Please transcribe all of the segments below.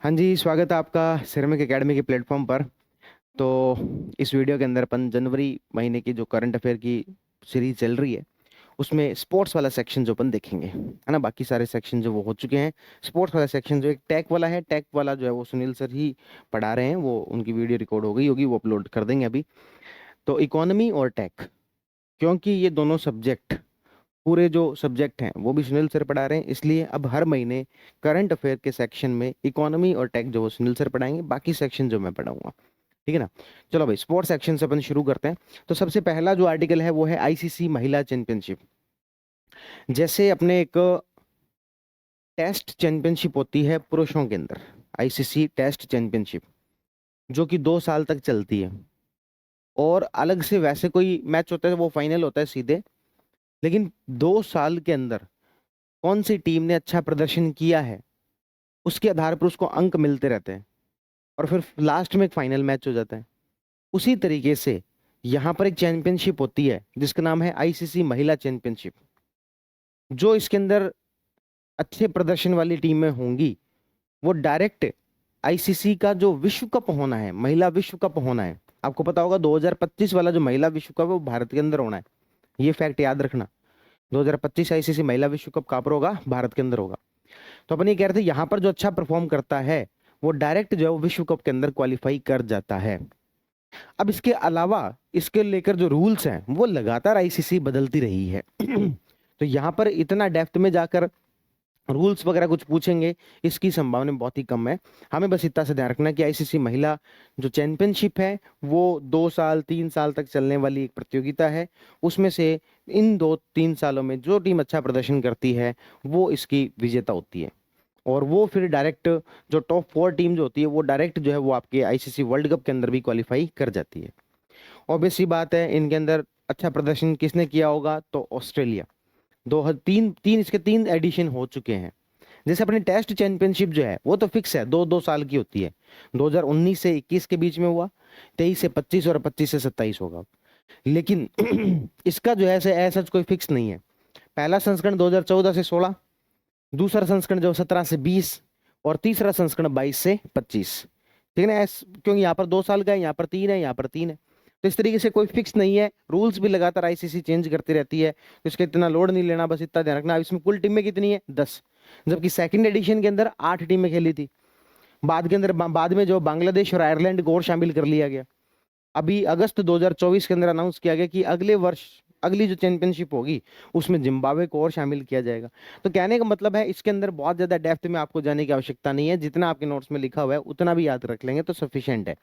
हाँ जी, स्वागत है आपका सिरेमिक एकेडमी के प्लेटफॉर्म पर। तो इस वीडियो के अंदर अपन जनवरी महीने की जो करंट अफेयर की सीरीज चल रही है उसमें स्पोर्ट्स वाला सेक्शन जो अपन देखेंगे, है ना। बाकी सारे सेक्शन जो वो हो चुके हैं। स्पोर्ट्स वाला सेक्शन जो एक टेक वाला है, टेक वाला जो है वो सुनील सर ही पढ़ा रहे हैं। वो उनकी वीडियो रिकॉर्ड हो गई होगी, वो अपलोड कर देंगे अभी। तो इकोनॉमी और टेक, क्योंकि ये दोनों सब्जेक्ट, पूरे जो सब्जेक्ट हैं वो भी सुनील सर पढ़ा रहे हैं, इसलिए अब हर महीने करंट अफेयर के सेक्शन में इकोनॉमी और टेक जो वो सुनील सर पढ़ाएंगे, बाकी सेक्शन जो मैं पढ़ाऊंगा। ठीक है ना। चलो भाई, स्पोर्ट्स सेक्शन से अपन शुरू करते हैं। तो सबसे पहला जो आर्टिकल है वो है आईसीसी महिला चैंपियनशिप। जैसे अपने एक टेस्ट चैंपियनशिप होती है पुरुषों के अंदर, आईसीसी टेस्ट चैंपियनशिप, जो कि 2 साल तक चलती है। और अलग से वैसे कोई मैच होता है वो फाइनल होता है सीधे। लेकिन 2 साल के अंदर कौन सी टीम ने अच्छा प्रदर्शन किया है, उसके आधार पर उसको अंक मिलते रहते हैं और फिर लास्ट में एक फाइनल मैच हो जाता है। उसी तरीके से यहाँ पर एक चैंपियनशिप होती है जिसका नाम है आईसीसी महिला चैंपियनशिप। जो इसके अंदर अच्छे प्रदर्शन वाली टीमें होंगी वो डायरेक्ट आईसीसी का जो विश्व कप होना है, महिला विश्व कप होना है। आपको पता होगा 2025 वाला जो महिला विश्व कप है वो भारत के अंदर होना है। ये फैक्ट याद रखना। 2025 आईसीसी महिला विश्व कप कहाँ पर होगा? भारत के अंदर होगा। तो अपन ये कह रहे थे यहाँ पर जो अच्छा परफॉर्म करता है वो डायरेक्ट जो है वो विश्व कप के अंदर क्वालिफाई कर जाता है। अब इसके अलावा इसके लेकर जो रूल्स हैं वो लगातार आईसीसी बदलती रही है। तो यहाँ पर इतना डेप्थ में जाकर रूल्स वगैरह कुछ पूछेंगे इसकी संभावना बहुत ही कम है। हमें बस इतना से ध्यान रखना कि आईसीसी महिला जो चैंपियनशिप है वो 2 साल 3 साल तक चलने वाली एक प्रतियोगिता है। उसमें से इन 2 3 सालों में जो टीम अच्छा प्रदर्शन करती है वो इसकी विजेता होती है। और वो फिर डायरेक्ट जो टॉप 4 टीम जो होती है वो डायरेक्ट जो है वो आपके आईसीसी वर्ल्ड कप के अंदर भी क्वालिफाई कर जाती है। ऑब्वियस सी बात है, इनके अंदर अच्छा प्रदर्शन किसने किया होगा? तो ऑस्ट्रेलिया। दो तीन तीन इसके 3 एडिशन हो चुके हैं। जैसे अपनी टेस्ट चैंपियनशिप जो है वो तो फिक्स है, 2 2 साल की होती है। 2019 से 21 के बीच में हुआ, 23 से 25 और 25 से 27 होगा। लेकिन इसका जो है ऐसा कोई फिक्स नहीं है। पहला संस्करण 2014 से 16, दूसरा संस्करण जो 17 से 20 और तीसरा संस्करण 22 से 25। ठीक है ना। क्योंकि यहाँ पर 2 साल का है, यहाँ पर 3 है, यहाँ पर 3 है। तो इस तरीके से कोई फिक्स नहीं है। रूल्स भी लगातार आईसीसी चेंज करती रहती है, तो इसका इतना लोड नहीं लेना, बस इतना ध्यान रखना। अब इसमें कुल टीमें कितनी है? 10। जबकि सेकंड एडिशन के अंदर 8 टीमें खेली थी। बाद के अंदर बाद में जो बांग्लादेश और आयरलैंड को और शामिल कर लिया गया। अभी अगस्त 2024 के अंदर अनाउंस किया गया कि अगले वर्ष अगली जो चैंपियनशिप होगी उसमें जिम्बाब्वे को और शामिल किया जाएगा। तो कहने का मतलब है इसके अंदर बहुत ज्यादा डेप्थ में आपको जाने की आवश्यकता नहीं है। जितना आपके नोट्स में लिखा हुआ है उतना भी याद रख लेंगे तो सफिशिएंट है।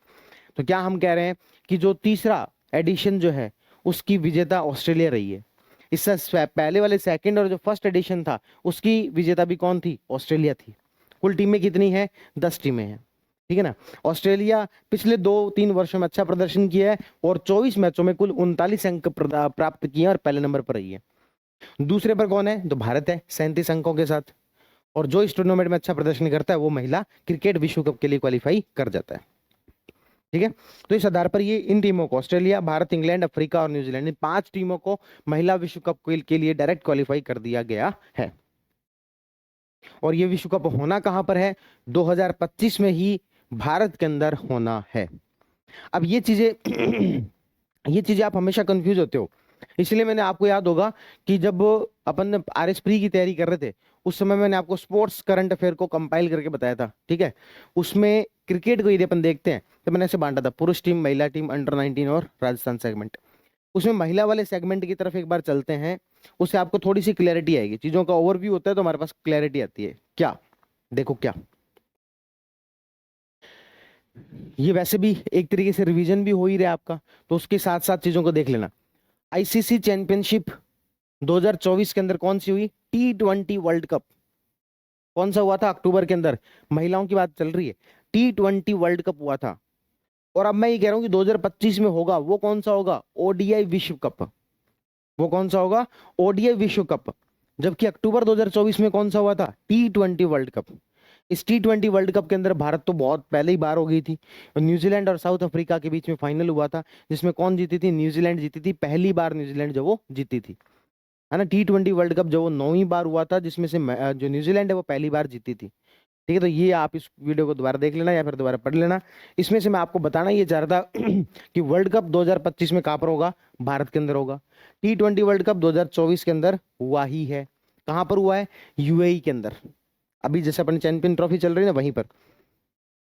तो क्या हम कह रहे हैं कि जो तीसरा एडिशन जो है उसकी विजेता ऑस्ट्रेलिया रही है। इससे पहले वाले सेकंड और जो फर्स्ट एडिशन था उसकी विजेता भी कौन थी? ऑस्ट्रेलिया थी। कुल टीमें कितनी है? 10 टीमें हैं। ठीक है ना। ऑस्ट्रेलिया पिछले 2 3 वर्षों में अच्छा प्रदर्शन किया है और 24 मैचों में कुल 39 अंक प्राप्त किए हैं और पहले नंबर पर रही है। दूसरे पर कौन है? तो भारत है 37 अंकों के साथ। और जो इस टूर्नामेंट में अच्छा प्रदर्शन करता है वो महिला क्रिकेट विश्व कप के लिए क्वालिफाई कर जाता है। ठीक है। तो इस आधार पर ये इन टीमों को, ऑस्ट्रेलिया, भारत, इंग्लैंड, अफ्रीका और न्यूजीलैंड, इन 5 टीमों को महिला विश्व कप के लिए डायरेक्ट क्वालिफाई कर दिया गया है। और ये विश्व कप होना कहां पर है? 2025 में ही भारत के अंदर होना है। अब ये चीजें ये चीजें आप हमेशा कंफ्यूज होते हो। इसलिए मैंने आपको याद होगा कि जब अपन आरएस प्री की तैयारी कर रहे थे उस समय मैंने आपको स्पोर्ट्स करंट अफेयर को कंपाइल करके बताया था। ठीक है। उसमें क्रिकेट को यदि अपन देखते हैं तो मैंने ऐसे बांटा था, पुरुष टीम, महिला टीम, अंडर 19 और राजस्थान सेगमेंट। उसमें महिला वाले सेगमेंट की तरफ एक बार चलते हैं, उससे आपको थोड़ी सी क्लैरिटी आएगी। चीजों का ओवरव्यू होता है तो हमारे पास क्लैरिटी आती है। क्या? देखो क्या, ये वैसे भी एक तरीके से रिवीजन भी हो ही रहा है आपका, तो उसके साथ साथ चीजों को देख लेना। आईसीसी चैंपियनशिप 2024 के अंदर कौन सी हुई? T20 world cup. कौन सा हुआ था? अक्टूबर के अंदर। महिलाओं की बात चल रही है। T20 वर्ल्ड कप हुआ था। और अब मैं ये कह रहा हूं कि 2025 में होगा, वो कौन सा होगा? ओडीआई विश्व कप। वो कौन सा होगा? ओडीआई विश्व कप। जबकि अक्टूबर 2024 में कौन सा हुआ था? T20 world cup. इस T20 वर्ल्ड कप के अंदर भारत तो बहुत पहले ही बार हो गई थी। न्यूजीलैंड और साउथ अफ्रीका के बीच में फाइनल हुआ था जिसमें कौन जीती थी? न्यूजीलैंड जीती थी। पहली बार न्यूजीलैंड जो वो जीती थी, है ना। T20 वर्ल्ड कप जो वो 9वीं बार हुआ था जिसमें से जो न्यूजीलैंड है वो पहली बार जीती थी। ठीक है, तो ये आप इस वीडियो को दोबारा देख लेना या फिर दोबारा पढ़ लेना। इसमें से मैं आपको बताना ये चाह रहा था कि वर्ल्ड कप 2025 में कहाँ पर होगा, भारत के अंदर होगा। T20 वर्ल्ड कप 2024 के अंदर हुआ ही है। कहाँ पर हुआ है, यूएई के अंदर। अभी जैसे अपनी चैंपियन ट्रॉफी चल रही है ना, वहीं पर।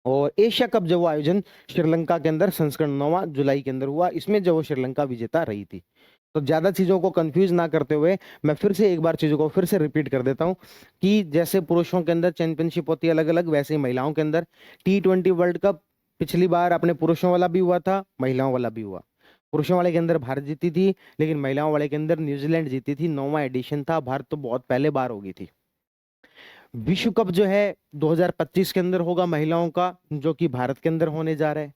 और एशिया कप जो वो आयोजन श्रीलंका के अंदर संस्करण 9वां जुलाई के अंदर हुआ, इसमें जो वो श्रीलंका विजेता रही थी। तो ज्यादा चीजों को कंफ्यूज ना करते हुए मैं फिर से एक बार चीजों को फिर से रिपीट कर देता हूं कि जैसे पुरुषों के अंदर चैंपियनशिप होती है अलग अलग, वैसे ही महिलाओं के अंदर T20 वर्ल्ड कप पिछली बार अपने पुरुषों वाला भी हुआ था, महिलाओं वाला भी हुआ। पुरुषों वाले के अंदर भारत जीती थी, लेकिन महिलाओं वाले के अंदर न्यूजीलैंड जीती थी। 9वां एडिशन था, भारत तो बहुत पहले बार हो गई थी। विश्व कप जो है 2025 के अंदर होगा महिलाओं का, जो कि भारत के अंदर होने जा रहा है।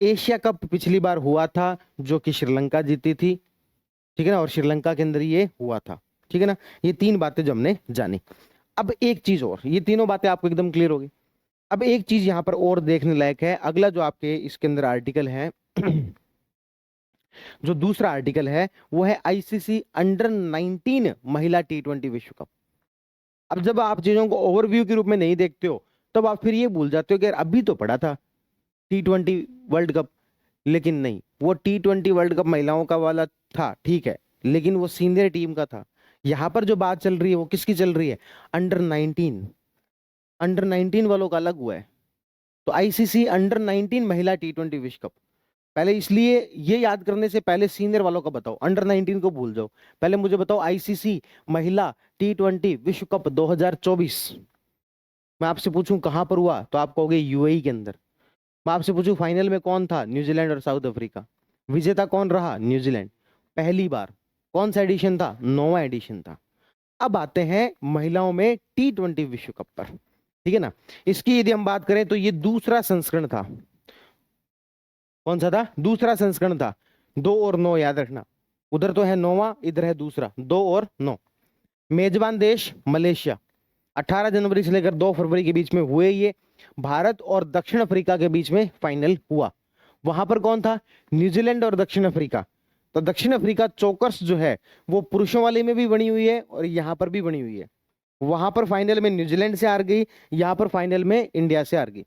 एशिया कप पिछली बार हुआ था, जो कि श्रीलंका जीती थी। ठीक है ना, और श्रीलंका के अंदर ये हुआ था। ठीक है ना, ये तीन बातें जो हमने जानी। अब एक चीज और, ये तीनों बातें आपको एकदम क्लियर होगी। अब एक चीज यहां पर और देखने लायक है, अगला जो आपके इसके अंदर आर्टिकल है जो दूसरा आर्टिकल है वो है आईसीसी अंडर 19 महिला T20 विश्व कप। अब जब आप चीजों को ओवरव्यू के रूप में नहीं देखते हो, तब आप फिर ये भूल जाते हो कि यार अभी तो पड़ा था T20 वर्ल्ड कप। लेकिन नहीं, वो T20 वर्ल्ड कप महिलाओं का वाला था, ठीक है, लेकिन वो सीनियर टीम का था। यहां पर जो बात चल रही है वो किसकी चल रही है, अंडर 19। अंडर 19 वालों का अलग हुआ है। तो आईसीसी अंडर 19 महिला T20 विश्व कप। पहले इसलिए ये याद करने से पहले सीनियर वालों का बताओ, अंडर 19 को भूल जाओ। पहले मुझे बताओ आईसीसी महिला T20 विश्व कप 2024 मैं आपसे पूछूं कहां पर हुआ, तो आप कहोगे यूएई के अंदर। मैं आपसे पूछूं फाइनल में कौन था, न्यूजीलैंड और साउथ अफ्रीका। विजेता कौन रहा, न्यूजीलैंड। पहली बार। कौन सा एडिशन था, 9वां एडिशन था। अब आते हैं महिलाओं में T20 विश्व कप पर। ठीक है ना, इसकी यदि हम बात करें तो ये दूसरा संस्करण था। कौन सा था, दूसरा संस्करण था। 2 और 9 याद रखना, उधर तो है 9वां, इधर है दूसरा। 2 और 9। मेजबान देश मलेशिया। 18 जनवरी से लेकर 2 फरवरी के बीच में हुए ये। भारत और दक्षिण अफ्रीका के बीच में फाइनल हुआ। वहां पर कौन था, न्यूजीलैंड और दक्षिण अफ्रीका। तो दक्षिण अफ्रीका चौकस जो है वो पुरुषों वाले में भी बनी हुई है और यहां पर भी बनी हुई है। वहां पर फाइनल में न्यूजीलैंड से हार गई, यहां पर फाइनल में इंडिया से हार गई।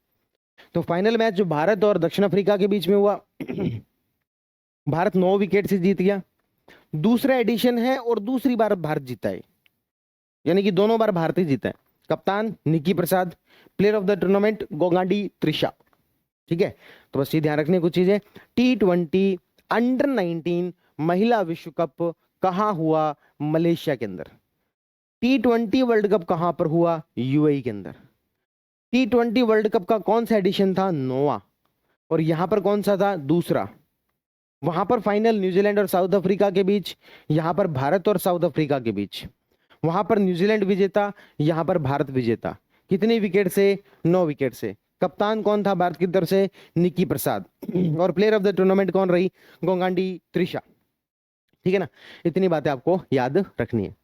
तो फाइनल मैच जो भारत और दक्षिण अफ्रीका के बीच में हुआ भारत 9 विकेट से जीत गया। दूसरा एडिशन है और दूसरी बार भारत जीता है, यानी कि दोनों बार भारत ही जीता है। कप्तान Niki Prasad, player of the tournament Gongadi Trisha. ठीक है, तो बस ये ध्यान रखने कुछ चीजें। T20 अंडर 19 महिला विश्व कप कहां हुआ, मलेशिया के अंदर। T20 वर्ल्ड कप कहां पर हुआ, यूएई के अंदर। T20 वर्ल्ड कप का कौन सा एडिशन था, 9वां। और यहां पर कौन सा था, दूसरा। वहां पर फाइनल न्यूजीलैंड और साउथ अफ्रीका के बीच, यहां पर भारत और साउथ अफ्रीका के बीच। वहां पर न्यूजीलैंड विजेता, यहां पर भारत विजेता। कितने विकेट से, 9 विकेट से। कप्तान कौन था भारत की तरफ से, निकी प्रसाद। और प्लेयर ऑफ द टूर्नामेंट कौन रही, गोगांडी त्रिशा। ठीक है ना, इतनी बातें आपको याद रखनी है।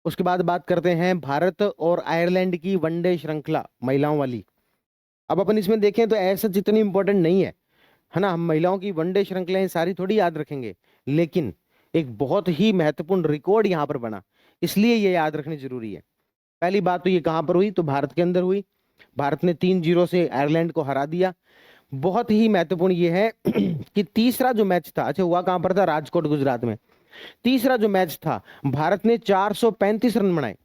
उसके बाद बात करते हैं भारत और आयरलैंड की वनडे श्रृंखला महिलाओं वाली। अब अपन इसमें देखें तो ऐसा जितनी इंपॉर्टेंट नहीं है ना। हम महिलाओं की वनडे श्रृंखलाएं सारी थोड़ी याद रखेंगे, लेकिन एक बहुत ही महत्वपूर्ण रिकॉर्ड यहां पर बना, इसलिए ये याद रखनी जरूरी है। पहली बात तो ये कहां पर हुई, तो भारत के अंदर हुई। भारत ने 3-0 से आयरलैंड को हरा दिया। बहुत ही महत्वपूर्ण ये है कि तीसरा जो मैच था, अच्छा हुआ कहां पर था, राजकोट गुजरात में। तीसरा जो मैच था, भारत ने 435 रन बनाए।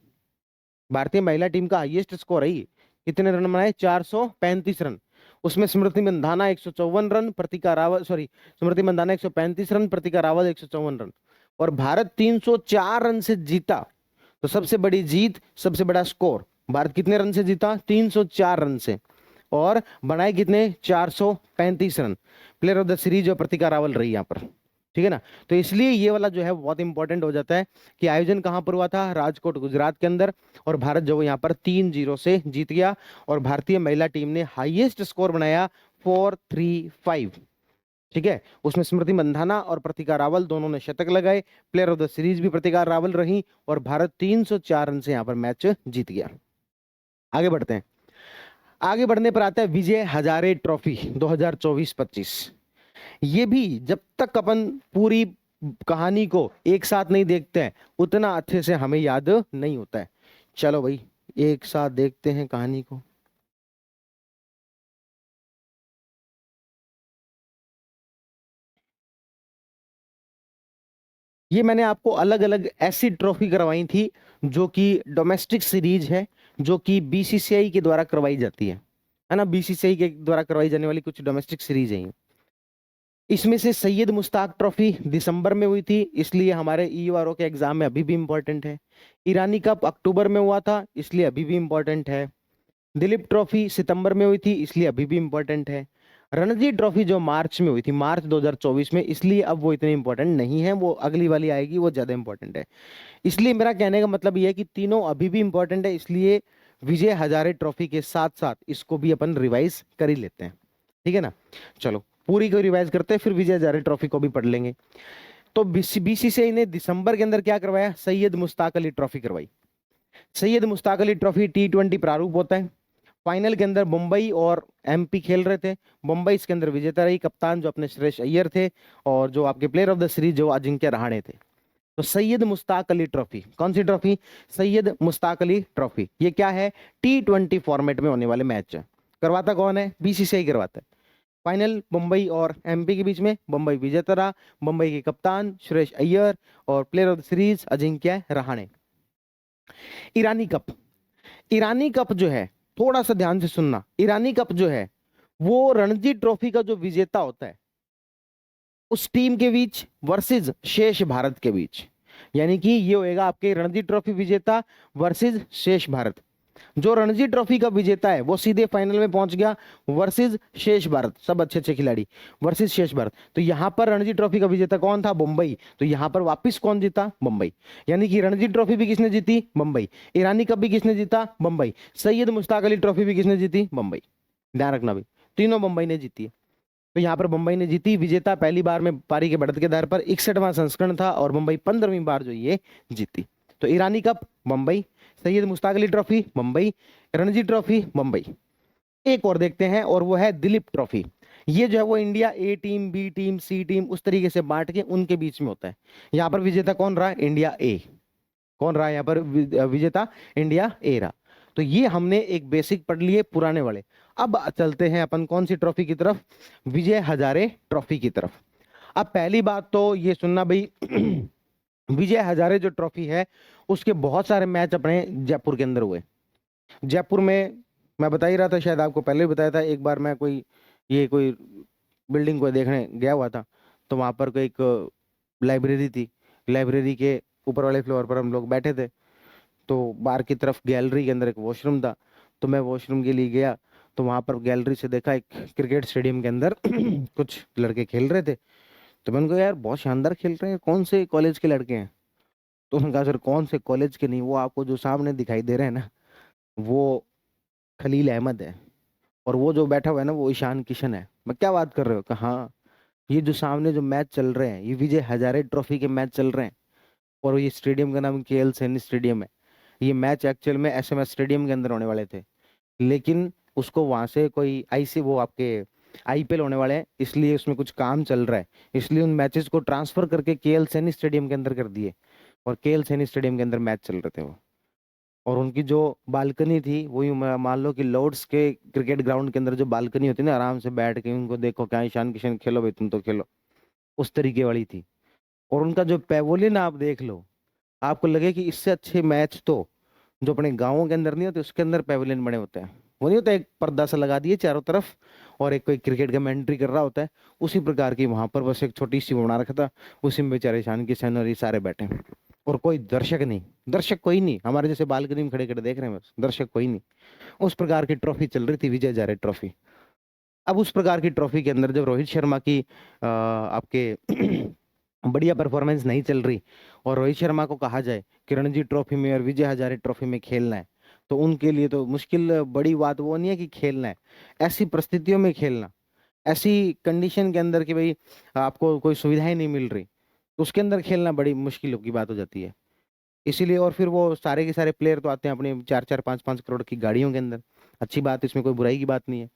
भारतीय महिला टीम का हाईएस्ट स्कोर है ये। कितने रन बनाए, 435 रन। उसमें स्मृति मंधाना 154 रन, प्रतिका रावत, सॉरी, स्मृति मंधाना 135 रन, प्रतिका रावत 154 रन। और भारत 304 रन से जीता। तो सबसे बड़ी जीत, सबसे बड़ा स्कोर, भारत कितने रन से जीता, 304 रन से। और बनाए कितने, 435 run. Player of the series और प्रतिका रावल रही यहां पर। ठीक है ना, तो इसलिए ये वाला जो है बहुत इंपॉर्टेंट हो जाता है कि आयोजन कहां पर हुआ था, राजकोट गुजरात के अंदर। और भारत जो यहाँ पर 3-0 से जीत गया। और भारतीय महिला टीम ने हाईएस्ट स्कोर बनाया 435। ठीक है, उसमें स्मृति मंधाना और प्रतिका रावल दोनों ने शतक लगाए। प्लेयर ऑफ द सीरीज भी प्रतिका रावल रही। और भारत 304 रन से यहां पर मैच जीत गया। आगे बढ़ते हैं। आगे बढ़ने पर आता है विजय हजारे ट्रॉफी 2024-25। ये भी जब तक अपन पूरी कहानी को एक साथ नहीं देखते हैं, उतना अच्छे से हमें याद नहीं होता है। चलो भाई, एक साथ देखते हैं कहानी को। ये मैंने आपको अलग अलग ऐसी ट्रॉफी करवाई थी जो कि डोमेस्टिक सीरीज है, जो कि बीसीसीआई के द्वारा करवाई जाती है ना, बीसीसीआई के द्वारा करवाई जाने वाली कुछ डोमेस्टिक सीरीज है ये। इसमें से सैयद मुश्ताक ट्रॉफी दिसंबर में हुई थी, इसलिए हमारे ईयूआरओ के एग्जाम में अभी भी इंपॉर्टेंट है। ईरानी कप अक्टूबर में हुआ था, इसलिए अभी भी इंपॉर्टेंट है। दिलीप ट्रॉफी सितंबर में हुई थी, इसलिए अभी भी इंपॉर्टेंट है। रणजी ट्रॉफी जो मार्च में हुई थी, मार्च 2024 में, इसलिए अब वो इतनी इंपॉर्टेंट नहीं है, वो अगली वाली आएगी, वो ज्यादा इंपॉर्टेंट है। इसलिए मेरा कहने का मतलब ये है कि तीनों अभी भी इंपॉर्टेंट है, इसलिए विजय हजारे ट्रॉफी के साथ साथ इसको भी अपन रिवाइज कर ही लेते हैं, ठीक है ना। चलो पूरी को रिवाइज करते हैं, फिर विजय हजारे ट्रॉफी को भी पढ़ लेंगे। तो बीसीसीआई ने दिसंबर के अंदर क्या करवाया, सैयद मुश्ताक अली ट्रॉफी करवाई। सैयद मुश्ताक अली ट्रॉफी T20 प्रारूप होता है। फाइनल के अंदर मुंबई और एमपी खेल रहे थे। मुंबई इसके अंदर विजेता रही, कप्तान जो अपने श्रेयस अय्यर थे, और जो आपके प्लेयर ऑफ द सीरीज जो अजिंक्य रहाणे थे। तो सैयद मुश्ताक अली ट्रॉफी, कौन सी ट्रॉफी, सैयद मुश्ताक अली ट्रॉफी। ये क्या है, T20 फॉर्मेट में होने वाले मैच है। करवाता कौन है, बीसीसीआई करवाता है। फाइनल मुंबई और एमपी के बीच में, मुंबई विजेता रहा, मुंबई के कप्तान श्रेयस अय्यर और player of the series Ajinkya Rahane. Irani cup, Irani cup जो है, थोड़ा सा ध्यान से सुनना, ईरानी कप जो है वो रणजी ट्रॉफी का जो विजेता होता है उस टीम के बीच वर्सेस शेष भारत के बीच, यानी कि ये होएगा आपके रणजी ट्रॉफी विजेता वर्सेस शेष भारत। जो रणजी ट्रॉफी का विजेता है वो सीधे फाइनल में पहुंच गया वर्सेस शेष भारत, सब अच्छे अच्छे खिलाड़ी वर्सेस शेष भारत। तो यहां पर रणजी ट्रॉफी का विजेता कौन था, मुंबई। तो यहां पर वापस कौन जीता, मुंबई। यानी कि रणजी ट्रॉफी भी किसने जीती, मुंबई। ईरानी कप भी किसने जीता, मुंबई। सैयद मुश्ताक अली ट्रॉफी भी किसने जीती, मुंबई। ध्यान रखना भाई, तीनों मुंबई ने जीती है। तो यहाँ पर मुंबई ने जीती, विजेता पहली बार में पारी के बढ़त के आधार पर 61वां संस्करण था, और मुंबई 15वीं बार जो ये जीती। तो Irani cup Mumbai, Syed Mushtaq Ali trophy Mumbai, Ranji trophy Mumbai. एक और देखते हैं, और वो है दिलीप ट्रॉफी। ये जो है वो इंडिया ए टीम, बी टीम, सी टीम, उस तरीके से बांट के उनके बीच में होता है। यहाँ पर विजेता कौन रहा, इंडिया ए। कौन रहा यहाँ पर विजेता, इंडिया ए रहा। तो ये हमने एक बेसिक पढ़ लिए पुराने वाले। अब चलते हैं अपन कौन सी ट्रॉफी की तरफ, विजय हजारे ट्रॉफी की तरफ। अब पहली बात तो ये सुनना भाई विजय हजारे जो ट्रॉफी है उसके बहुत सारे मैच अपने जयपुर के अंदर हुए। जयपुर में मैं बता ही रहा था, शायद आपको पहले भी बताया था, एक बार मैं कोई बिल्डिंग को देखने गया हुआ था, तो वहां पर कोई एक लाइब्रेरी थी। लाइब्रेरी के ऊपर वाले फ्लोर पर हम लोग बैठे थे, तो बाहर की तरफ गैलरी के अंदर एक वॉशरूम था। तो मैं वॉशरूम के लिए गया, तो वहां पर गैलरी से देखा एक क्रिकेट स्टेडियम के अंदर कुछ लड़के खेल रहे थे। तो मैंने कहा यार बहुत शानदार खेल रहे हैं, कौन से कॉलेज के लड़के हैं। तो उन्होंने कहा सर कौन से कॉलेज के नहीं, वो आपको जो सामने दिखाई दे रहे हैं ना, वो खलील अहमद है, और वो जो बैठा हुआ है ना वो ईशान किशन है। मैं क्या बात कर रहे हो, कहा हाँ, ये जो सामने जो मैच चल रहे हैं ये विजय हजारे ट्रॉफी के मैच चल रहे हैं, और ये स्टेडियम का नाम KL सैनी स्टेडियम है। ये मैच एक्चुअल में SMS स्टेडियम के अंदर होने वाले थे, लेकिन उसको वहां से कोई IC वो आपके IPL होने वाले हैं, इसलिए उसमें कुछ काम चल रहा है, इसलिए उन मैचेस को ट्रांसफर करके KL सैनी स्टेडियम के अंदर कर दिए, और KL सैनी स्टेडियम के अंदर मैच चल रहे थे वो। और उनकी जो बालकनी थी वही मान लो कि लॉर्ड्स के क्रिकेट ग्राउंड के अंदर जो बालकनी होती है ना, आराम से बैठ के उनको देखो, क्या ईशान किशन खेलो भाई तुम तो खेलो, उस तरीके वाली थी। और उनका जो पेवोलियन आप देख लो, आपको लगे कि इससे अच्छे मैच तो जो अपने गाँवों के अंदर नहीं होते उसके अंदर पेविलियन बने होते हैं। वो नहीं होता एक पर्दा सा लगा दिए चारों तरफ, और एक कोई क्रिकेट का एंट्री कर रहा होता है, उसी प्रकार की वहां पर बस एक छोटी सी बना रखा था, उसी में बेचारे ईशान किशन और ये सारे बैठे हैं। और कोई दर्शक नहीं, दर्शक कोई नहीं, हमारे जैसे बालकनी में खड़े खड़े देख रहे हैं बस, दर्शक कोई नहीं। उस प्रकार की ट्रॉफी चल रही थी, विजय हजारे ट्रॉफी। अब उस प्रकार की ट्रॉफी के अंदर जब रोहित शर्मा की आपके बढ़िया परफॉर्मेंस नहीं चल रही, और रोहित शर्मा को कहा जाए कि रणजी ट्रॉफी में और विजय हजारे ट्रॉफी में खेलना है, तो उनके लिए तो मुश्किल बड़ी बात वो नहीं है कि खेलना है, ऐसी परिस्थितियों में खेलना, ऐसी कंडीशन के अंदर कि भाई आपको कोई सुविधाएं नहीं मिल रही, तो उसके अंदर खेलना बड़ी मुश्किल की बात हो जाती है। इसीलिए, और फिर वो सारे के सारे प्लेयर तो आते हैं अपने 4-4 5-5 करोड़ की गाड़ियों के अंदर, अच्छी बात, इसमें कोई बुराई की बात नहीं है।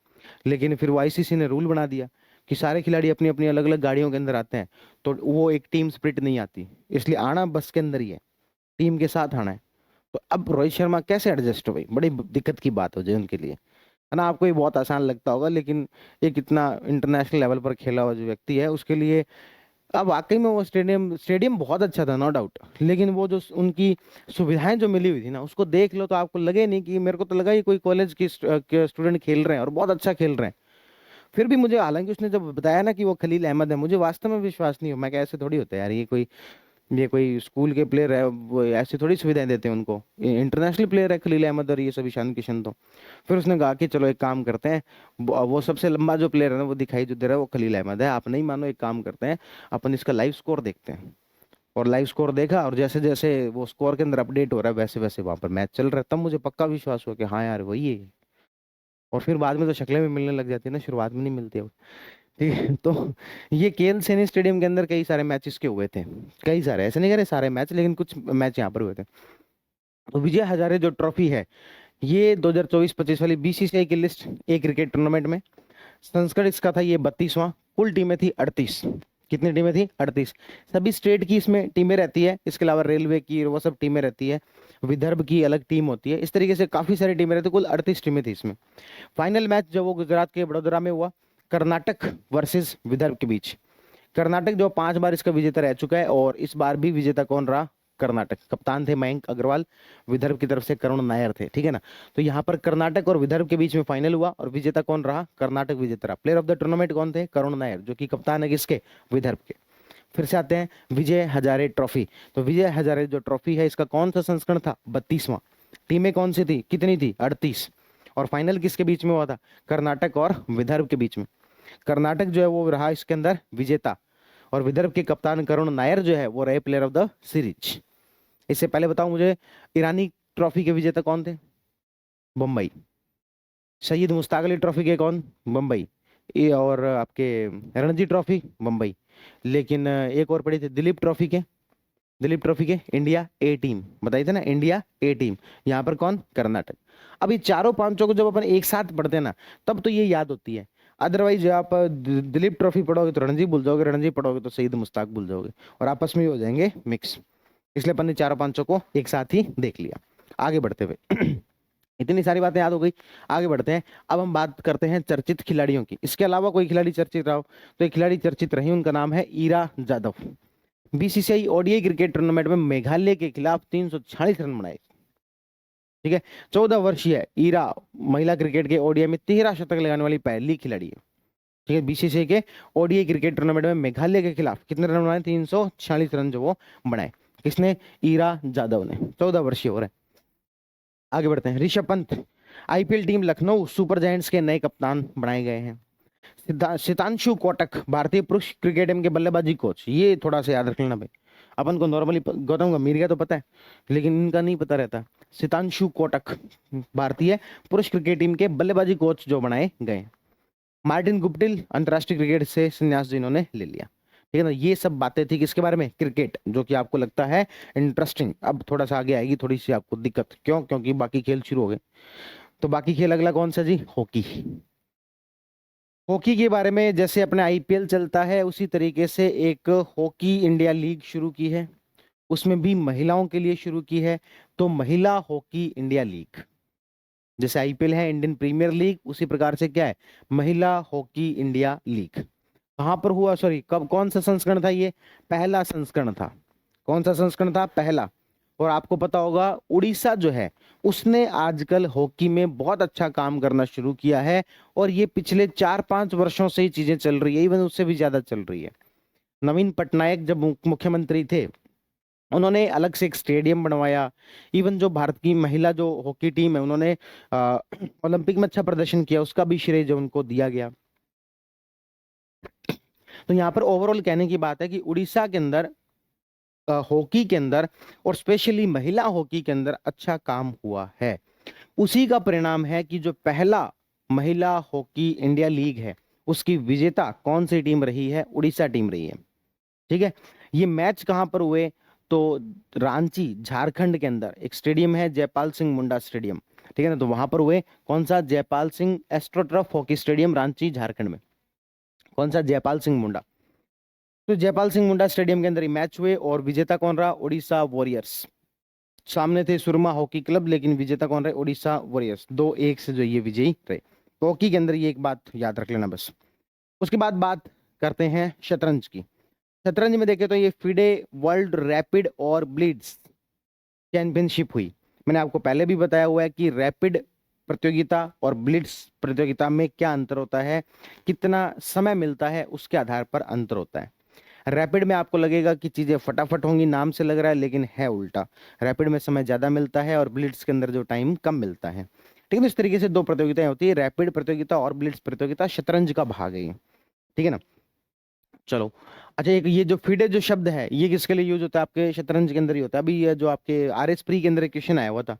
लेकिन फिर वो ICC ने रूल बना दिया कि सारे खिलाड़ी अपनी अपनी अलग अलग गाड़ियों के अंदर आते हैं, तो वो एक टीम स्प्रिट नहीं आती, इसलिए आना बस के अंदर ही है, टीम के साथ आना है। तो अब रोहित शर्मा कैसे एडजस्ट हो भाई, बड़ी दिक्कत की बात हो जाए उनके लिए, है ना। आपको ये बहुत आसान लगता होगा, लेकिन एक इतना इंटरनेशनल लेवल पर खेला हुआ जो व्यक्ति है उसके लिए अब वाकई में वो स्टेडियम स्टेडियम बहुत अच्छा था, नो डाउट, लेकिन वो जो उनकी सुविधाएं जो मिली हुई थी ना, उसको देख लो तो आपको लगे नहीं कि, मेरे को तो लगा ही कोई कॉलेज के स्टूडेंट खेल रहे हैं और बहुत अच्छा खेल रहे हैं। फिर भी मुझे, हालांकि उसने जब बताया ना कि वो खलील अहमद है, मुझे वास्तव में विश्वास नहीं हो। मैं क्या, ऐसे थोड़ी होता है यार, ये कोई स्कूल के प्लेयर है, वो ऐसी थोड़ी सुविधाएं देते हैं उनको, इंटरनेशनल प्लेयर है खलील अहमद और ये सब ईशान किशन तो। फिर उसने कहा कि चलो एक काम करते हैं, वो सबसे लंबा जो प्लेयर है ना, वो दिखाई जो दे रहा है वो खलील अहमद है, आप नहीं मानो, एक काम करते हैं, अपन इसका लाइव स्कोर देखते हैं। और लाइव स्कोर देखा, और जैसे जैसे वो स्कोर के अंदर अपडेट हो रहा है, वैसे वैसे वहां पर मैच चल रहा है, तब मुझे पक्का विश्वास हुआ कि हाँ यार वही है। और फिर बाद में तो शक्लें भी मिलने लग जाती है ना, शुरुआत में नहीं मिलती अब। ठीक है, तो ये केएल सैनी स्टेडियम के अंदर कई सारे मैचेस के हुए थे। कई सारे, ऐसे नहीं करे सारे मैच, लेकिन कुछ मैच यहाँ पर हुए थे। तो विजय हजारे जो ट्रॉफी है, ये 2024-25 वाली बीसीसीआई की लिस्ट, एक क्रिकेट टूर्नामेंट में, संस्करण इसका था ये 32वां। कुल टीमें थी 38। कितनी टीमें थी? 38। सभी स्टेट की इसमें टीमें रहती है, इसके अलावा रेलवे की वो सब टीमें रहती है, विदर्भ की अलग टीम होती है, इस तरीके से काफी सारी टीमें रहती है, कुल 38 टीमें थी इसमें। फाइनल मैच जो वो गुजरात के वडोदरा में हुआ, कर्नाटक वर्सेस विदर्भ के बीच। कर्नाटक जो 5 बार इसका विजेता रह चुका है, और इस बार भी विजेता कौन रहा? कर्नाटक। कप्तान थे मयंक अग्रवाल, विदर्भ की तरफ से करुण नायर थे, ठीक है ना। तो यहाँ पर कर्नाटक और विदर्भ के बीच में फाइनल हुआ, और विजेता कौन रहा? कर्नाटक विजेता रहा। प्लेयर ऑफ द टूर्नामेंट कौन थे? करुण नायर, जो कि कप्तान है किसके? विदर्भ के। फिर से आते हैं विजय हजारे ट्रॉफी। तो विजय हजारे जो ट्रॉफी है, इसका कौन सा संस्करण था? 32वां। टीमें कौन सी थी? कितनी थी? 38। और फाइनल किसके बीच में हुआ था? कर्नाटक और विदर्भ के बीच में। कर्नाटक जो है वो रहा इसके अंदर विजेता, और विदर्भ के कप्तान करुण नायर जो है वो रहे प्लेयर ऑफ द सीरीज। इससे पहले बताओ मुझे, ईरानी ट्रॉफी के विजेता कौन थे? मुंबई। सैयद मुश्ताक अली ट्रॉफी के कौन? मुंबई। ये और आपके रणजी ट्रॉफी, मुंबई। लेकिन एक और पड़ी थी दिलीप ट्रॉफी के, दिलीप ट्रॉफी के इंडिया ए टीम, बताइए थे ना, इंडिया ए टीम। यहाँ पर कौन? कर्नाटक। अब ये चारों पांचों को जब अपन एक साथ पढ़ते हैं ना, तब तो ये याद होती है। अदरवाइज आप दिलीप ट्रॉफी पढ़ोगे तो रणजी भूल जाओगे, रणजी पढ़ोगे तो सईद मुश्ताक भूल जाओगे, और आपस में ही हो जाएंगे मिक्स। इसलिए अपन ने चारों पांचों को एक साथ ही देख लिया। आगे बढ़ते हुए इतनी सारी बातें याद हो गई, आगे बढ़ते हैं। अब हम बात करते हैं चर्चित खिलाड़ियों की। इसके अलावा कोई खिलाड़ी चर्चित रहा हो, तो एक खिलाड़ी चर्चित रही, उनका नाम है Ira Jadhav. BCCI ODI cricket tournament में मेघालय के खिलाफ 346 रन बनाए, ठीक है। 14 वर्षीय ईरा महिला क्रिकेट के ओडीआई में 13 शतक लगाने वाली पहली खिलाड़ी है, ठीक है। बीसीसीआई के ओडीआई क्रिकेट टूर्नामेंट में मेघालय के खिलाफ कितने रन बनाए? 346 रन जो वो बनाए। किसने? ईरा जादव ने। 14 वर्षीय हो रहे हैं। आगे बढ़ते हैं। Rishabh Pant IPL team Lucknow super giants के नए कप्तान बनाए गए हैं। सितांशु कोटक भारतीय पुरुष क्रिकेट टीम के बल्लेबाजी कोच, ये थोड़ा सा याद रख लेना भाई। अपन को नॉर्मली गौतम गंभीर का तो पता है, लेकिन इनका नहीं पता रहता। सितांशु कोटक भारतीय पुरुष क्रिकेट टीम के बल्लेबाजी कोच जो बनाए गए। मार्टिन गुप्टिल अंतर्राष्ट्रीय क्रिकेट से संन्यास जिन्होंने ले लिया, ठीक है ना। ये सब बातें थी किसके बारे में? क्रिकेट, जो कि आपको लगता है इंटरेस्टिंग। अब थोड़ा सा आगे आएगी थोड़ी सी आपको दिक्कत, क्यों? क्योंकि बाकी खेल शुरू हो गए। तो बाकी खेल अगला कौन सा जी? हॉकी। हॉकी के बारे में, जैसे अपने आईपीएल चलता है उसी तरीके से एक हॉकी इंडिया लीग शुरू की है, उसमें भी महिलाओं के लिए शुरू की है। तो महिला हॉकी इंडिया लीग, जैसे आईपीएल है इंडियन प्रीमियर लीग, उसी प्रकार से क्या है? महिला हॉकी इंडिया लीग। कहाँ पर हुआ? सॉरी, कब, कौन सा संस्करण था ये? पहला संस्करण था। कौन सा संस्करण था? पहला। और आपको पता होगा उड़ीसा जो है, उसने आजकल हॉकी में बहुत अच्छा काम करना शुरू किया है, और ये पिछले 4-5 वर्षों से ही चीजें चल रही है, इवन उससे भी ज्यादा चल रही है। नवीन पटनायक जब मुख्यमंत्री थे, उन्होंने अलग से एक स्टेडियम बनवाया। इवन जो भारत की महिला जो हॉकी टीम है, उन्होंने ओलंपिक में अच्छा प्रदर्शन किया, उसका भी श्रेय जो उनको दिया गया। तो यहाँ पर ओवरऑल कहने की बात है कि उड़ीसा के अंदर हॉकी के अंदर, और स्पेशली महिला हॉकी के अंदर अच्छा काम हुआ है। उसी का परिणाम है कि जो पहला महिला हॉकी इंडिया लीग है, उसकी विजेता कौन सी टीम रही है? उड़ीसा टीम रही है, ठीक है। ये मैच कहां पर हुए? तो रांची झारखंड के अंदर एक स्टेडियम है, जयपाल सिंह मुंडा स्टेडियम, ठीक है ना। तो वहां पर हुए। कौन सा? Jaipal Singh astroturf hockey stadium, Ranchi Jharkhand में। कौन सा? जयपाल सिंह मुंडा। तो जयपाल सिंह मुंडा स्टेडियम के अंदर ही मैच हुए, और विजेता कौन रहा? उड़ीसा वॉरियर्स। सामने थे सुरमा हॉकी क्लब, लेकिन विजेता कौन रहे? उड़ीसा वॉरियर्स। 2-1 से जो ये विजयी रहे। तो हॉकी के अंदर ये एक बात याद रख लेना बस। उसके बाद बात करते हैं शतरंज की। शतरंज में देखें तो ये फिडे वर्ल्ड रैपिड और ब्लिट्ज चैंपियनशिप हुई। मैंने आपको पहले भी बताया हुआ है कि रैपिड प्रतियोगिता और ब्लिट्स प्रतियोगिता में क्या अंतर होता है, कितना समय मिलता है उसके आधार पर अंतर होता है। रैपिड में आपको लगेगा कि चीजें फटाफट होंगी, नाम से लग रहा है, लेकिन है उल्टा। रैपिड में समय ज्यादा मिलता है और ब्लिट्स के अंदर जो टाइम कम मिलता है। ठीक है, तो इस तरीके से दो प्रतियोगिताएं होती है, रैपिड प्रतियोगिता और ब्लिट्स प्रतियोगिता, शतरंज का भाग है ये। ठीक है ना। चलो, अच्छा, एक ये जो फिडे जो शब्द है ये किसके लिए यूज होता है, आपके शतरंज के अंदर ही होता है। अभी ये जो आपके आर एस प्री के अंदर एक क्वेश्चन आया हुआ था,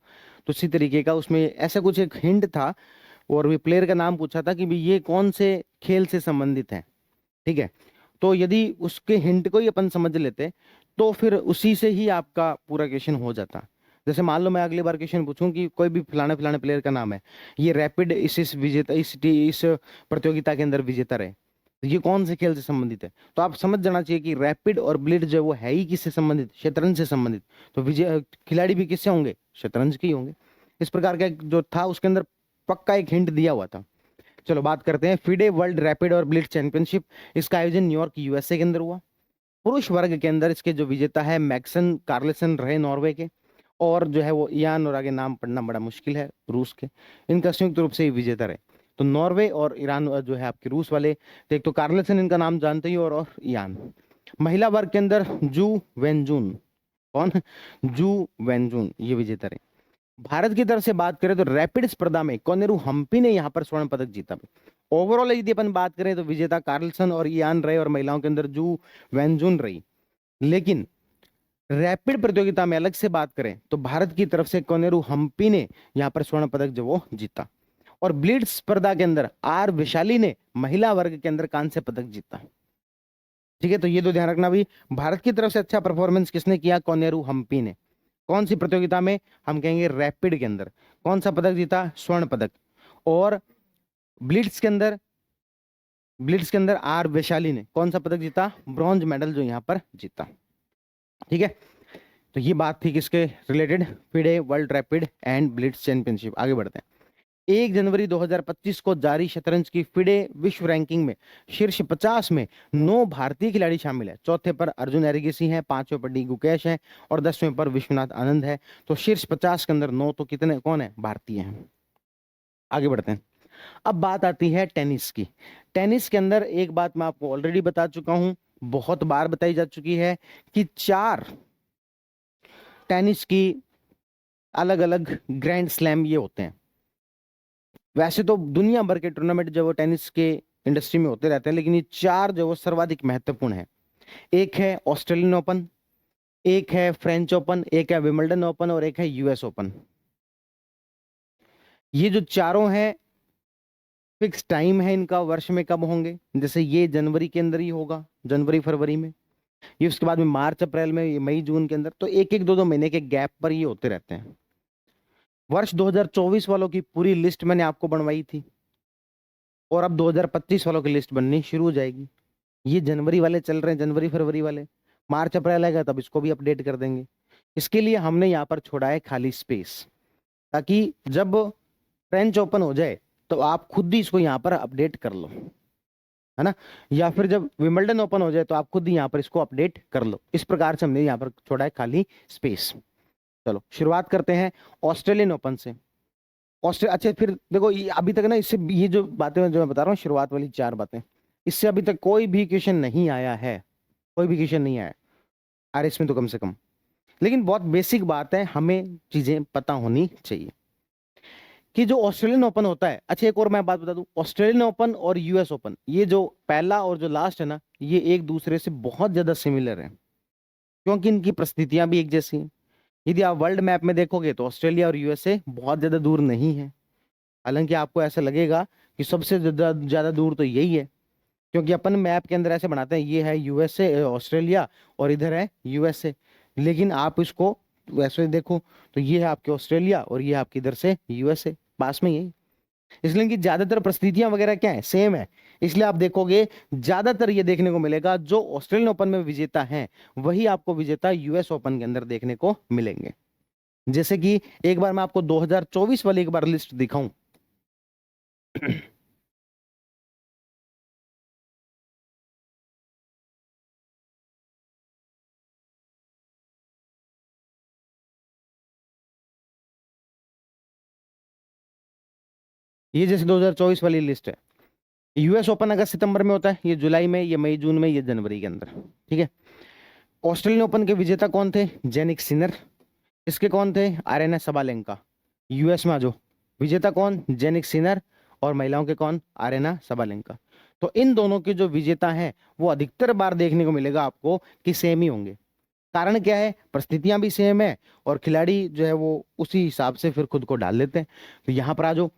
तो इसी तरीके का उसमें ऐसा कुछ एक हिंट था, और भी प्लेयर का नाम पूछा था कि भी ये कौन से खेल से संबंधित है। ठीक है, तो यदि उसके हिंट को ही अपन समझ लेते तो फिर उसी से ही आपका पूरा क्वेश्चन हो जाता। जैसे मान लो मैं अगली बार क्वेश्चन पूछूं कि कोई भी फलाने फलाने प्लेयर का नाम है, ये रैपिड इस विजेता इस प्रतियोगिता के अंदर विजेता रहे, तो ये कौन से खेल से संबंधित है, तो आप समझ जाना चाहिए कि रैपिड और ब्लिट्ज जो है वो है ही किससे संबंधित, शतरंज से संबंधित। तो विजय खिलाड़ी भी किससे होंगे, शतरंज के ही होंगे। इस प्रकार का जो था उसके अंदर पक्का एक हिंट दिया हुआ था। चलो बात करते हैं फिडे वर्ल्ड रैपिड और ब्लिट्ज चैंपियनशिप। इसका आयोजन न्यूयॉर्क यूएसए के अंदर हुआ। पुरुष वर्ग के अंदर इसके जो विजेता है मैक्सन कार्लसन रहे नॉर्वे के, और जो है वो ईरान, और आगे नाम पढ़ना बड़ा मुश्किल है, रूस के। इनका संयुक्त रूप से ही विजेता रहे। तो नॉर्वे और ईरान जो है आपके रूस वाले, तो एक तो कार्लसन इनका नाम जानते ही, और ईरान। महिला वर्ग के अंदर जू वेनजून, कौन, जू वेनजून ये विजेता रहे। भारत की तरफ से बात करें तो रैपिड स्पर्धा में कोनेरू हम्पी ने यहाँ पर स्वर्ण पदक जीता। ओवरऑल यदि अपन बात करें तो विजेता कार्लसन और इयान रहे, और महिलाओं के अंदर जू वेंजुन रही। लेकिन रैपिड प्रतियोगिता में अलग से बात करें तो भारत की तरफ से कोनेरू हम्पी ने यहाँ पर स्वर्ण पदक जो वो जीता। और ब्लिट्ज स्पर्धा के अंदर आर वैशाली ने महिला वर्ग के अंदर कांस्य पदक जीता। ठीक है, तो ये तो ध्यान रखना भी, भारत की तरफ से अच्छा परफॉर्मेंस किसने किया, कोनेरू हम्पी ने। कौन सी प्रतियोगिता में, हम कहेंगे रैपिड के अंदर। कौन सा पदक जीता, स्वर्ण पदक। और ब्लिट्स के अंदर, ब्लिट्स के अंदर आर वैशाली ने कौन सा पदक जीता, ब्रॉन्ज मेडल जो यहां पर जीता। ठीक है, तो ये बात थी किसके related, FIDE world rapid and Blitz championship. आगे बढ़ते हैं। 1 जनवरी 2025 को जारी शतरंज की फिडे विश्व रैंकिंग में शीर्ष 50 में 9 भारतीय खिलाड़ी शामिल है। चौथे पर अर्जुन एरिगेसी हैं, पांचवें पर डी गुकेश हैं, और 10वें पर विश्वनाथ आनंद है। तो शीर्ष 50 के अंदर 9 तो कितने कौन है, भारतीय हैं। आगे बढ़ते हैं। अब बात आती है टेनिस की। टेनिस के अंदर एक बात मैं आपको ऑलरेडी बता चुका हूं, बहुत बार बताई जा चुकी है, कि 4 टेनिस की अलग अलग ग्रैंड स्लैम ये होते हैं। वैसे तो दुनिया भर के टूर्नामेंट जो वो टेनिस के इंडस्ट्री में होते रहते हैं, लेकिन ये 4 जो वो सर्वाधिक महत्वपूर्ण है। एक है ऑस्ट्रेलियन ओपन, एक है फ्रेंच ओपन, एक है विंबलडन ओपन, और एक है यूएस ओपन। ये जो चारों हैं, फिक्स टाइम है इनका, वर्ष में कब होंगे। जैसे ये जनवरी के अंदर ही होगा, जनवरी फरवरी में। ये उसके बाद में मार्च अप्रैल में, ये मई जून के अंदर। तो एक एक दो दो महीने के गैप पर ये होते रहते हैं। वर्ष 2024 वालों की पूरी लिस्ट मैंने आपको बनवाई थी, और अब 2025 वालों की लिस्ट बननी शुरू हो जाएगी। ये जनवरी वाले चल रहे हैं, जनवरी फरवरी वाले। मार्च अप्रैल आएगा तब इसको भी अपडेट कर देंगे। इसके लिए हमने यहाँ पर छोड़ा है खाली स्पेस, ताकि जब फ्रेंच ओपन हो जाए तो आप खुद ही इसको यहाँ पर अपडेट कर लो, है ना। या फिर जब विंबलडन ओपन हो जाए तो आप खुद ही यहाँ पर इसको अपडेट कर लो। इस प्रकार से हमने यहाँ पर छोड़ा है खाली स्पेस। चलो शुरुआत करते हैं ऑस्ट्रेलियन ओपन से। ऑस्ट्रेलिया, अच्छा फिर देखो, ये अभी तक ना, इससे ये जो बातें जो मैं बता रहा हूँ, शुरुआत वाली 4 बातें, इससे अभी तक कोई भी क्वेश्चन नहीं आया है, कोई भी क्वेश्चन नहीं आया आरएस में तो कम से कम। लेकिन बहुत बेसिक बात है, हमें चीजें पता होनी चाहिए कि जो ऑस्ट्रेलियन ओपन होता है। अच्छा एक और मैं बात बता दूं, ऑस्ट्रेलियन ओपन और यूएस ओपन, ये जो पहला और जो लास्ट है ना, ये एक दूसरे से बहुत ज्यादा सिमिलर है, क्योंकि इनकी परिस्थितियां भी एक जैसी हैं। यदि आप वर्ल्ड मैप में देखोगे तो ऑस्ट्रेलिया और यूएसए बहुत ज्यादा दूर नहीं है। हालांकि आपको ऐसा लगेगा कि सबसे ज्यादा ज्यादा दूर तो यही है, क्योंकि अपन मैप के अंदर ऐसे बनाते हैं, ये है यूएसए ऑस्ट्रेलिया, और इधर है यूएसए। लेकिन आप इसको वैसे देखो तो ये है आपके ऑस्ट्रेलिया, और ये आपकी इधर से यूएसए, पास में ही है। इसलिए कि ज्यादातर परिस्थितियां वगैरह क्या है, सेम है। इसलिए आप देखोगे ज्यादातर ये देखने को मिलेगा, जो ऑस्ट्रेलियन ओपन में विजेता हैं वही आपको विजेता यूएस ओपन के अंदर देखने को मिलेंगे। जैसे कि एक बार मैं आपको 2024 वाली एक बार लिस्ट दिखाऊं। ये जैसे 2024 वाली लिस्ट है। यूएस ओपन अगस्त सितंबर में होता है, ये जुलाई में, ये मई जून में, ये जनवरी के अंदर। ठीक है। ऑस्ट्रेलियन ओपन के विजेता कौन थे? Jannik Sinner. इसके कौन थे? Arena Sabalenka. यूएस में आ जाओ, विजेता कौन? Jannik Sinner. और महिलाओं के कौन? Arena Sabalenka. तो इन दोनों के जो विजेता हैं वो अधिकतर बार देखने को मिलेगा आपको कि सेम ही होंगे। कारण क्या है? परिस्थितियां भी सेम है और खिलाड़ी जो है वो उसी हिसाब से फिर खुद को डाल लेते हैं। तो यहां पर आ जाओ।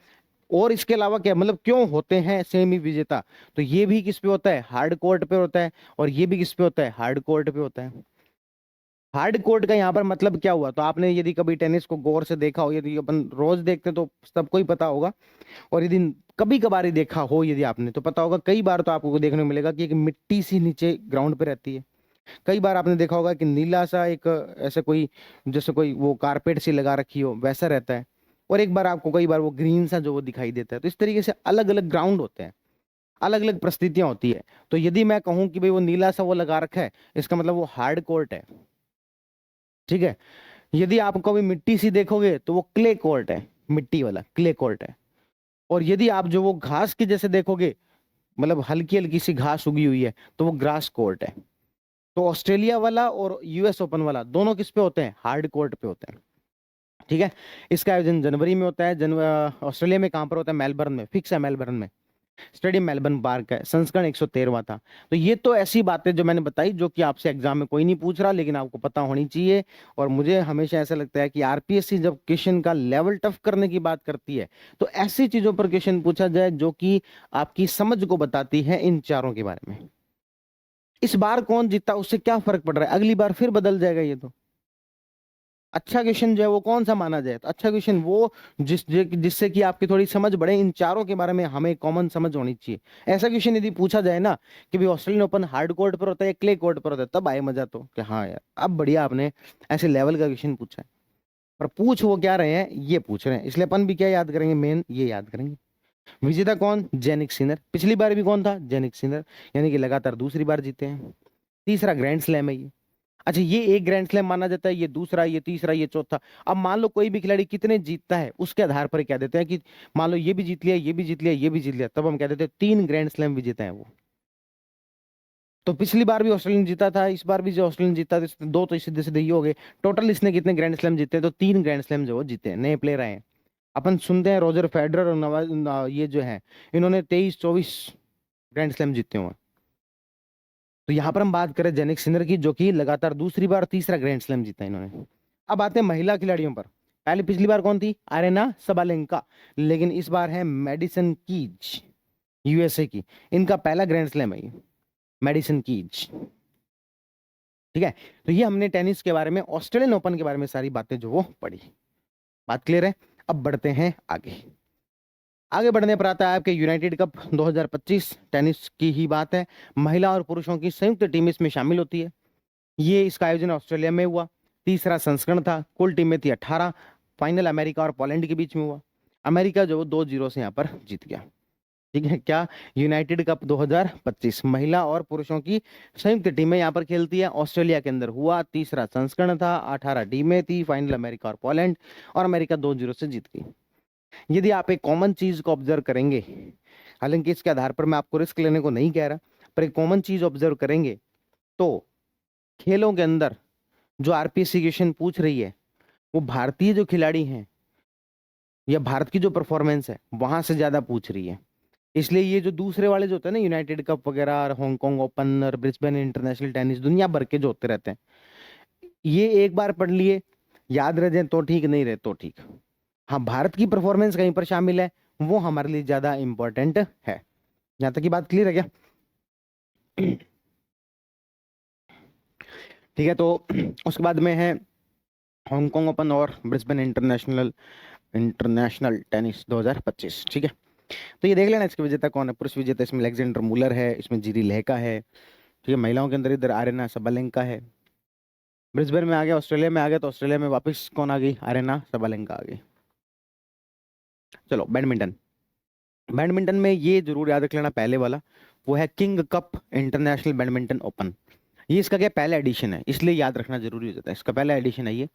और इसके अलावा क्या मतलब क्यों होते हैं सेम ही विजेता? तो ये भी किस पे होता है? हार्ड कोर्ट पे होता है। और ये भी किस पे होता है? हार्ड कोर्ट पे होता है। हार्ड कोर्ट का यहाँ पर मतलब क्या हुआ? तो आपने यदि कभी टेनिस को गौर से देखा हो, यदि अपन रोज देखते हैं तो सबको ही पता होगा। और यदि कभी कभार ही देखा हो यदि आपने, तो पता होगा कई बार तो आपको देखने को मिलेगा कि एक मिट्टी सी नीचे ग्राउंड पे रहती है। कई बार आपने देखा होगा कि नीला सा एक ऐसे कोई, जैसे कोई वो कारपेट सी लगा रखी हो वैसा रहता है। और एक बार आपको कई बार वो ग्रीन सा जो वो दिखाई देता है। तो इस तरीके से अलग अलग ग्राउंड होते हैं, अलग अलग परिस्थितियां होती है। तो यदि मैं कहूं कि भाई वो नीला सा वो लगा रखा है, इसका मतलब वो हार्ड कोर्ट है। ठीक है। यदि आप कभी मिट्टी सी देखोगे तो वो क्ले कोर्ट है, मिट्टी वाला क्ले कोर्ट है। और यदि आप जो वो घास के जैसे देखोगे, मतलब हल्की हल्की सी घास उगी हुई है, तो वो ग्रास कोर्ट है। तो ऑस्ट्रेलिया वाला और यूएस ओपन वाला दोनों किस पे होते हैं? हार्ड कोर्ट पे होते हैं। ठीक है। इसका आयोजन जनवरी में होता है। ऑस्ट्रेलिया में कहां पर होता है? मेलबर्न में, फिक्स है मेलबर्न में। स्टेडियम मेलबर्न पार्क है। संस्करण 113वां था। तो ये तो ऐसी बातें जो मैंने बताई जो कि आपसे एग्जाम में कोई नहीं पूछ रहा, लेकिन आपको पता होनी चाहिए। और मुझे हमेशा ऐसा लगता है कि आरपीएससी जब क्वेश्चन का लेवल टफ करने की बात करती है तो ऐसी चीजों पर क्वेश्चन पूछा जाए जो कि आपकी समझ को बताती है इन चारों के बारे में। इस बार कौन जीता उससे क्या फर्क पड़ रहा है? अगली बार फिर बदल जाएगा ये तो। अच्छा क्वेश्चन जो है वो कौन सा माना जाए? तो अच्छा क्वेश्चन वो जिससे कि आपकी थोड़ी समझ बढ़े, इन चारों के बारे में हमें कॉमन समझ होनी चाहिए। ऐसा क्वेश्चन यदि पूछा जाए ना कि भाई ऑस्ट्रेलियन ओपन हार्ड कोर्ट पर होता है या क्ले कोर्ट पर होता है, तब आए मजा तो कि हाँ यार अब बढ़िया आपने ऐसे लेवल का क्वेश्चन पूछा है। पर पूछ वो क्या रहे हैं ये पूछ रहे हैं, इसलिए अपन भी क्या याद करेंगे? मेन ये याद करेंगे। विजेता कौन? Jannik Sinner. पिछली बार भी कौन था? Jannik Sinner. यानी कि लगातार दूसरी बार जीते हैं। तीसरा ग्रैंड स्लैम है ये। अच्छा, ये एक ग्रैंड स्लैम माना जाता है, ये दूसरा, ये तीसरा, ये चौथा। अब मान लो कोई भी खिलाड़ी कितने जीतता है उसके आधार पर कह देते हैं कि मान लो ये भी जीत लिया, ये भी जीत लिया, ये भी जीत लिया, तब हम कह देते हैं 3 ग्रैंड स्लैम विजेता है वो। तो पिछली बार भी ऑस्ट्रेलियन जीता था, इस बार भी जो ऑस्ट्रेलियन जीता था, दो तो सीधे सीधे ही हो गए। टोटल इसने कितने ग्रैंड स्लैम जीते हैं? तो 3 ग्रैंड स्लैम जो वो जीते हैं। नए प्लेयर आए हैं। अपन सुनते हैं रॉजर फेडरर और ये जो है, इन्होंने 23-24 ग्रैंड स्लैम जीते हुए हैं। तो यहां पर हम बात करें जेनिक सिनर की, जो कि लगातार दूसरी बार तीसरा ग्रैंड स्लैम जीता है इन्होंने। अब आते हैं महिला खिलाड़ियों पर। पहले पिछली बार कौन थी? Arena Sabalenka. लेकिन इस बार है मेडिसन कीज, यूएसए की। इनका पहला ग्रैंड स्लैम है ये, मेडिसन कीज। ठीक है। तो ये हमने टेनिस के बारे में, ऑस्ट्रेलियन ओपन के बारे में सारी बातें जो वो पढ़ी। बात क्लियर है? अब बढ़ते हैं आगे। आगे बढ़ने पर आता है आपके यूनाइटेड कप 2025। टेनिस की ही बात है। महिला और पुरुषों की संयुक्त टीम इसमें शामिल होती है। ये इसका आयोजन ऑस्ट्रेलिया में हुआ। तीसरा संस्करण था। कुल टीमें थी 18। फाइनल अमेरिका और पोलैंड के बीच में हुआ। अमेरिका जो 2-0 से यहाँ पर जीत गया। ठीक है क्या? यूनाइटेड कप 2025 महिला और पुरुषों की संयुक्त टीमें यहाँ पर खेलती है। ऑस्ट्रेलिया के अंदर हुआ। तीसरा संस्करण था। 18 टीमें थी। फाइनल अमेरिका और पोलैंड, और अमेरिका 2-0 से जीत गई। यदि आप एक कॉमन चीज को ऑब्जर्व करेंगे, हालांकि इसके आधार पर मैं आपको रिस्क लेने को नहीं कह रहा, पर एक कॉमन चीज ऑब्जर्व करेंगे तो खेलों के अंदर जो आरपीएससी क्वेश्चन पूछ रही है वो भारतीय जो खिलाड़ी हैं या भारत की जो परफॉर्मेंस है वहां से ज्यादा पूछ रही है। इसलिए ये जो दूसरे वाले जो होते हैं ना, यूनाइटेड कप वगैरह और हांगकांग ओपन और ब्रिस्बेन इंटरनेशनल टेनिस, दुनिया भर के जो होते रहते हैं, ये एक बार पढ़ लिए, याद रह जाए तो ठीक, नहीं रहे तो ठीक। हाँ, भारत की परफॉर्मेंस कहीं पर शामिल है, वो हमारे लिए ज्यादा इंपॉर्टेंट है। यहां तक की बात क्लियर है क्या? ठीक है। तो उसके बाद में है हांगकांग ओपन और ब्रिस्बेन इंटरनेशनल इंटरनेशनल टेनिस 2025। ठीक है। तो ये देख लेना इसके विजेता कौन है। पुरुष विजेता इसमें अलेक्जेंडर मूलर है, इसमें जीरी लहका है। ठीक है। महिलाओं के अंदर इधर आरेना सबालेंका है। ब्रिस्बेन में आ गया, ऑस्ट्रेलिया में आ गया, तो ऑस्ट्रेलिया में वापस कौन आ गई? आरेना सबालेंका आ गई। चलो बैडमिंटन। बैडमिंटन में ये जरूर याद रख लेना, पहले वाला वो है king cup international badminton open. ये इसका क्या पहला एडिशन है, इसलिए याद रखना जरूरी हो जाता है। इसका पहला एडिशन है ये।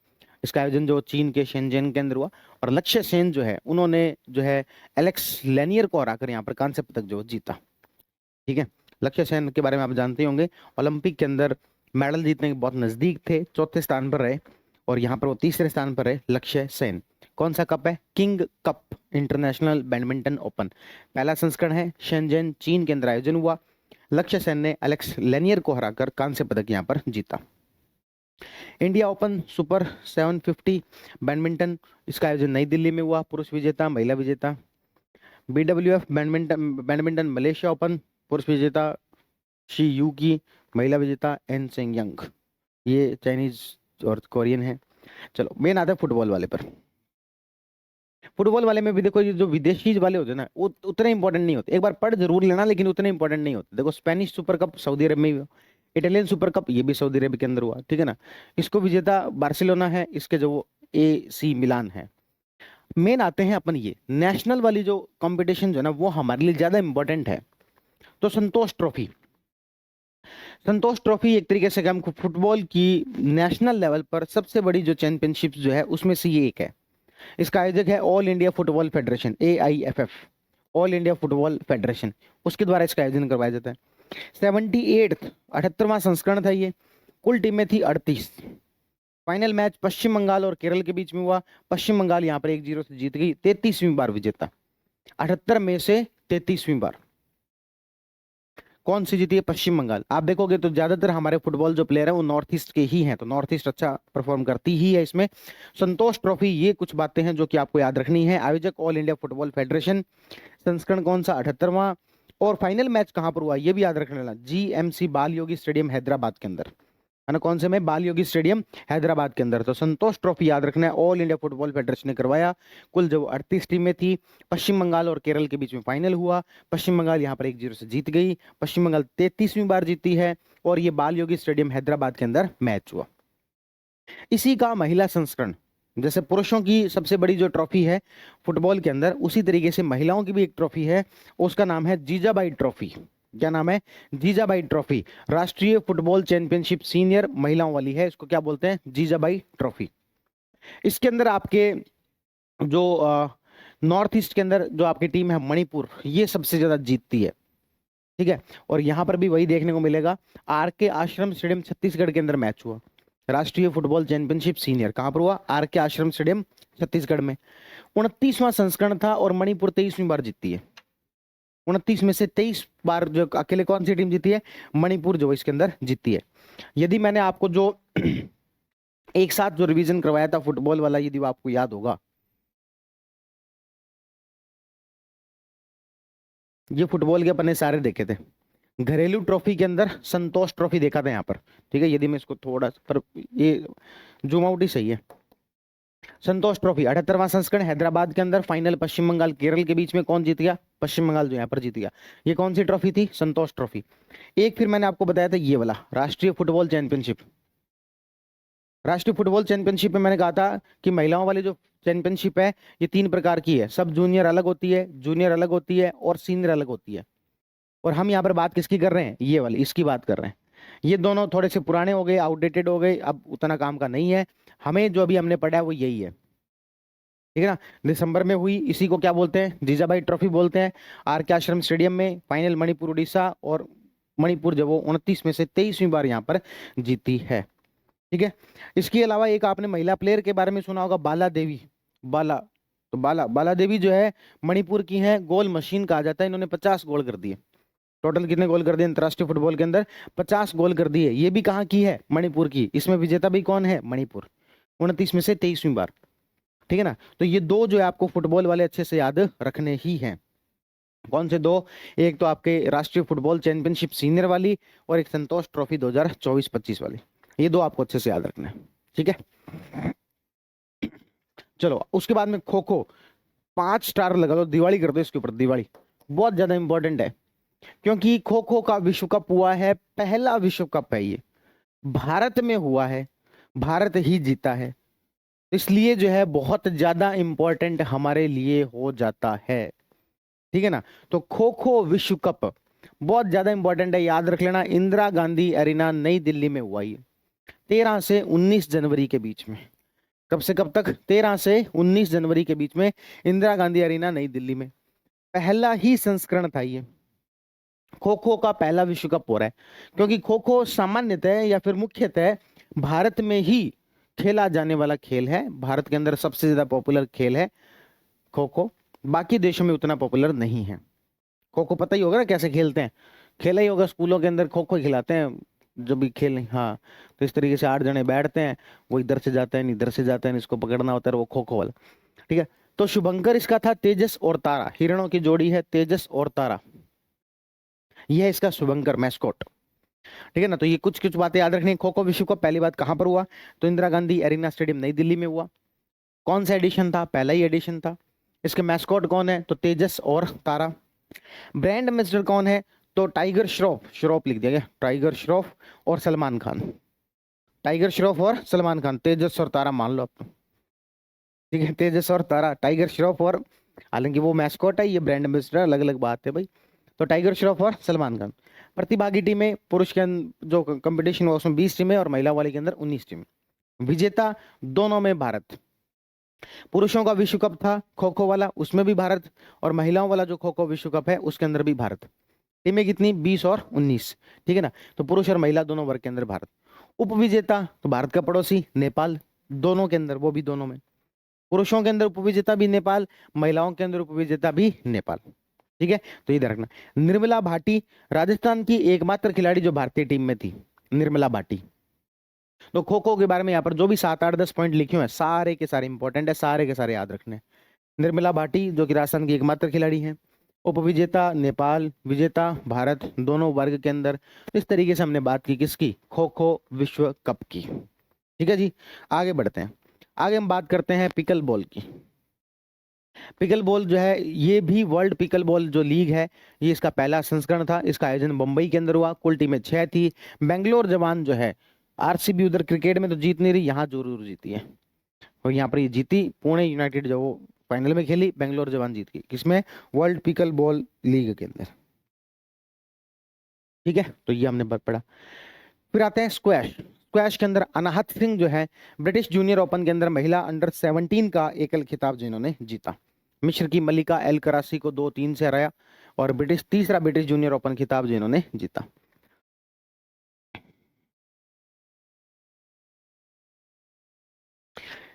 इसका आयोजन जो चीन के शेंजन के अंदर हुआ, और लक्ष्य सेन जो है उन्होंने जो है एलेक्स लेनियर को हराकर यहाँ पर कांस्य पदक जो जीता। ठीक है, लक्ष्य सेन के बारे में आप जानते ही होंगे, ओलंपिक के अंदर मेडल जीतने के बहुत नजदीक थे, चौथे स्थान पर रहे, और यहाँ पर वो तीसरे स्थान पर रहे लक्ष्य सेन। कौन सा कप है? King cup international badminton open, पहला संस्करण है, शेंजन चीन के अंदर आयोजन हुआ। लक्ष्य सेन ने एलेक्स लेनियर को हराकर कांस्य पदक यहाँ पर जीता। इंडिया ओपन सुपर 750 बैडमिंटन, इसका आयोजन नई दिल्ली में हुआ, पुरुष विजेता महिला विजेता। BWF बैडमिंटन मलेशिया ओपन, पुरुष विजेता शी यू की, महिला विजेता एन सेंग यंग, ये चाइनीज और कोरियन है। चलो मेन आता है फुटबॉल वाले पर। फुटबॉल वाले में भी देखो, ये जो विदेशी वाले होते हैं ना, वो उतने इंपॉर्टेंट नहीं होते, एक बार पढ़ जरूर लेना, लेकिन उतने इंपॉर्टेंट नहीं होते। देखो स्पेनिश सुपर कप सऊदी अरब में ही हुआ, इटालियन सुपर कप ये भी सऊदी अरब के अंदर हुआ, ठीक है ना। इसको विजेता बार्सिलोना है, इसके जो AC मिलान है। मेन आते हैं अपन ये नेशनल वाली जो कंपटीशन जो है ना, वो हमारे लिए ज्यादा इंपॉर्टेंट है। तो संतोष ट्रॉफी, संतोष ट्रॉफी एक तरीके से हमको फुटबॉल की नेशनल लेवल पर सबसे बड़ी जो चैंपियनशिप जो है उसमें से ये एक है। इसका आयोजक है all India football federation, AIFF, all India football federation, उसके द्वारा इसका आयोजन करवाया जाता है। 78वां संस्करण था ये, कुल टीमें थी 38। फाइनल मैच पश्चिम बंगाल और केरल के बीच में हुआ, पश्चिम बंगाल यहाँ पर 1-0 से जीत गई, 33वीं बार विजेता, 78 में से 33वीं बार। कौन सी जीती है? पश्चिम बंगाल। आप देखोगे तो ज्यादातर हमारे फुटबॉल जो प्लेयर है वो नॉर्थ ईस्ट के ही हैं, तो नॉर्थ ईस्ट अच्छा परफॉर्म करती ही है इसमें। संतोष ट्रॉफी, ये कुछ बातें हैं जो कि आपको याद रखनी है। आयोजक ऑल इंडिया फुटबॉल फेडरेशन, संस्करण कौन सा? 78वां। और फाइनल मैच कहां पर हुआ ये भी याद रखना, GMC बाल योगी स्टेडियम हैदराबाद के अंदर, है ना। कौन से में? बाल योगी स्टेडियम हैदराबाद के अंदर। तो संतोष ट्रॉफी याद रखना है, ऑल इंडिया फुटबॉल फेडरेशन ने करवाया। कुल जो 38 टीमें थी, पश्चिम बंगाल और केरल के बीच में फाइनल हुआ, पश्चिम बंगाल यहाँ पर 1-0 से जीत गई, पश्चिम बंगाल 33वीं बार जीती है, और ये बाल योगी स्टेडियम हैदराबाद के अंदर मैच हुआ। इसी का महिला संस्करण, जैसे पुरुषों की सबसे बड़ी जो ट्रॉफी है फुटबॉल के अंदर, उसी तरीके से महिलाओं की भी एक ट्रॉफी है, उसका नाम है जीजाबाई ट्रॉफी। क्या नाम है? जीजाबाई ट्रॉफी, राष्ट्रीय फुटबॉल चैंपियनशिप सीनियर महिलाओं वाली है, इसको क्या बोलते हैं? जीजाबाई ट्रॉफी। इसके अंदर आपके जो नॉर्थ ईस्ट के अंदर जो आपकी टीम है मणिपुर, ये सबसे ज्यादा जीतती है, ठीक है। और यहां पर भी वही देखने को मिलेगा, RK आश्रम स्टेडियम छत्तीसगढ़ के अंदर मैच हुआ, राष्ट्रीय फुटबॉल चैंपियनशिप सीनियर, कहां पर हुआ? RK आश्रम स्टेडियम छत्तीसगढ़ में। 29वां संस्करण था और मणिपुर 23वीं बार जीतती है। 29 में से 23 बार जो अकेले कौन सी टीम जीती है? मणिपुर जो इसके अंदर जीतती है। यदि मैंने आपको जो एक साथ जो रिवीजन करवाया था फुटबॉल वाला, यदि वो आपको याद होगा, ये फुटबॉल के अपने सारे देखे थे। घरेलू ट्रॉफी के अंदर संतोष ट्रॉफी देखा था यहाँ पर, ठीक है। यदि मैं इसको थोड़ा पर ये जूम आउट ही सही है। संतोष ट्रॉफी 78वां संस्करण हैदराबाद के अंदर, फाइनल पश्चिम बंगाल केरल के बीच में, कौन जीत गया? पश्चिम बंगाल जो यहाँ पर जीत गया। ये कौन सी ट्रॉफी थी? संतोष ट्रॉफी। एक फिर मैंने आपको बताया था ये वाला राष्ट्रीय फुटबॉल चैंपियनशिप। राष्ट्रीय फुटबॉल चैंपियनशिप में मैंने कहा था कि महिलाओं वाली जो चैंपियनशिप है ये 3 प्रकार की है, सब जूनियर अलग होती है, जूनियर अलग होती है, और सीनियर अलग होती है। और हम यहाँ पर बात किसकी कर रहे हैं? ये वाली, इसकी बात कर रहे हैं। ये दोनों थोड़े से पुराने हो गए, आउटडेटेड हो गए, अब उतना काम का नहीं है। हमें जो अभी हमने पढ़ा है वो यही है, ठीक है ना। दिसंबर में हुई, इसी को क्या बोलते हैं? जीजाबाई ट्रॉफी बोलते हैं। RK आश्रम स्टेडियम में फाइनल मणिपुर उड़ीसा, और मणिपुर जब वो 29 में से 23वीं बार यहाँ पर जीती है, ठीक है। इसके अलावा एक आपने महिला प्लेयर के बारे में सुना होगा, बाला देवी। तो बाला देवी जो है मणिपुर की है, गोल मशीन कहा जाता है, इन्होंने 50 गोल कर दिए। टोटल कितने गोल कर दिए अंतरराष्ट्रीय फुटबॉल के अंदर? 50 गोल कर दिए। ये भी कहाँ की है? मणिपुर की। इसमें विजेता भी कौन है? मणिपुर, 29 में से 23वीं बार, ठीक है ना। तो ये दो जो है आपको फुटबॉल वाले अच्छे से याद रखने ही हैं। कौन से दो? एक तो आपके राष्ट्रीय फुटबॉल चैंपियनशिप सीनियर वाली, और एक संतोष ट्रॉफी 2024-25 वाली। ये दो आपको अच्छे से याद रखना है, ठीक है। चलो उसके बाद में खो खो, 5 स्टार लगा दो, दिवाली कर दो इसके ऊपर। दिवाली बहुत ज्यादा इंपॉर्टेंट है, क्योंकि खो खो का विश्व कप हुआ है, पहला विश्व कप है ये, भारत में हुआ है, भारत ही जीता है, इसलिए जो है बहुत ज्यादा इंपॉर्टेंट हमारे लिए हो जाता है, ठीक है ना। तो खो खो विश्व कप बहुत ज्यादा इंपॉर्टेंट है, याद रख लेना। इंदिरा गांधी एरिना नई दिल्ली में हुआ ये 13 से 19 जनवरी के बीच में। कब से कब तक? 13 से 19 जनवरी के बीच में इंदिरा गांधी एरिना नई दिल्ली में। पहला ही संस्करण था ये, खो खो का पहला विश्व कप हो रहा है, क्योंकि खो खो सामान्यतः या फिर मुख्यतः भारत में ही खेला जाने वाला खेल है। भारत के अंदर सबसे ज्यादा पॉपुलर खेल है खो खो, बाकी देशों में उतना पॉपुलर नहीं है। खो खो पता ही होगा ना कैसे खेलते हैं, खेला ही होगा, स्कूलों के अंदर खो खो खिलाते हैं जब भी खेल। हाँ, तो इस तरीके से 8 जने बैठते हैं, वो इधर से जाते हैं, इधर से जाते हैं, इसको पकड़ना होता है, वो खो खो वाला। ठीक है, तो शुभंकर इसका था तेजस और तारा, हिरणों की जोड़ी है तेजस और तारा, यह है इसका शुभंकर मैस्कॉट। ठीक है ना, तो ये कुछ कुछ बातें याद रखनी। खो खो विश्व कप पहली बार कहां पर हुआ? तो इंदिरा गांधी एरिना स्टेडियम नई दिल्ली में हुआ। कौन सा एडिशन था? पहला ही एडिशन था। इसके मैस्कॉट कौन है? तो तेजस और तारा। ब्रांड एम्बेसडर कौन है? तो टाइगर श्रॉफ, श्रॉफ लिख दिया गया, टाइगर श्रॉफ और सलमान खान। टाइगर श्रॉफ और सलमान खान, तेजस और तारा मान लो आप। ठीक है, तेजस और तारा, टाइगर श्रॉफ और, हालांकि वो मैस्कॉट है, ये ब्रांड एम्बेसडर, अलग अलग बात है भाई। तो टाइगर श्रॉफ और सलमान खान। प्रतिभागी टीमें, पुरुष के जो कंपटीशन हुआ उसमें 20 टीमें और महिला वाले के अंदर 19 टीमें। विजेता दोनों में भारत। पुरुषों का विश्व कप था खो खो वाला, उसमें भी भारत, और महिलाओं वाला जो खो खो विश्व कप है उसके अंदर भी भारत। टीमें कितनी? 20 और 19। ठीक है ना, तो पुरुष और महिला दोनों वर्ग के अंदर भारत। उपविजेता तो भारत का पड़ोसी नेपाल, दोनों के अंदर, वो भी दोनों में। पुरुषों के अंदर उपविजेता भी नेपाल, महिलाओं के अंदर उपविजेता भी नेपाल। ठीक है, तो ये रखना। निर्मला भाटी, राजस्थान की एकमात्र खिलाड़ी जो भारतीय टीम में थी, निर्मला भाटी। तो खो खो के बारे में यहाँ पर जो भी 7, 8, 10 पॉइंट लिखे हुए हैं सारे के सारे इंपॉर्टेंट है, सारे के सारे याद रखने। निर्मला भाटी जो कि राजस्थान की एकमात्र खिलाड़ी है, उपविजेता नेपाल, विजेता भारत, दोनों वर्ग के अंदर। इस तरीके से हमने बात की किसकी? खो खो विश्व कप की। ठीक है जी, आगे बढ़ते हैं। आगे हम बात करते हैं पिकल बॉल की। पिकल बॉल जो है ये भी वर्ल्ड पिकल बॉल जो लीग है, ये इसका पहला संस्करण था। इसका आयोजन मुंबई के अंदर हुआ। कुल टीमें 6 थी। बेंगलोर जवान जो है, आरसीबी उधर क्रिकेट में तो जीत नहीं रही, यहाँ जरूर जीती है, और यहाँ पर ये जीती। पुणे यूनाइटेड जो वो फाइनल में खेली, बेंगलोर जवान जीत गई, किसमें? वर्ल्ड पिकल बॉल लीग के अंदर। ठीक है, तो ये हमने पढ़ा। फिर आते हैं स्क्वैश। स्क्वैश के अंदर अनाहत सिंह जो है ब्रिटिश जूनियर ओपन के अंदर महिला अंडर 17 का एकल खिताब जिन्होंने जीता। मिस्र की मलिका एल करासी को 2-3 से हराया, और तीसरा ब्रिटिश जूनियर ओपन खिताब जिन्होंने जीता।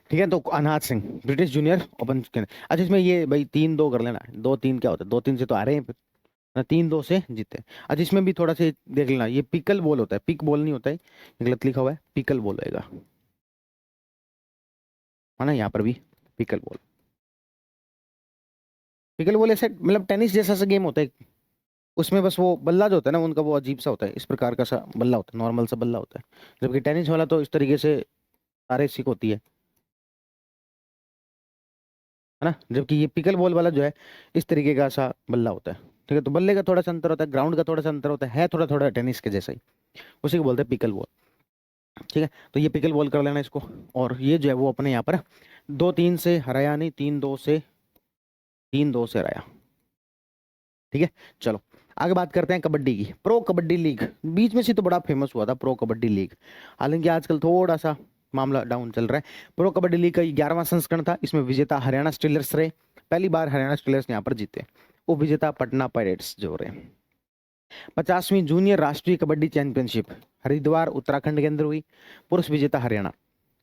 ठीक है, तो अनाहत सिंह ब्रिटिश जूनियर ओपन के अंदर। अच्छा, इसमें ये भाई 3-2 कर लेना, 2-3 क्या होता है, 2-3 से तो आ रहे हैं, 3-2 से जीते। अच्छा, इसमें भी थोड़ा सा देख लेना, ये पिकल बॉल होता है, पिक बॉल नहीं होता है, गलत लिखा हुआ है, पिकल बॉल होएगा, है ना, यहाँ पर भी पिकल बॉल। पिकल बॉल ऐसे मतलब टेनिस जैसा सा गेम होता है, उसमें बस वो बल्ला जो होता है ना उनका वो अजीब सा होता है, इस प्रकार का सा बल्ला होता है, नॉर्मल सा बल्ला होता है। जबकि टेनिस वाला तो इस तरीके से सारे सिक होती है ना, जबकि ये पिकल बॉल वाला जो है इस तरीके का सा बल्ला होता है। ठीक है, तो बल्ले का थोड़ा सा अंतर होता है, ग्राउंड का थोड़ा सा अंतर होता है थोड़ा थोड़ा टेनिस के जैसा ही, उसी को बोलते हैं पिकल बॉल। ठीक है, तो ये पिकल बॉल कर लेना इसको। और ये जो है वो अपने यहाँ पर 2-3 से हराया नहीं, 3-2 से हराया। ठीक है, चलो आगे बात करते हैं कबड्डी की। प्रो कबड्डी लीग बीच में से तो बड़ा फेमस हुआ था, प्रो कबड्डी लीग, हालांकि आजकल थोड़ा सा मामला डाउन चल रहा है। प्रो कबड्डी लीग का 11वां संस्करण था। इसमें विजेता हरियाणा स्टीलर्स रहे, पहली बार हरियाणा स्टीलर्स यहाँ पर जीते। उप विजेता पटना पायरेट्स जो रहे। 50वीं जूनियर राष्ट्रीय कबड्डी चैंपियनशिप हरिद्वार उत्तराखंड के अंदर हुई। पुरुष विजेता हरियाणा।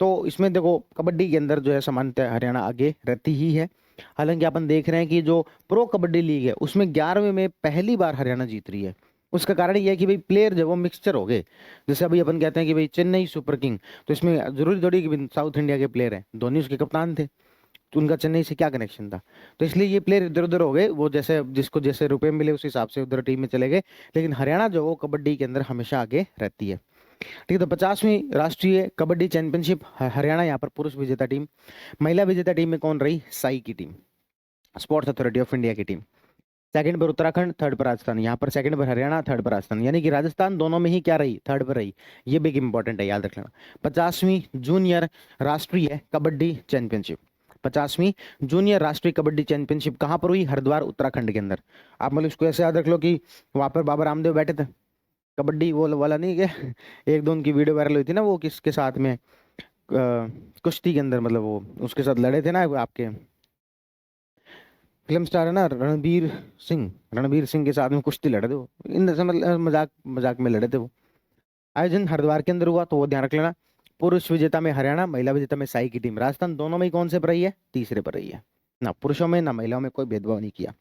तो इसमें देखो कबड्डी के अंदर जो है सामान्यतः हरियाणा आगे रहती ही है। हालांकि अपन देख रहे हैं कि जो प्रो कबड्डी लीग है उसमें 11वें में पहली बार हरियाणा जीत रही है। उसका कारण यह है कि भाई प्लेयर जब वो मिक्सचर हो गए, जैसे अभी अपन कहते हैं कि भाई चेन्नई सुपर किंग, तो इसमें जरूरी थोड़ी कि साउथ इंडिया के प्लेयर हैं, धोनी उसके कप्तान थे, तो उनका चेन्नई से क्या कनेक्शन था, तो इसलिए ये प्लेयर इधर उधर हो गए, वो जैसे जिसको जैसे रुपए मिले उस हिसाब से उधर टीम में चले गए। लेकिन हरियाणा जो वो कबड्डी के अंदर हमेशा आगे रहती है। ठीक है, तो 50वीं राष्ट्रीय कबड्डी चैंपियनशिप हरियाणा यहाँ पर पुरुष विजेता टीम। महिला विजेता टीम में कौन रही? साई की team, sports authority of India की टीम। सेकंड पर उत्तराखंड, थर्ड पर राजस्थान। यहाँ पर सेकंड पर हरियाणा, थर्ड पर राजस्थान, यानी कि राजस्थान दोनों में ही क्या रही? थर्ड पर रही। ये भी इंपॉर्टेंट है, याद रख लेना। 50वीं जूनियर राष्ट्रीय कबड्डी चैंपियनशिप, 50वीं जूनियर राष्ट्रीय कबड्डी चैंपियनशिप कहाँ पर हुई? हरिद्वार उत्तराखंड के अंदर। आप मतलब इसको ऐसे याद रख लो कि वहां पर बाबा रामदेव बैठे थे, कबड्डी वो वाला नहीं क्या, एक दो उनकी वीडियो वायरल हुई थी ना, वो किसके साथ में, कुश्ती के अंदर, मतलब वो उसके साथ लड़े थे ना, वो आपके फिल्म स्टार है ना रणबीर सिंह के साथ में कुश्ती लड़े थे वो, इन से मतलब मजाक मजाक में लड़े थे वो। आयोजन हरिद्वार के अंदर हुआ, तो वो ध्यान रख लेना। पुरुष विजेता में हरियाणा, महिला विजेता में साई की टीम। राजस्थान दोनों में ही कौन से पर रही है? तीसरे पर रही है। ना पुरुषों में ना महिलाओं में कोई भेदभाव नहीं किया।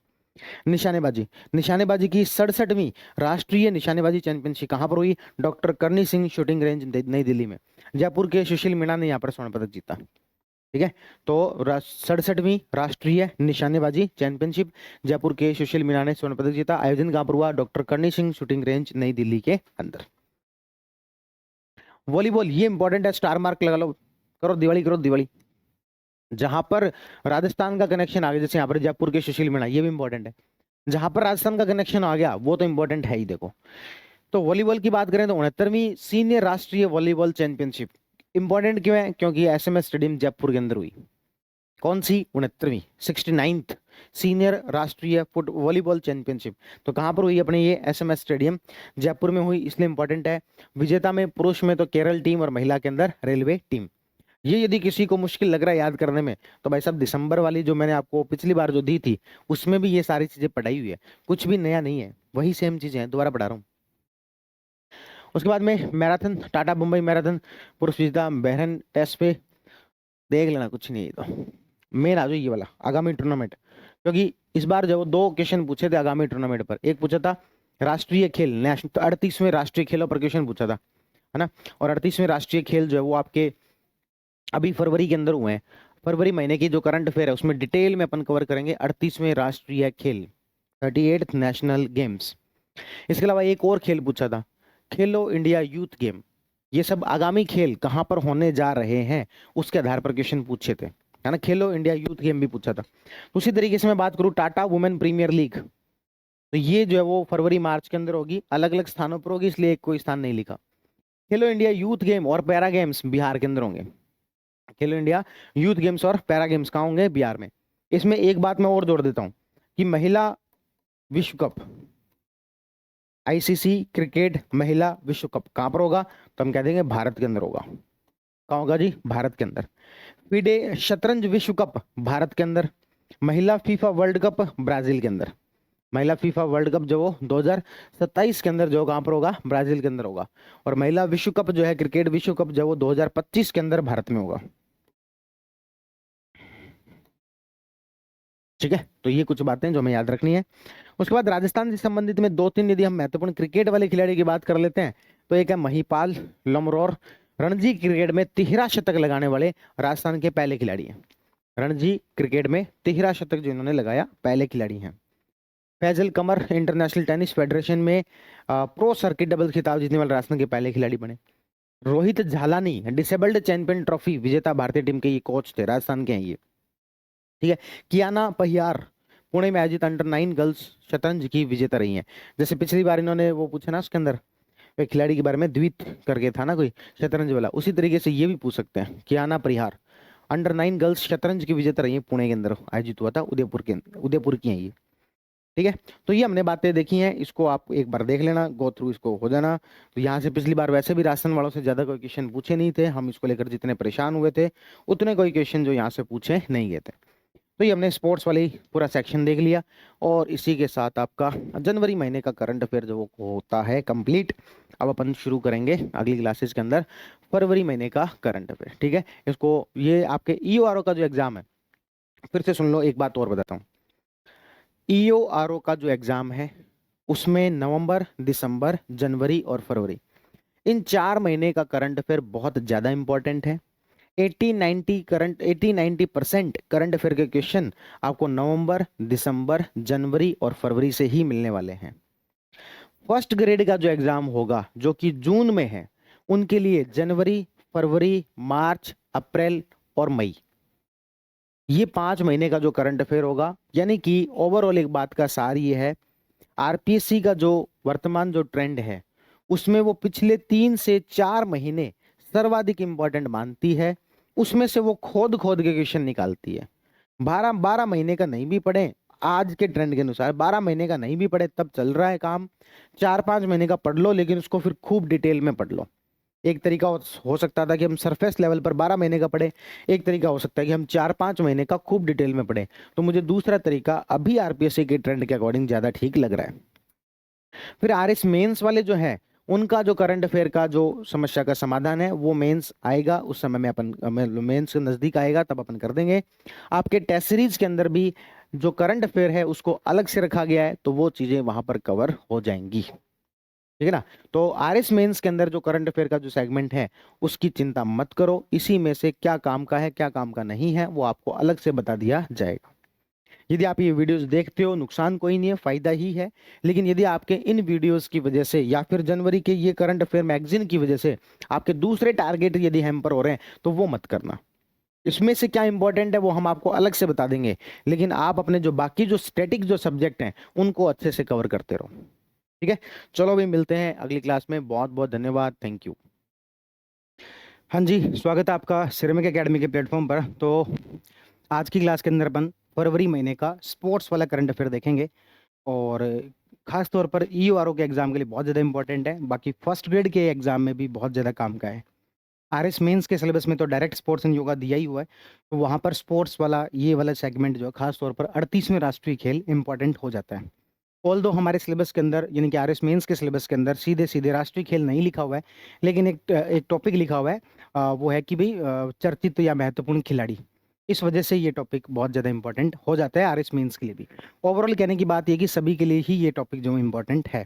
निशानेबाजी, निशानेबाजी की 67वीं राष्ट्रीय निशानेबाजी चैंपियनशिप कहां पर हुई? डॉक्टर करनी सिंह शूटिंग रेंज, नई दिल्ली में। जयपुर के सुशील मीणा ने यहाँ पर स्वर्ण पदक जीता। ठीक है, तो 67वीं राष्ट्रीय निशानेबाजी चैंपियनशिप, जयपुर के सुशील मीणा ने स्वर्ण पदक जीता। आयोजन कहां पर हुआ? डॉक्टर करनी सिंह शूटिंग रेंज, नई दिल्ली के अंदर। वॉलीबॉल, ये इंपॉर्टेंट है, स्टार मार्क लगा लो, करो दिवाली, करो दिवाली। जहां पर राजस्थान का कनेक्शन आ गया, जैसे यहाँ पर जयपुर के सुशील मीणा, ये भी इंपॉर्टेंट है। जहां पर राजस्थान का कनेक्शन आ गया वो तो इंपॉर्टेंट है ही। देखो, तो वॉलीबॉल की बात करें तो 69वीं सीनियर राष्ट्रीय वॉलीबॉल चैंपियनशिप। इंपॉर्टेंट क्यों है? क्योंकि एसएमएस स्टेडियम जयपुर के अंदर हुई। कौन सी? 69वीं 69th सीनियर राष्ट्रीय फुट वॉलीबॉल चैंपियनशिप। तो कहां पर हुई अपने? ये एसएमएस स्टेडियम जयपुर में हुई, इसलिए इंपॉर्टेंट है। विजेता में पुरुष में तो केरल टीम और महिला के अंदर रेलवे टीम। ये यदि किसी को मुश्किल लग रहा है याद करने में, तो भाई साहब दिसंबर वाली जो मैंने आपको पिछली बार जो दी थी, उसमें भी ये सारी चीजें पढ़ाई हुई है, कुछ भी नया नहीं है, वही सेम चीजें हैं, दोबारा पढ़ा रहा हूँ। उसके बाद में मैराथन, टाटा मुंबई मैराथन, पुरुष विजेता बहरन टेस्ट पे, देख लेना, कुछ नहीं है। तो मेन आ जाओ ये वाला आगामी टूर्नामेंट, क्योंकि इस बार जो 2 क्वेश्चन पूछे थे आगामी टूर्नामेंट पर। एक पूछा था राष्ट्रीय खेल, नेशनल, तो 38वें राष्ट्रीय खेलों पर क्वेश्चन पूछा था, है ना। और 38वें राष्ट्रीय खेल जो है वो आपके अभी फरवरी के अंदर हुए हैं। फरवरी महीने की जो करंट अफेयर है उसमें डिटेल में अपन कवर करेंगे 38वें राष्ट्रीय खेल, 38th नेशनल गेम्स। इसके अलावा एक और खेल पूछा था, खेलो इंडिया यूथ गेम। ये सब आगामी खेल कहां पर होने जा रहे हैं उसके आधार पर क्वेश्चन पूछे थे, है ना। खेलो इंडिया यूथ गेम भी पूछा था। उसी तरीके से मैं बात करूं टाटा वुमेन प्रीमियर लीग, तो ये जो है वो फरवरी मार्च के अंदर होगी, अलग अलग स्थानों पर होगी, इसलिए कोई स्थान नहीं लिखा। खेलो इंडिया यूथ गेम और पैरा गेम्स बिहार के अंदर होंगे। खेलो इंडिया यूथ गेम्स और पैरा गेम्स कहाँ होंगे? बिहार में। इसमें एक बात मैं और जोड़ देता हूं कि महिला विश्व कप, आईसीसी क्रिकेट महिला विश्व कप कहां पर होगा? तो हम कह देंगे भारत के अंदर होगा। कहाँ होगा जी? भारत के अंदर। फीडे शतरंज विश्व कप भारत के अंदर। महिला फीफा वर्ल्ड कप ब्राजील के अंदर। महिला फीफा वर्ल्ड कप जो वो 2027 के अंदर जो कहां पर होगा? ब्राजील के अंदर होगा। और महिला विश्व कप जो है, क्रिकेट विश्व कप जो वो 2025 के अंदर भारत में होगा। ठीक है, तो ये कुछ बातें जो हमें याद रखनी है। उसके बाद राजस्थान से संबंधित में 2-3 यदि हम महत्वपूर्ण क्रिकेट वाले खिलाड़ी की बात कर लेते हैं, तो एक है महिपाल लमरोर, रणजी क्रिकेट में 13 शतक लगाने वाले राजस्थान के पहले खिलाड़ी हैं। रणजी क्रिकेट में 13 शतक जो इन्होंने लगाया, पहले खिलाड़ी हैं। फैजल कमर इंटरनेशनल टेनिस फेडरेशन में प्रो सर्किट डबल खिताब जीतने वाले राजस्थान के पहले खिलाड़ी बने। Rohit Jhalani disabled champion trophy विजेता भारतीय टीम के ये कोच थे, राजस्थान के हैं ये। ठीक है, कियाना पहियार पुणे में आयोजित अंडर-9 गर्ल्स शतरंज की विजेता रही हैं। जैसे पिछली बार इन्होंने वो पूछा ना, उसके अंदर एक खिलाड़ी के बारे में द्वित करके था ना कोई शतरंज वाला, उसी तरीके से ये भी पूछ सकते हैं। कियाना परिहार अंडर-9 गर्ल्स शतरंज की विजेता रही है, पुणे के अंदर आयोजित हुआ था, उदयपुर की हैं ये। ठीक है, तो ये हमने बातें देखी हैं, इसको आप एक बार देख लेना, गो थ्रू इसको हो जाना। तो यहाँ से पिछली बार वैसे भी राजस्थान वालों से ज्यादा कोई क्वेश्चन पूछे नहीं थे, हम इसको लेकर जितने परेशान हुए थे उतने कोई क्वेश्चन जो यहाँ से पूछे नहीं गए थे। तो ये हमने स्पोर्ट्स वाली पूरा सेक्शन देख लिया, और इसी के साथ आपका जनवरी महीने का करंट अफेयर जो वो होता है कंप्लीट। अब अपन शुरू करेंगे अगली क्लासेस के अंदर फरवरी महीने का करंट अफेयर। ठीक है, इसको ये आपके ईओआरओ का जो एग्जाम है, फिर से सुन लो, एक बात और बताता हूँ। ईओआरओ का जो एग्जाम है उसमें नवंबर, दिसंबर, जनवरी और फरवरी, इन 4 महीने का करंट अफेयर बहुत ज्यादा इंपॉर्टेंट है। 80-90% करंट अफेयर के क्वेश्चन आपको नवंबर, दिसंबर, जनवरी और फरवरी से ही मिलने वाले हैं। फर्स्ट ग्रेड का जो एग्जाम होगा जो कि जून में है, उनके लिए जनवरी, फरवरी, मार्च, अप्रैल और मई, ये 5 महीने का जो करंट अफेयर होगा। यानी कि ओवरऑल एक बात का सार ये है, आरपीएससी का जो वर्तमान जो ट्रेंड है उसमें वो पिछले 3 से 4 महीने सर्वाधिक इंपॉर्टेंट मानती है, उसमें से वो खोद खोद के क्वेश्चन निकालती है। 12 महीने का नहीं भी पढ़े, आज के ट्रेंड के अनुसार 12 महीने का नहीं भी पढ़े तब चल रहा है काम, 4-5 महीने का पढ़ लो, लेकिन उसको फिर खूब डिटेल में पढ़ लो। एक तरीका हो सकता था कि हम सरफेस लेवल पर 12 महीने का पढ़े, एक तरीका हो सकता है कि हम 4-5 महीने का खूब डिटेल में पढ़े। तो मुझे दूसरा तरीका अभी आरपीएससी के ट्रेंड के अकॉर्डिंग ज्यादा ठीक लग रहा है। फिर आरएस मेंस वाले जो है, उनका जो करंट अफेयर का जो समस्या का समाधान है वो मेंस आएगा, उस समय में अपन मेंस के नजदीक आएगा तब अपन कर देंगे। आपके टेस्ट सीरीज के अंदर भी जो करंट अफेयर है उसको अलग से रखा गया है, तो वो चीजें वहां पर कवर हो जाएंगी, ठीक है ना। तो आरएस मेंस के अंदर जो करंट अफेयर का जो सेगमेंट है उसकी चिंता मत करो, इसी में से क्या काम का है क्या काम का नहीं है वो आपको अलग से बता दिया जाएगा। यदि आप ये वीडियोस देखते हो, नुकसान कोई नहीं है, फायदा ही है। लेकिन यदि आपके इन वीडियोस की वजह से या फिर जनवरी के ये करंट अफेयर मैगजीन की वजह से आपके दूसरे टारगेट यदि हैम्पर हो रहे हैं तो वो मत करना। इसमें से क्या इंपॉर्टेंट है वो हम आपको अलग से बता देंगे, लेकिन आप अपने जो बाकी जो स्टैटिक जो सब्जेक्ट हैं उनको अच्छे से कवर करते रहो, ठीक है। चलो अभी मिलते हैं अगली क्लास में, बहुत बहुत धन्यवाद, थैंक यू। हाँ जी, स्वागत है आपका सिरेमिक एकेडमी के प्लेटफॉर्म पर। तो आज की क्लास के अंदर अपन फरवरी महीने का स्पोर्ट्स वाला करंट अफेयर देखेंगे, और खास तौर पर ईयूआरओ के एग्जाम के लिए बहुत ज़्यादा इंपॉर्टेंट है, बाकी फर्स्ट ग्रेड के एग्जाम में भी बहुत ज़्यादा काम का है। आरएस मेंस के सिलेबस में तो डायरेक्ट स्पोर्ट्स एंड योगा दिया ही हुआ है, तो वहाँ पर स्पोर्ट्स वाला ये वाला सेगमेंट जो है खास तौर पर 38वें राष्ट्रीय खेल इंपॉर्टेंट हो जाता है। ऑल दो हमारे सिलेबस के अंदर यानी कि आरएस मेंस के सिलेबस के अंदर सीधे सीधे राष्ट्रीय खेल नहीं लिखा हुआ है, लेकिन एक टॉपिक लिखा हुआ है, वो है कि भाई चर्चित या महत्वपूर्ण खिलाड़ी। इस वजह से ये टॉपिक बहुत ज़्यादा इंपॉर्टेंट हो जाता है आरएस मेंस के लिए भी। ओवरऑल कहने की बात ये कि सभी के लिए ही ये टॉपिक जो इंपॉर्टेंट है,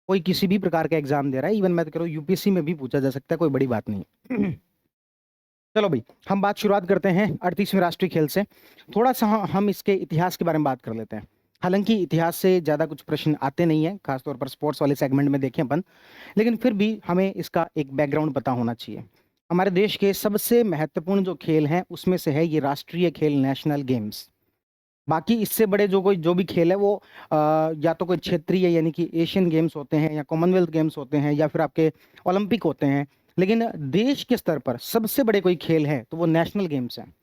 कोई किसी भी प्रकार का एग्जाम दे रहा है, इवन मैं तो कह रहा हूँ यूपीएससी में भी पूछा जा सकता है, कोई बड़ी बात नहीं। चलो भाई, हम बात शुरुआत करते हैं 38वें राष्ट्रीय खेल से। थोड़ा सा हम इसके इतिहास के बारे में बात कर लेते हैं। हालांकि इतिहास से ज़्यादा कुछ प्रश्न आते नहीं है, खासतौर पर स्पोर्ट्स वाले सेगमेंट में देखें अपन, लेकिन फिर भी हमें इसका एक बैकग्राउंड पता होना चाहिए। हमारे देश के सबसे महत्वपूर्ण जो खेल हैं उसमें से है ये राष्ट्रीय खेल, नेशनल गेम्स। बाकी इससे बड़े जो भी खेल है वो या तो कोई क्षेत्रीय यानी कि एशियन गेम्स होते हैं, या कॉमनवेल्थ गेम्स होते हैं, या फिर आपके ओलंपिक होते हैं। लेकिन देश के स्तर पर सबसे बड़े कोई खेल है तो वो नेशनल गेम्स हैं,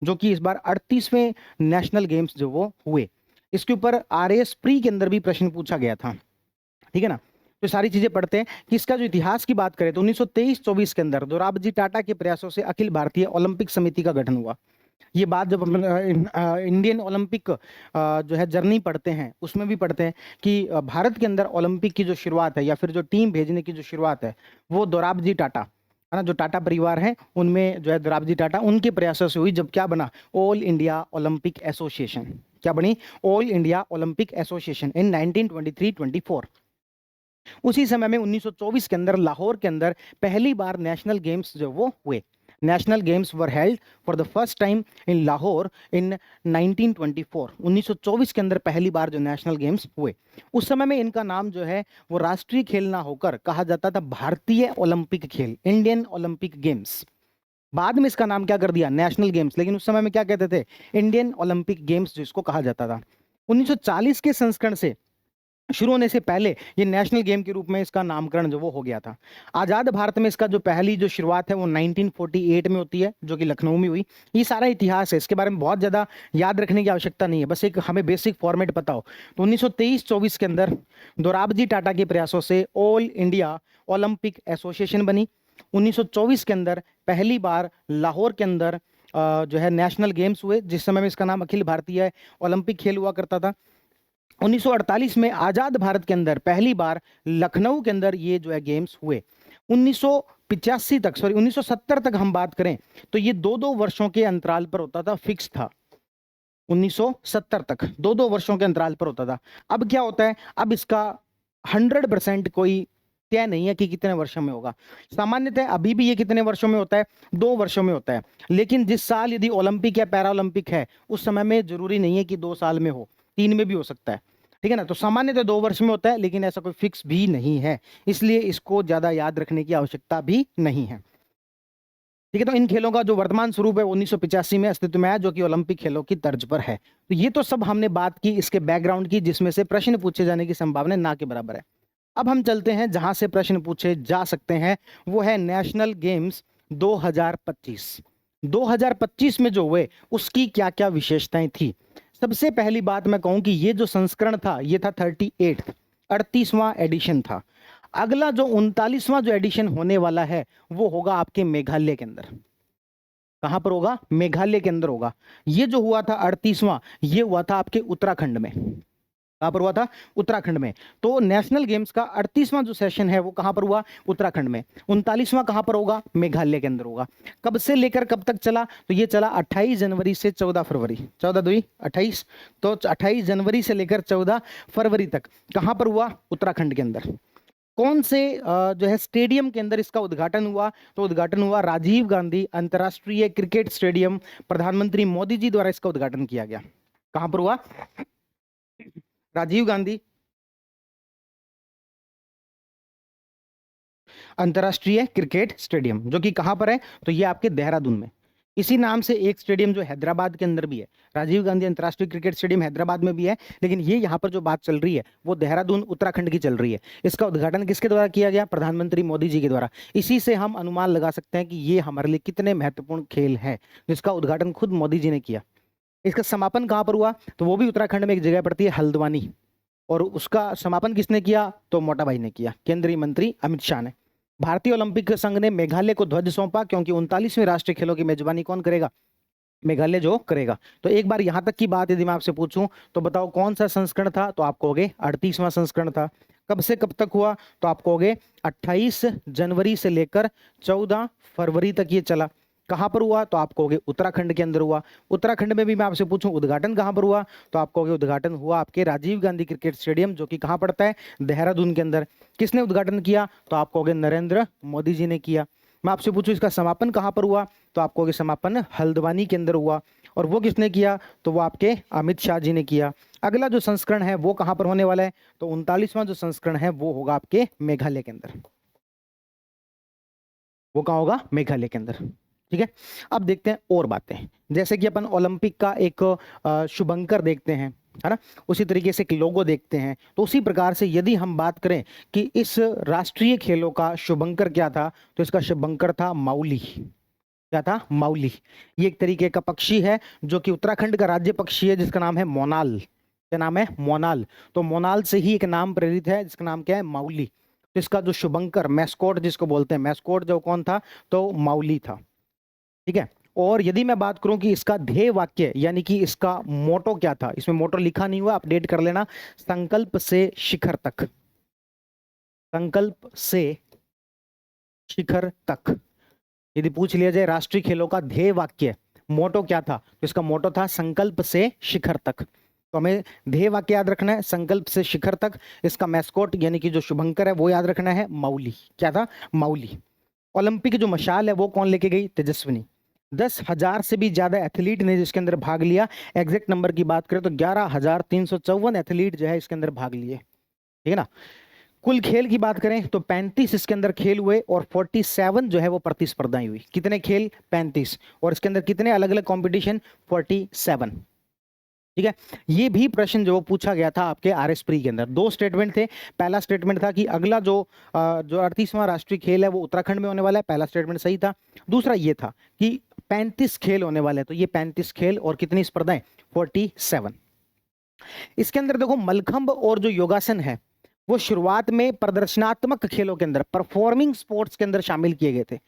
जो कि इस बार 38वें नेशनल गेम्स जो वो हुए। इसके ऊपर आरएएस प्री के अंदर भी प्रश्न पूछा गया था, ठीक है ना। तो सारी चीजें पढ़ते हैं कि इसका जो इतिहास की बात करें तो 1923-24 के अंदर दोराबजी टाटा के प्रयासों से अखिल भारतीय ओलंपिक समिति का गठन हुआ। ये बात जब अपन इंडियन ओलंपिक जो है जर्नी पढ़ते हैं उसमें भी पढ़ते हैं कि भारत के अंदर ओलंपिक की जो शुरुआत है या फिर जो टीम भेजने की जो शुरुआत है वो दोराबजी टाटा है ना, जो टाटा परिवार है उनमें जो है दोराबजी टाटा, उनके प्रयासों से हुई। जब क्या बना, ऑल इंडिया ओलंपिक एसोसिएशन। क्या बनी, all India Olympic association in 1923-24। उसी समय में 1924 के अंदर लाहौर के अंदर पहली बार नेशनल गेम्स जो वो हुए। National games were held for the first time in Lahore in 1924। 1924 के अंदर पहली बार जो नेशनल गेम्स हुए, उस समय में इनका नाम जो है वो राष्ट्रीय खेल ना होकर कहा जाता था भारतीय ओलंपिक खेल, इंडियन ओलंपिक गेम्स। बाद में इसका नाम क्या कर दिया, नेशनल गेम्स, लेकिन उस समय में क्या कहते थे, इंडियन ओलंपिक गेम्स जिसको कहा जाता था। 1940 के संस्करण से शुरू होने से पहले ये नेशनल गेम के रूप में इसका नामकरण जो वो हो गया था। आजाद भारत में इसका जो पहली जो शुरुआत है वो 1948 में होती है, जो कि लखनऊ में हुई। ये सारा इतिहास है, इसके बारे में बहुत ज्यादा याद रखने की आवश्यकता नहीं है, बस एक हमें बेसिक फॉर्मेट पता हो। तो 1923-24 के अंदर दोराबजी टाटा के प्रयासों से ऑल इंडिया ओलंपिक एसोसिएशन बनी। 1924 के अंदर पहली बार लाहौर के अंदर जो है नेशनल गेम्स हुए, जिस समय में इसका नाम अखिल भारतीय ओलंपिक खेल हुआ करता था। 1948 में आजाद भारत के अंदर पहली बार लखनऊ के अंदर ये जो है गेम्स हुए। 1985 तक, सॉरी 1970 तक हम बात करें तो ये 2-2 वर्षों के अंतराल पर होता था, फिक्स था। 1970 तक 2-2 वर्षों के अंतराल पर होता था। अब क्या होता है, अब इसका 100% कोई तय नहीं है कि कितने वर्षों में होगा। सामान्यतः अभी भी ये कितने वर्षों में होता है, 2 वर्षों में होता है। लेकिन जिस साल यदि ओलंपिक या पैरा ओलंपिक है उस समय में जरूरी नहीं है कि 2 साल में हो, 3 में भी हो सकता है, ठीक है ना। तो सामान्यतः 2 वर्ष में होता है, लेकिन ऐसा कोई फिक्स भी नहीं है, इसलिए इसको ज्यादा याद रखने की आवश्यकता भी नहीं है, ठीक है। तो इन खेलों का जो वर्तमान स्वरूप है 1985 में अस्तित्व में आया, जो कि ओलंपिक खेलों की तर्ज पर है। तो ये तो सब हमने बात की इसके बैकग्राउंड की, जिसमें से प्रश्न पूछे जाने की संभावना ना के बराबर है। अब हम चलते हैं जहां से प्रश्न पूछे जा सकते हैं, वो है नेशनल गेम्स 2025। 2025 में जो हुए उसकी क्या क्या विशेषताएं थी। सबसे पहली बात मैं कहूं कि ये जो संस्करण था ये था 38वां एडिशन था। अगला जो 39वां जो एडिशन होने वाला है वो होगा आपके मेघालय के अंदर। कहां पर होगा? मेघालय के अंदर होगा। ये जो हुआ था 38वां, ये हुआ था आपके उत्तराखंड में। कहां पर हुआ था? उत्तराखंड में। तो नेशनल गेम्स का 38वां जो सेशन है वो कहां पर हुआ? उत्तराखंड में। 39वां कहां पर होगा? मेघालय के अंदर होगा। कब से लेकर कब तक चला? तो ये चला 28 जनवरी से 14 फरवरी। 14 दुई 28, तो 28 जनवरी से लेकर 14 फरवरी तक कहां पर हुआ? उत्तराखंड के अंदर। कौन से जो है स्टेडियम के अंदर इसका उद्घाटन हुआ? तो उद्घाटन हुआ राजीव गांधी अंतर्राष्ट्रीय क्रिकेट स्टेडियम। प्रधानमंत्री मोदी जी द्वारा इसका उद्घाटन किया गया। कहां पर हुआ? राजीव गांधी अंतर्राष्ट्रीय क्रिकेट स्टेडियम, जो कि कहां पर है? तो ये आपके देहरादून में। इसी नाम से एक स्टेडियम जो हैदराबाद के अंदर भी है, राजीव गांधी अंतर्राष्ट्रीय क्रिकेट स्टेडियम हैदराबाद में भी है, लेकिन ये यहाँ पर जो बात चल रही है वो देहरादून उत्तराखंड की चल रही है। इसका उद्घाटन किसके द्वारा किया गया? प्रधानमंत्री मोदी जी के द्वारा। इसी से हम अनुमान लगा सकते हैं कि ये हमारे लिए कितने महत्वपूर्ण खेल है, जिसका उद्घाटन खुद मोदी जी ने किया। इसका समापन कहां पर हुआ? तो वो भी उत्तराखंड में एक जगह पड़ती है हल्द्वानी, और उसका समापन किसने किया? तो मोटा भाई ने किया, केंद्रीय मंत्री अमित शाह ने। भारतीय ओलंपिक संघ ने मेघालय को ध्वज सौंपा, क्योंकि 39वें राष्ट्रीय खेलों की मेजबानी कौन करेगा? मेघालय जो करेगा। तो एक बार यहां तक की बात यदि मैं आपसे पूछूं तो बताओ कौन सा संस्करण था? तो आप कहोगे 38वां संस्करण था। कब से कब तक हुआ? तो आप कहोगे 28 जनवरी से लेकर 14 फरवरी तक ये चला। कहां पर हुआ? तो आप कहोगे उत्तराखंड के अंदर हुआ। उत्तराखंड में भी मैं आपसे पूछूं उद्घाटन कहां पर हुआ? तो आप कहोगे उद्घाटन हुआ आपके राजीव गांधी क्रिकेट स्टेडियम, जो कि कहां पड़ता है? देहरादून के अंदर। किसने उद्घाटन किया? तो आप कहोगे नरेंद्र मोदी जी ने किया। मैं आपसे पूछूं इसका समापन कहां पर हुआ? तो आप कहोगे समापन हल्द्वानी के अंदर हुआ। और वो किसने किया? तो वो आपके अमित शाह जी ने किया। अगला जो संस्करण है वो कहां पर होने वाला है? तो 39वां जो संस्करण है वो होगा आपके मेघालय के अंदर। वो कहां होगा? मेघालय के अंदर। ठीक है, अब देखते हैं और बातें। जैसे कि अपन ओलंपिक का एक शुभंकर देखते हैं, है ना, उसी तरीके से एक लोगो देखते हैं। तो उसी प्रकार से यदि हम बात करें कि इस राष्ट्रीय खेलों का शुभंकर क्या था, तो इसका शुभंकर था माउली। क्या था? माउली। ये एक तरीके का पक्षी है जो कि उत्तराखंड का राज्य पक्षी है, जिसका नाम है मोनाल। क्या नाम है? मोनाल। तो मोनाल से ही एक नाम प्रेरित है जिसका नाम क्या है? माउली। तो इसका जो शुभंकर मैस्कोट जिसको बोलते हैं, मैस्कोट जो कौन था? तो माउली था। ठीक है, और यदि मैं बात करूं कि इसका ध्येय वाक्य यानी कि इसका मोटो क्या था, इसमें मोटो लिखा नहीं हुआ, अपडेट कर लेना। संकल्प से शिखर तक। संकल्प से शिखर तक। यदि पूछ लिया जाए राष्ट्रीय खेलों का ध्येय वाक्य मोटो क्या था, तो इसका मोटो था संकल्प से शिखर तक। तो हमें ध्येय वाक्य याद रखना है, संकल्प से शिखर तक। इसका मैस्कोट यानी कि जो शुभंकर है वो याद रखना है, माउली। क्या था? माउली। ओलंपिक जो मशाल है वो कौन लेके गई? तेजस्विनी। 10,000 से भी ज्यादा एथलीट ने जिसके अंदर भाग लिया। एग्जैक्ट नंबर की बात करें तो 11,354 एथलीट जो है इसके अंदर भाग लिए। ठीक है ना। कुल खेल की बात करें तो 35 इसके अंदर खेल हुए, और 47 जो है वो प्रतिस्पर्धाएं हुई। कितने खेल? 35। और इसके अंदर कितने अलग अलग कंपटीशन? 47। ठीक है, ये भी प्रश्न जो पूछा गया था आपके आरएस प्री के अंदर। दो स्टेटमेंट थे। पहला स्टेटमेंट था कि अगला जो 38वां राष्ट्रीय खेल है वो उत्तराखंड में होने वाला है। पहला स्टेटमेंट सही था। दूसरा ये था कि 35 खेल होने वाले हैं, तो ये 35 खेल और कितनी स्पर्धाएं? 47। इसके अंदर देखो मलखंब और जो योगासन है वो शुरुआत में प्रदर्शनात्मक खेलों के अंदर, परफॉर्मिंग स्पोर्ट्स के अंदर शामिल किए गए थे।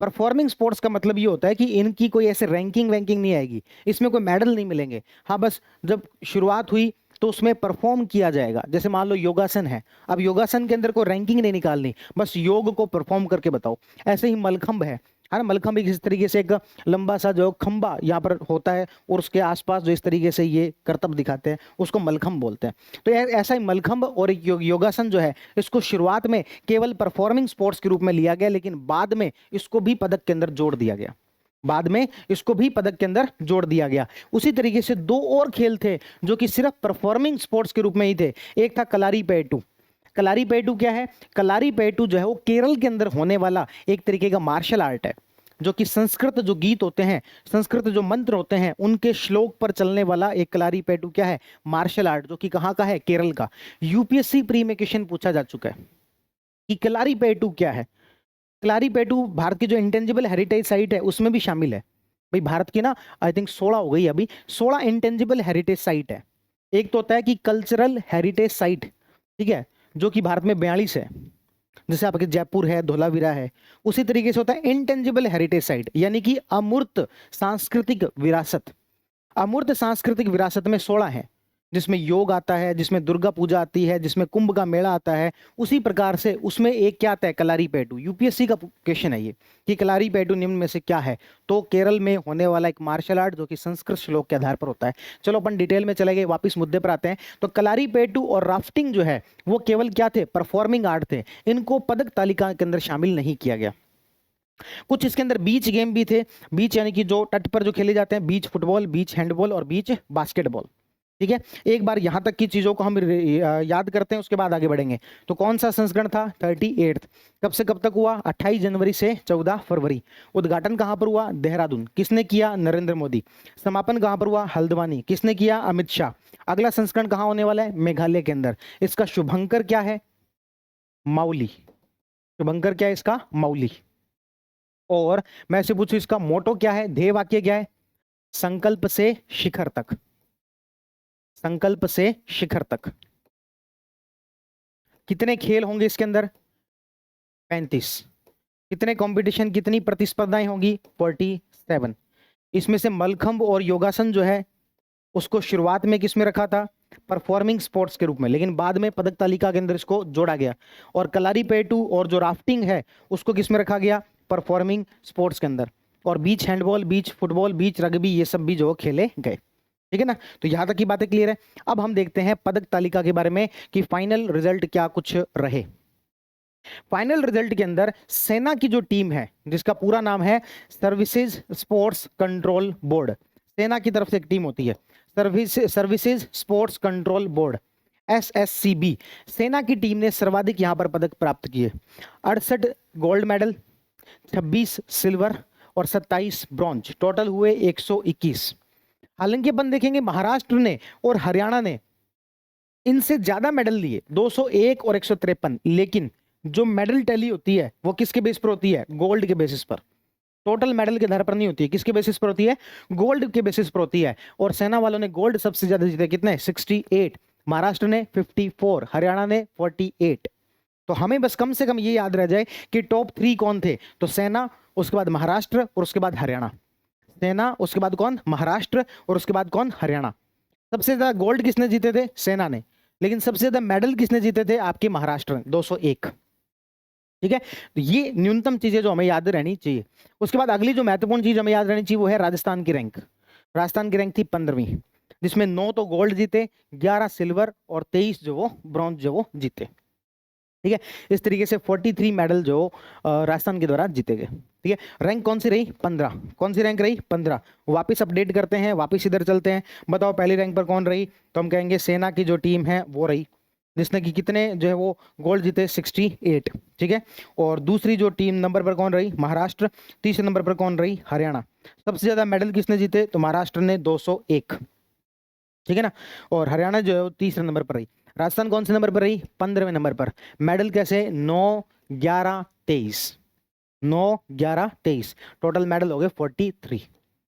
परफॉर्मिंग स्पोर्ट्स का मतलब ये होता है कि इनकी कोई ऐसे रैंकिंग वैंकिंग नहीं आएगी, इसमें कोई मेडल नहीं मिलेंगे। हाँ, बस जब शुरुआत हुई तो उसमें परफॉर्म किया जाएगा। जैसे मान लो योगासन है, अब योगासन के अंदर कोई रैंकिंग नहीं निकालनी, बस योग को परफॉर्म करके बताओ। ऐसे ही मलखंब है ना। मलखंब एक इस तरीके से एक लंबा सा जो खंबा यहाँ पर होता है, और उसके आसपास जो इस तरीके से ये करतब दिखाते हैं उसको मलखंब बोलते हैं। तो ऐसा ही मलखंब और एक योगासन जो है, इसको शुरुआत में केवल परफॉर्मिंग स्पोर्ट्स के रूप में लिया गया, लेकिन बाद में इसको भी पदक के अंदर जोड़ दिया गया। बाद में इसको भी पदक के अंदर जोड़ दिया गया। उसी तरीके से दो और खेल थे जो कि सिर्फ परफॉर्मिंग स्पोर्ट्स के रूप में ही थे। एक था कलारीपयट्टू। कलारीपयट्टू क्या है? कलारीपयट्टू जो है वो केरल के अंदर होने वाला एक तरीके का मार्शल आर्ट है, जो कि संस्कृत जो गीत होते हैं, संस्कृत जो मंत्र होते हैं, उनके श्लोक पर चलने वाला एक कलारीपयट्टू क्या है? मार्शल आर्ट, जो कि कहाँ का है? केरल का। यूपीएससी प्री में क्वेश्चन पूछा जा चुका है कि कलारीपयट्टू क्या है। कलारीपयट्टू भारत की जो इंटेंजिबल हेरिटेज साइट है उसमें भी शामिल है। भाई भारत की ना आई थिंक 16 हो गई अभी, 16 इंटेंजिबल हेरिटेज साइट है। एक तो होता है कि कल्चरल हेरिटेज साइट, ठीक है, जो कि भारत में 42 है। जैसे आपके जयपुर है, धोलावीरा है। उसी तरीके से होता है इंटेंजिबल हेरिटेज साइट, यानी कि अमूर्त सांस्कृतिक विरासत। अमूर्त सांस्कृतिक विरासत में 16 है, जिसमें योग आता है, जिसमें दुर्गा पूजा आती है, जिसमें कुंभ का मेला आता है। उसी प्रकार से उसमें एक क्या आता है, कलारीपयट्टू। यूपीएससी का क्वेश्चन है ये कि कलारीपयट्टू निम्न में से क्या है, तो केरल में होने वाला एक मार्शल आर्ट जो कि संस्कृत श्लोक के आधार पर होता है। चलो अपन डिटेल में चले गए, वापिस मुद्दे पर आते हैं। तो कलारीपयट्टू और राफ्टिंग जो है वो केवल क्या थे, परफॉर्मिंग आर्ट थे। इनको पदक तालिका के अंदर शामिल नहीं किया गया। कुछ इसके अंदर बीच गेम भी थे। बीच यानी कि जो तट पर जो खेले जाते हैं, बीच फुटबॉल, बीच हैंडबॉल और बीच बास्केटबॉल। ठीक है, एक बार यहां तक की चीजों को हम याद करते हैं, उसके बाद आगे बढ़ेंगे। तो कौन सा संस्करण था, 38th। कब से कब तक हुआ, 28 जनवरी से 14 फरवरी। उद्घाटन कहां पर हुआ, देहरादून। किसने किया, नरेंद्र मोदी। समापन कहां पर हुआ, हल्द्वानी। किसने किया, अमित शाह। अगला संस्करण कहां होने वाला है, मेघालय के अंदर। इसका शुभंकर क्या है, माउली। शुभंकर क्या है इसका, माउली। और मैं से पूछूं इसका मोटो क्या है, ध्येय वाक्य क्या है, संकल्प से शिखर तक। संकल्प से शिखर तक। कितने खेल होंगे इसके अंदर, 35। कितने कंपटीशन, कितनी प्रतिस्पर्धाएं होंगी, 47। इसमें से मलखंब और योगासन जो है उसको शुरुआत में किस में रखा था, परफॉर्मिंग स्पोर्ट्स के रूप में, लेकिन बाद में पदक तालिका के अंदर इसको जोड़ा गया। और कलारीपयट्टू और जो राफ्टिंग है उसको किस में रखा गया, परफॉर्मिंग स्पोर्ट्स के अंदर। और बीच हैंडबॉल, बीच फुटबॉल, बीच रग्बी, ये सब भी जो खेले गए। ठीक है ना, तो यहां तक की बातें क्लियर है। अब हम देखते हैं पदक तालिका के बारे में कि फाइनल रिजल्ट क्या कुछ रहे। फाइनल रिजल्ट के अंदर सेना की जो टीम है, जिसका पूरा नाम है सर्विसेज स्पोर्ट्स कंट्रोल बोर्ड, सेना की तरफ से एक टीम होती है, services sports control board, SSCB। सेना की टीम ने सर्वाधिक यहां पर पदक प्राप्त किए। 68 गोल्ड मेडल, 26 सिल्वर और 27 ब्रॉन्ज, टोटल हुए 121। हालांकि अपन देखेंगे महाराष्ट्र ने और हरियाणा ने इनसे ज्यादा मेडल लिए, 201 और 153, लेकिन जो मेडल टैली होती है वो किसके बेस पर होती है, गोल्ड के बेसिस पर। टोटल मेडल के आधार पर नहीं होती है, किसके बेसिस पर होती है, गोल्ड के बेसिस पर होती है। और सेना वालों ने गोल्ड सबसे ज्यादा जीते, कितने, 68। महाराष्ट्र ने 54, हरियाणा ने 48। तो हमें बस कम से कम ये याद रह जाए कि टॉप 3 कौन थे, तो सेना, उसके बाद महाराष्ट्र और उसके बाद हरियाणा। सेना, उसके बाद कौन, महाराष्ट्र और उसके बाद कौन, हरियाणा। सबसे ज्यादा गोल्ड किसने जीते थे, सेना ने, लेकिन सबसे ज्यादा मेडल किसने जीते थे, आपके महाराष्ट्र ने, 201। ठीक है, तो ये न्यूनतम चीजें जो हमें याद रहनी चाहिए। उसके बाद अगली जो महत्वपूर्ण चीज हमें याद रहनी चाहिए वो है राजस्थान की रैंक। राजस्थान की रैंक थी 15वीं, जिसमें 9 तो गोल्ड जीते, 11 सिल्वर और 23 जो वो ब्रॉन्ज जो वो जीते। ठीक है, इस तरीके से 43 मेडल जो राजस्थान के द्वारा जीते गए। ठीक है, रैंक कौन सी रही, 15। कौन सी रैंक रही, 15। वापिस अपडेट करते हैं, वापिस इधर चलते हैं। बताओ पहली रैंक पर कौन रही, तो हम कहेंगे सेना की जो टीम है वो रही, जिसने कि कितने जो है वो गोल्ड जीते, 68। ठीक है, और दूसरी जो टीम नंबर पर कौन रही, महाराष्ट्र। तीसरे नंबर पर कौन रही, हरियाणा। सबसे ज्यादा मेडल किसने जीते, तो महाराष्ट्र ने 201। ठीक है ना, और हरियाणा जो है वो तीसरे नंबर पर रही। राजस्थान कौन से नंबर पर रही, 15वें नंबर पर। मेडल कैसे, 9, 11, 23। 9, 11, 23, टोटल मेडल हो गए 43।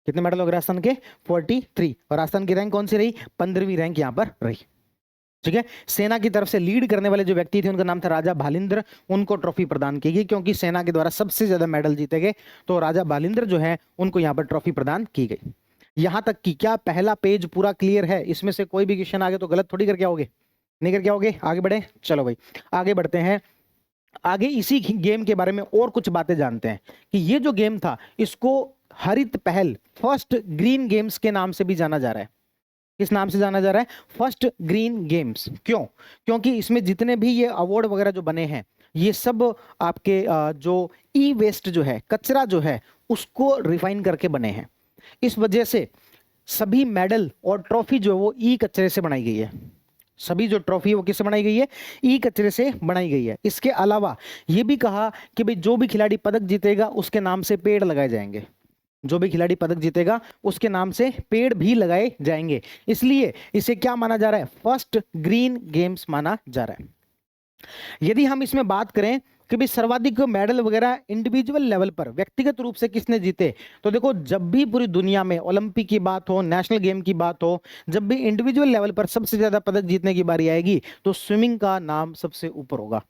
कितने मेडल हो गए राजस्थान के, 43। और राजस्थान की रैंक कौन सी रही, 15वीं रैंक यहाँ पर रही। ठीक है, सेना की तरफ से लीड करने वाले जो व्यक्ति थे उनका नाम था राजा भालिंद्र। उनको ट्रॉफी प्रदान की गई क्योंकि सेना के द्वारा सबसे ज्यादा मेडल जीते गए, तो राजा भालिंद्र जो है उनको यहाँ पर ट्रॉफी प्रदान की गई। यहां तक कि क्या पहला पेज पूरा क्लियर है, इसमें से कोई भी क्वेश्चन आगे तो गलत थोड़ी करके आओगे, नहीं करके आओगे। आगे बढ़े, चलो भाई आगे बढ़ते हैं। आगे इसी गेम के बारे में और कुछ बातें जानते हैं कि ये जो गेम था इसको हरित पहल, फर्स्ट ग्रीन गेम्स के नाम से भी जाना जा रहा है। किस नाम से जाना जा रहा है, फर्स्ट ग्रीन गेम्स। क्यों, क्योंकि इसमें जितने भी ये अवार्ड वगैरह जो बने हैं ये सब आपके जो ई वेस्ट जो है, कचरा जो है, उसको रिफाइन करके बने हैं। इस वजह से सभी मेडल और ट्रॉफी जो वो ई कचरे से बनाई गई है। सभी जो ट्रॉफी वो किससे बनाई गई है, ई कचरे से बनाई गई है। इसके अलावा ये भी कहा कि भाई जो भी खिलाड़ी पदक जीतेगा उसके नाम से पेड़ लगाए जाएंगे। जो भी खिलाड़ी पदक जीतेगा उसके नाम से पेड़ भी लगाए जाएंगे। इसलिए इसे क्या माना जा रहा है, फर्स्ट ग्रीन गेम्स माना जा रहा है। यदि हम इसमें बात करें कि भाई सर्वाधिक मेडल वगैरह इंडिविजुअल लेवल पर व्यक्तिगत रूप से किसने जीते, तो देखो जब भी पूरी दुनिया में ओलंपिक की बात हो, नेशनल गेम की बात हो, जब भी इंडिविजुअल लेवल पर सबसे ज्यादा पदक जीतने की बारी आएगी तो स्विमिंग का नाम सबसे ऊपर होगा।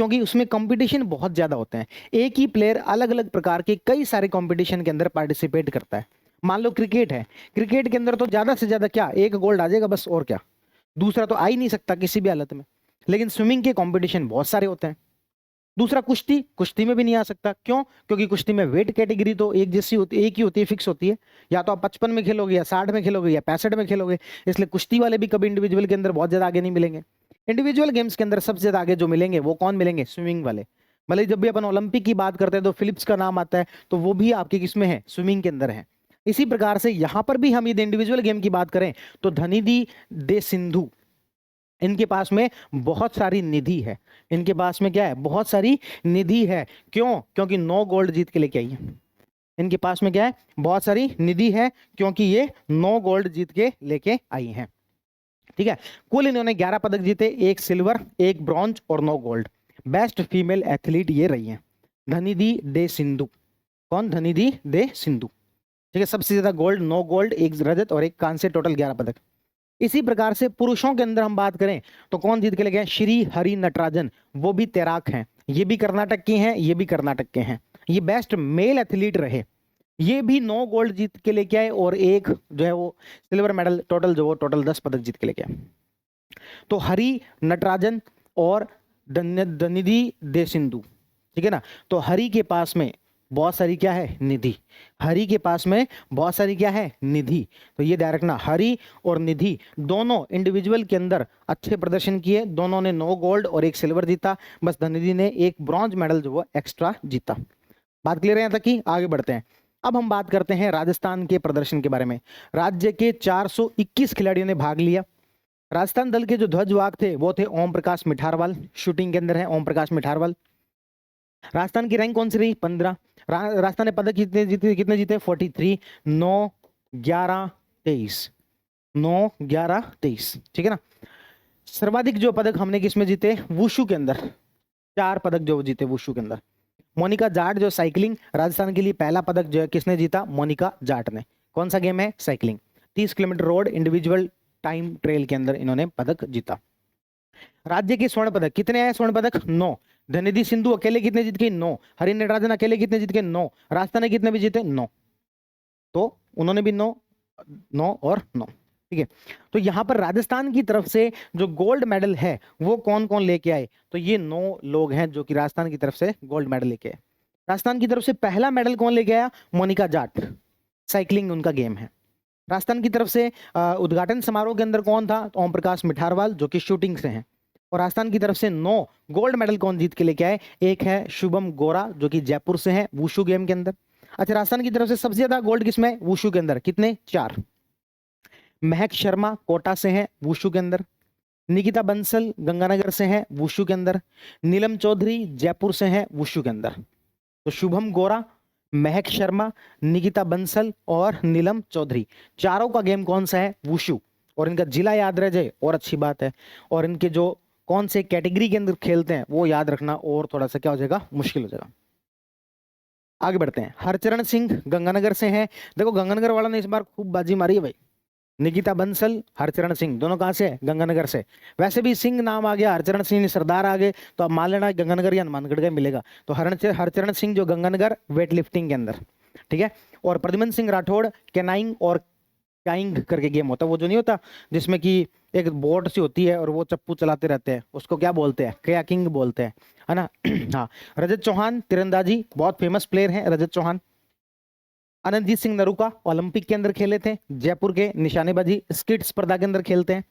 क्योंकि उसमें कंपटीशन बहुत ज्यादा होते हैं। एक ही प्लेयर अलग अलग प्रकार के कई सारे कंपटीशन के अंदर पार्टिसिपेट करता है। मान लो क्रिकेट है, क्रिकेट के अंदर तो ज्यादा से ज्यादा क्या, एक गोल्ड आ जाएगा बस, और क्या, दूसरा तो आ ही नहीं सकता किसी भी हालत में। लेकिन स्विमिंग के कंपटीशन बहुत सारे होते हैं। दूसरा कुश्ती, कुश्ती में भी नहीं आ सकता, क्यों? क्योंकि कुश्ती में वेट कैटेगरी तो एक जैसी होती, एक ही होती है, फिक्स होती है। या तो आप 55 में खेलोगे, या 60 में खेलोगे, या 65 में खेलोगे। इसलिए कुश्ती वाले भी कभी इंडिविजुअल के अंदर बहुत ज्यादा आगे नहीं मिलेंगे। इंडिविजुअल गेम्स के अंदर सबसे ज्यादा आगे जो मिलेंगे वो कौन मिलेंगे? स्विमिंग वाले। मतलब जब भी अपन ओलंपिक की बात करते हैं तो फिलिप्स का नाम आता है, तो वो भी आपके किसमें है? स्विमिंग के अंदर है। इसी प्रकार से यहां पर भी हम यदि इंडिविजुअल गेम की बात करें तो धनिधि दे सिंधु, इनके पास में बहुत सारी निधि है। इनके पास में क्या है? बहुत सारी निधि है। क्यों? क्योंकि 9 गोल्ड जीत के लेके आई है। इनके पास में क्या है? बहुत सारी निधि है, क्योंकि ये 9 गोल्ड जीत के लेके आई हैं। ठीक है। कुल इन्होंने 11 पदक जीते, 1 सिल्वर, 1 ब्रॉन्ज और 9 गोल्ड। बेस्ट फीमेल एथलीट ये रही है धनिधि दे सिंधु। कौन? धनिधि दे सिंधु। ठीक है। सबसे ज्यादा गोल्ड, 9 गोल्ड, 1 रजत और 1 कांस्य, टोटल 11 पदक। इसी प्रकार से पुरुषों के अंदर हम बात करें तो कौन जीत के लेके गए? श्री हरि नटराजन, वो भी तैराक हैं। ये भी कर्नाटक के हैं, ये भी कर्नाटक के हैं। ये बेस्ट मेल एथलीट रहे। ये भी 9 गोल्ड जीत के लेके आए और 1 जो है वो सिल्वर मेडल, टोटल जो वो टोटल 10 पदक जीत के लेके आए। तो हरि नटराजन और धनिधि दे सिंधु, ठीक है ना। तो हरि के पास में बहुत सारी क्या है? निधि। हरि के पास में बहुत सारी क्या है? निधि। तो ये ध्यान रखना, हरि और निधि दोनों इंडिविजुअल के अंदर अच्छे प्रदर्शन किए। दोनों ने 9 गोल्ड और 1 सिल्वर जीता। बस धनिधि ने 1 ब्रॉन्ज मेडल जो वो एक्स्ट्रा जीता। बात क्लियर है यहाँ तक की? आगे बढ़ते हैं। अब हम बात करते हैं राजस्थान के प्रदर्शन के बारे में। राज्य के 421 खिलाड़ियों ने भाग लिया। राजस्थान दल के जो ध्वजवाहक थे वो थे ओम प्रकाश मिठारवाल, शूटिंग के अंदर है ओम प्रकाश मिठारवाल। राजस्थान की रैंक कौन सी रही? 15। राजस्थान ने पदक कितने जीते? 43। 9 11 23, 9 11 23, ठीक है ना। सर्वाधिक जो पदक हमने किसमें जीते? वुशु के अंदर 4 पदक जो जीते वुशु के अंदर। मोनिका जाट जो साइकिलिंग, राजस्थान के लिए पहला पदक जो है किसने जीता? मोनिका जाट ने। कौन सा गेम है? Cycling. 30 kilometre road individual time trail के अंदर इन्होंने पदक जीता। राज्य के स्वर्ण पदक कितने आए? स्वर्ण पदक 9। धनिधि सिंधु अकेले कितने जीत गए? 9। हरि नटराजन अकेले कितने जीत गए? 9। राजस्थान ने कितने भी जीते? 9। तो उन्होंने भी 9, 9 और 9, ठीक है। तो यहां पर राजस्थान की तरफ से जो गोल्ड मेडल है वो कौन कौन लेके आए? तो ये 9 लोग हैं जो कि राजस्थान की तरफ से गोल्ड मेडल लेके आए। राजस्थान की तरफ से पहला मेडल कौन लेके आया? मोनिका जाट, साइकिलिंग उनका गेम है। राजस्थान की तरफ से उद्घाटन समारोह के अंदर कौन था? तो ओम प्रकाश मिठारवाल जो कि शूटिंग से हैं। और राजस्थान की तरफ से 9 गोल्ड मेडल कौन जीत के लेके आए? एक है शुभम गोरा जो कि जयपुर से हैं वुशु गेम के अंदर। अच्छा, राजस्थान की तरफ से सबसे ज्यादा गोल्ड किसमें? वुशु के अंदर। कितने? 4। महक शर्मा कोटा से हैं वुशु के अंदर। निकिता बंसल गंगानगर से हैं वुशु के अंदर। नीलम चौधरी जयपुर से हैं वुशु के अंदर। तो शुभम गोरा, महक शर्मा, निकिता बंसल और नीलम चौधरी, चारों का गेम कौन सा है? वुशु। और इनका जिला याद रह जाए और अच्छी बात है। और इनके जो कौन से कैटेगरी के अंदर खेलते हैं वो याद रखना और थोड़ा सा क्या हो जाएगा? मुश्किल हो जाएगा। आगे बढ़ते हैं। हरचरण सिंह गंगानगर से हैं। देखो गंगानगर वाला ने इस बार खूब बाजी मारी है भाई। निकिता बंसल, हरचरण सिंह दोनों कहां से है? गंगानगर से। वैसे भी सिंह नाम आ गया, हरचरण सिंह सरदार आ गए, तो अब मान लेना गंगानगर या हनुमानगढ़ का मिलेगा। तो हरचरण सिंह जो गंगानगर वेट लिफ्टिंग के अंदर, ठीक है। और प्रद्युमन सिंह राठौड़ कैनाइंग और काइंग करके गेम होता है, वो जो नहीं होता जिसमें कि एक बोट सी होती है और वो चप्पू चलाते रहते हैं, उसको क्या बोलते हैं? कयाकिंग बोलते हैं, है ना। हाँ। रजत चौहान तीरंदाजी, बहुत फेमस प्लेयर हैं रजत चौहान। अनंतजीत सिंह नरूका ओलंपिक के अंदर खेले थे, जयपुर के निशानेबाजी स्किट स्पर्धा के अंदर खेलते हैं।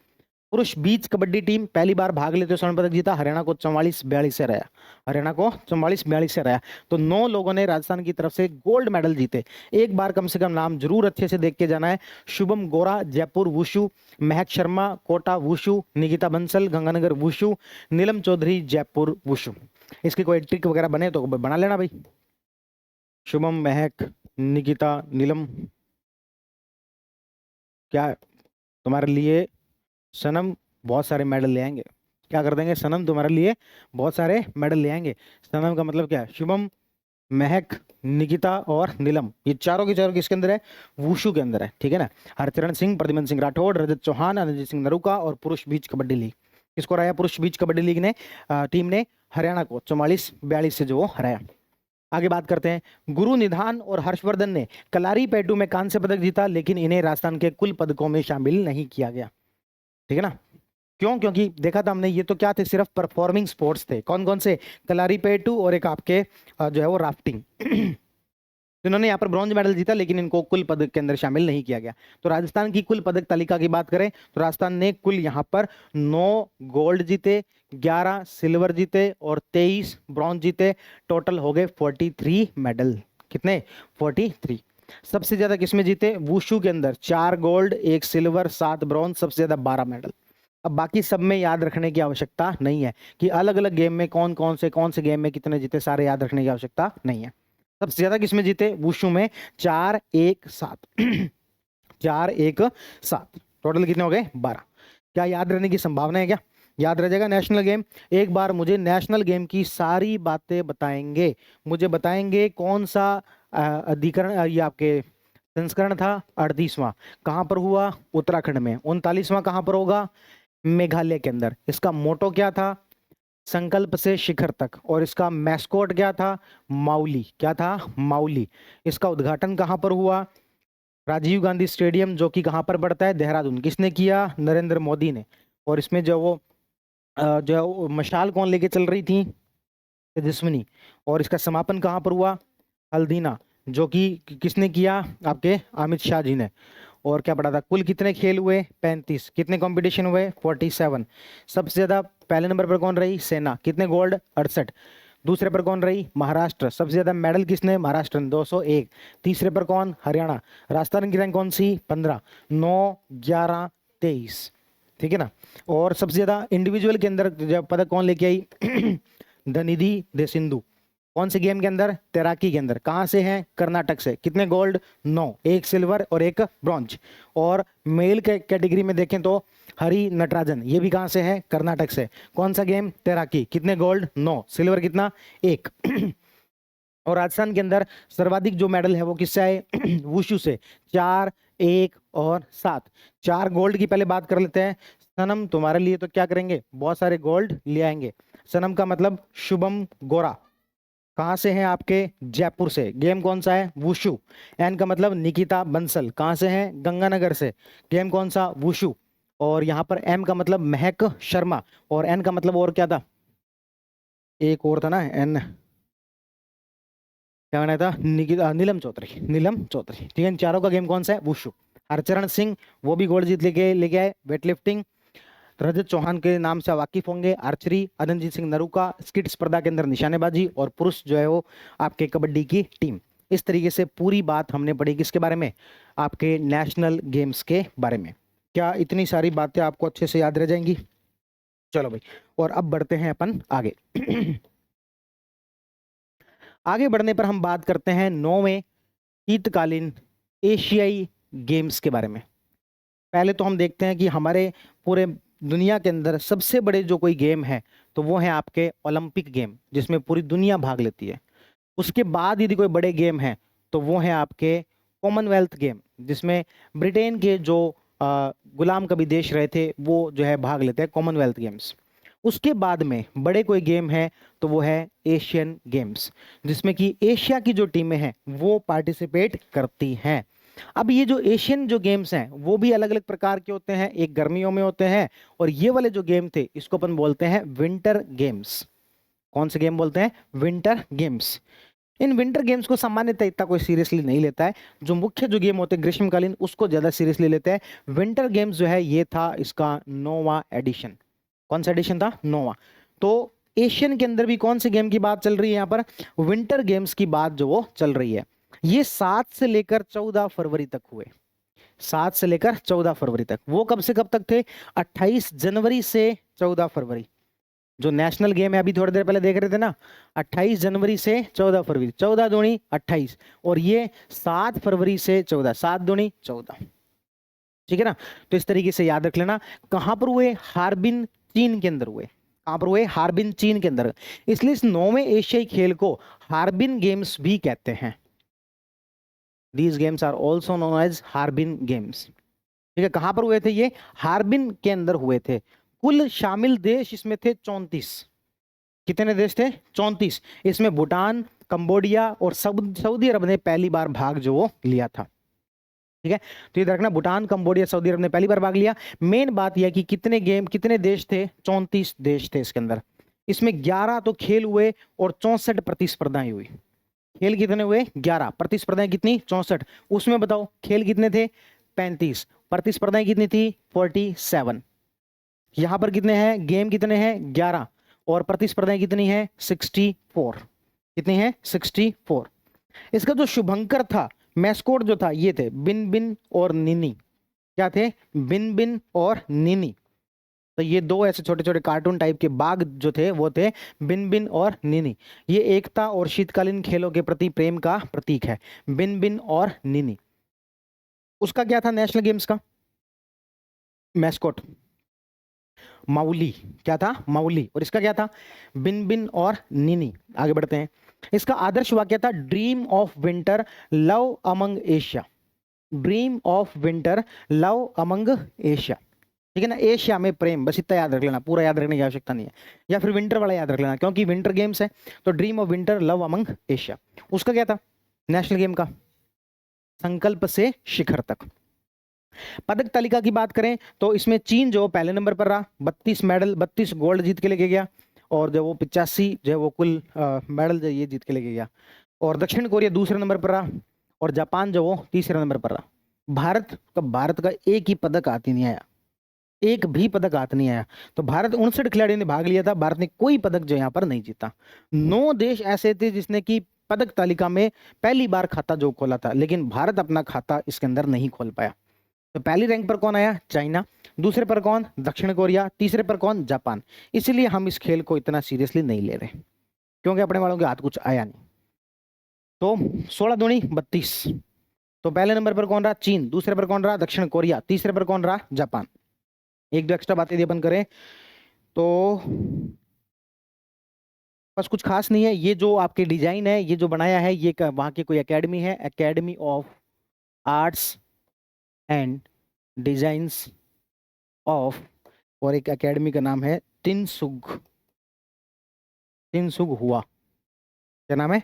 पुरुष बीच कबड्डी टीम पहली बार भाग लेते हुए स्वर्ण पदक जीता, हरियाणा को 44-42 से रहा। हरियाणा को 44-42 से रहा। तो 9 लोगों ने राजस्थान की तरफ से गोल्ड मेडल जीते। एक बार कम से कम नाम जरूर अच्छे से देख के जाना है। शुभम गोरा जयपुर वुशु, महक Sharma Kota wushu, Nikita Bansal Ganganagar wushu, Neelam Chaudhary Jaipur wushu. इसकी कोई ट्रिक वगैरह बने तो बना लेना भाई। शुभम, महक, निकिता, नीलम, क्या तुम्हारे लिए सनम बहुत सारे मेडल ले आएंगे। क्या कर देंगे? सनम तुम्हारे लिए बहुत सारे मेडल ले आएंगे। सनम का मतलब क्या है? शुभम, महक, निकिता और नीलम, ये चारों के चारों किसके अंदर है? वुशु के अंदर है, ठीक है ना। हरचरण सिंह, प्रद्युमन सिंह राठौड़, रजत चौहान, अनंतजीत सिंह नरूका और पुरुष बीच कबड्डी लीग किसको रहा? पुरुष बीच कबड्डी लीग ने टीम ने हरियाणा को 44-42 से जो वो हराया। आगे बात करते हैं, गुरु निधान और हर्षवर्धन ने कलारीपयट्टू में कांस्य पदक जीता, लेकिन इन्हें राजस्थान के कुल पदकों में शामिल नहीं किया गया। ठीक है ना, क्यों? क्योंकि देखा था हमने, ये तो क्या थे, सिर्फ परफॉर्मिंग स्पोर्ट्स थे। कौन कौन से? कलारीपयट्टू और एक आपके जो है वो राफ्टिंग। तो इन्होंने यहाँ पर ब्रॉन्ज मेडल जीता, लेकिन इनको कुल पदक के अंदर शामिल नहीं किया गया। तो राजस्थान की कुल पदक तालिका की बात करें तो राजस्थान ने कुल यहाँ पर 9 गोल्ड जीते, 11 सिल्वर जीते और 23 ब्रॉन्ज जीते। टोटल हो गए 43 मेडल। कितने? 43। सबसे ज्यादा किसमें जीते? वुशु के अंदर 4 गोल्ड, 1 सिल्वर, 7 ब्रॉन्ज, सबसे ज्यादा 12 मेडल। अब बाकी सब में याद रखने की आवश्यकता नहीं है कि अलग अलग गेम में कौन से गेम में कितने जीते, सारे याद रखने की आवश्यकता नहीं है। सबसे ज्यादा किसमें जीते? वुशु में 4 1 7 4 1 7। टोटल कितने हो गए? 12। क्या याद रहने की संभावना है? क्या याद रह जाएगा नेशनल गेम? एक बार मुझे नेशनल गेम की सारी बातें बताएंगे, मुझे बताएंगे कौन सा अधिकरण, ये आपके संस्करण था 38वां, कहां पर हुआ? उत्तराखंड में। 39वां कहां पर होगा? मेघालय के अंदर। इसका मोटो क्या था? संकल्प से शिखर तक। और इसका मैस्कोट क्या था? माउली। क्या था? माउली। इसका उद्घाटन कहां पर हुआ? राजीव गांधी स्टेडियम, जो कि कहां पर पड़ता है? देहरादून। किसने किया? नरेंद्र मोदी ने। और इसमें जो वो मशाल कौन लेके चल रही थी? तेजस्विनी। और इसका समापन कहां पर हुआ? हल्दीना, जो कि किसने किया? आपके अमित शाह जी ने। और क्या पढ़ा था? कुल कितने खेल हुए? 35। कितने कंपटीशन हुए? 47। सबसे ज्यादा पहले नंबर पर कौन रही? सेना। कितने गोल्ड? 68। दूसरे पर कौन रही? महाराष्ट्र। सबसे ज्यादा मेडल किसने? महाराष्ट्र ने, 201। तीसरे पर कौन? हरियाणा। राजस्थान की रैंक कौन सी? 15। 9 11 23। ठीक है ना। और सबसे ज्यादा इंडिविजुअल के अंदर जब पदक कौन लेके आई? धनिधि दे सिंधु। कौन से गेम के अंदर? तैराकी के अंदर। कहां से हैं? कर्नाटक से। कितने गोल्ड? 9। 1 सिल्वर और 1 ब्रॉन्ज। और मेल के कैटेगरी में देखें तो हरी नटराजन, ये भी कहां से है? कर्नाटक से। कौन सा गेम? तैराकी। कितने गोल्ड? 9। सिल्वर कितना? 1। और राजस्थान के अंदर सर्वाधिक जो मेडल है वो किससे आए? वुशु से। 4 1 और 7। 4 गोल्ड की पहले बात कर लेते हैं। सनम, तुम्हारे लिए तो क्या करेंगे? बहुत सारे गोल्ड ले आएंगे। सनम का मतलब शुभम गोरा। कहां से हैं? आपके जयपुर से। गेम कौन सा है? वुशु। एन का मतलब निकिता बंसल। कहां से हैं? गंगानगर से। गेम कौन सा? वुशु। और यहां पर एम का मतलब महक शर्मा। और एन का मतलब और क्या था? एक और था ना, एन क्या कहना था? निकिता, नीलम चौधरी। नीलम चौधरी। ठीक है, इन चारों का गेम कौन सा है? वुशु। हरचरण सिंह, वो भी गोल्ड जीत लेके आए। Weight lifting. रजत चौहान के नाम से वाकिफ होंगे। आर्चरी, अदनजीत सिंह नरूका। स्किट स्पर्धा के अंदर निशानेबाजी। और पुरुष जो है वो आपके कबड्डी की टीम। इस तरीके से पूरी बात हमने पढ़ी किसके बारे में? आपके नेशनल गेम्स के बारे में। क्या इतनी सारी बातें आपको अच्छे से याद रह जाएंगी? चलो भाई, और अब बढ़ते हैं अपन आगे। आगे बढ़ने पर हम बात करते हैं 9वें शीतकालीन एशियाई गेम्स के बारे में। पहले तो हम देखते हैं कि हमारे पूरे दुनिया के अंदर सबसे बड़े जो कोई गेम है तो वो है आपके ओलंपिक गेम, जिसमें पूरी दुनिया भाग लेती है। उसके बाद यदि कोई बड़े गेम है तो वो है आपके कॉमनवेल्थ गेम, जिसमें ब्रिटेन के जो गुलाम कभी देश रहे थे वो जो है भाग लेते हैं कॉमनवेल्थ गेम्स। उसके बाद में बड़े कोई गेम है तो वो है एशियन गेम्स, जिसमें कि एशिया की जो टीमें हैं वो पार्टिसिपेट करती हैं। अब ये जो एशियन जो गेम्स हैं वो भी अलग अलग प्रकार के होते हैं। एक गर्मियों में होते हैं, और ये वाले जो गेम थे इसको अपन बोलते हैं विंटर गेम्स। कौन से गेम बोलते हैं? Winter games. In winter games को सामान्यतः इतना कोई सीरियसली नहीं लेता है। जो मुख्य जो गेम होते हैं ग्रीष्मकालीन, उसको ज्यादा सीरियसली लेते हैं। विंटर गेम्स जो है ये था इसका 9वां एडिशन। कौन सा एडिशन था? 9वां। तो एशियन के अंदर भी कौन से गेम की बात चल रही है? यहाँ पर विंटर गेम्स की बात जो वो चल रही है। ये 7 से लेकर 14 फरवरी तक हुए। 7 से लेकर 14 फरवरी तक। वो कब से कब तक थे? 28 जनवरी से 14 फरवरी। जो नेशनल गेम है अभी थोड़ी देर पहले देख रहे थे ना, 28 जनवरी से 14 फरवरी। 14 दूनी 28, और ये 7 फरवरी से 14। 7 दूनी 14। ठीक है ना। तो इस तरीके से याद रख लेना। कहां पर हुए? हार्बिन, चीन के अंदर हुए। कहां पर हुए? हार्बिन, चीन के अंदर। इसलिए इस 9वें एशियाई खेल को हार्बिन गेम्स भी कहते हैं। These games are also known as Harbin games. ठीक है, कहां पर हुए थे ये? हार्बिन के अंदर हुए थे। कुल शामिल देश इसमें थे 34। कितने देश थे? 34। इसमें भूटान, कंबोडिया और सऊदी अरब ने पहली बार भाग जो वो लिया था। ठीक है, तो ये रखना, भूटान, कंबोडिया, सऊदी अरब ने पहली बार भाग लिया। मेन बात यह कि कितने गेम, कितने देश थे? 34 देश थे इसके अंदर। इसमें 11 तो खेल हुए और 64 प्रतिस्पर्धाएं हुई। खेल कितने हुए? 11, प्रतिस्पर्धाएं कितनी? 64। उसमें बताओ खेल कितने थे? 35, प्रतिस्पर्धाएं कितनी थी? 47। यहां पर कितने हैं गेम? कितने हैं? 11, और प्रतिस्पर्धाएं कितनी है? 64। कितनी है? 64। इसका जो शुभंकर था, मैस्कोट जो था, ये थे बिन बिन और निनी। क्या थे? बिन बिन और निनी। तो ये दो ऐसे छोटे छोटे कार्टून टाइप के बाघ जो थे वो थे बिन बिन और निनी। ये एकता और शीतकालीन खेलों के प्रति प्रेम का प्रतीक है, बिन बिन और निनी। उसका क्या था नेशनल गेम्स का मैस्कोट? माउली। क्या था? माउली। और इसका क्या था? बिन बिन और निनी। आगे बढ़ते हैं। इसका आदर्श वाक्य था dream of winter, love among Asia. Dream of winter, love among Asia. ठीक है ना, एशिया में प्रेम, बस इतना याद रख लेना, पूरा याद रखने की आवश्यकता नहीं है, या फिर विंटर वाला याद रख लेना क्योंकि विंटर गेम्स है। तो dream of winter, love among Asia. उसका क्या था नेशनल गेम का? संकल्प से शिखर तक। पदक तालिका की बात करें तो इसमें चीन जो पहले नंबर पर रहा, 32 मेडल, 32 गोल्ड जीत के लेके गया, और जो वो 85 जो है वो कुल मेडल जो ये जीत के लेके गया। और दक्षिण कोरिया दूसरे नंबर पर रहा, और जापान जो वो तीसरे नंबर पर रहा। भारत का एक ही पदक हाथ ही नहीं आया, एक भी पदक हाथ नहीं आया। तो भारत 59 खिलाड़ियों ने भाग लिया था, भारत ने कोई पदक जो यहाँ पर नहीं जीता। 9 देश ऐसे थे जिसने की पदक तालिका में पहली बार खाता जो खोला था, लेकिन भारत अपना खाता इसके अंदर नहीं खोल पाया। तो पहली रैंक पर कौन आया? चाइना। दूसरे पर कौन? दक्षिण कोरिया। तीसरे पर कौन? जापान। इसलिए हम इस खेल को इतना सीरियसली नहीं ले रहे, क्योंकि अपने वालों के हाथ कुछ आया नहीं। तो 16 दूनी 32। तो पहले नंबर पर कौन रहा? चीन। दूसरे पर कौन रहा? दक्षिण कोरिया। तीसरे पर कौन रहा? जापान। एक दो एक्स्ट्रा बातें यदि अपन करें तो बस कुछ खास नहीं है। ये जो आपके डिजाइन है, ये जो बनाया है, ये वहां की कोई एकेडमी है, academy of arts and designs of, और एक एकेडमी का नाम है तिनसुग हुआ। क्या नाम है?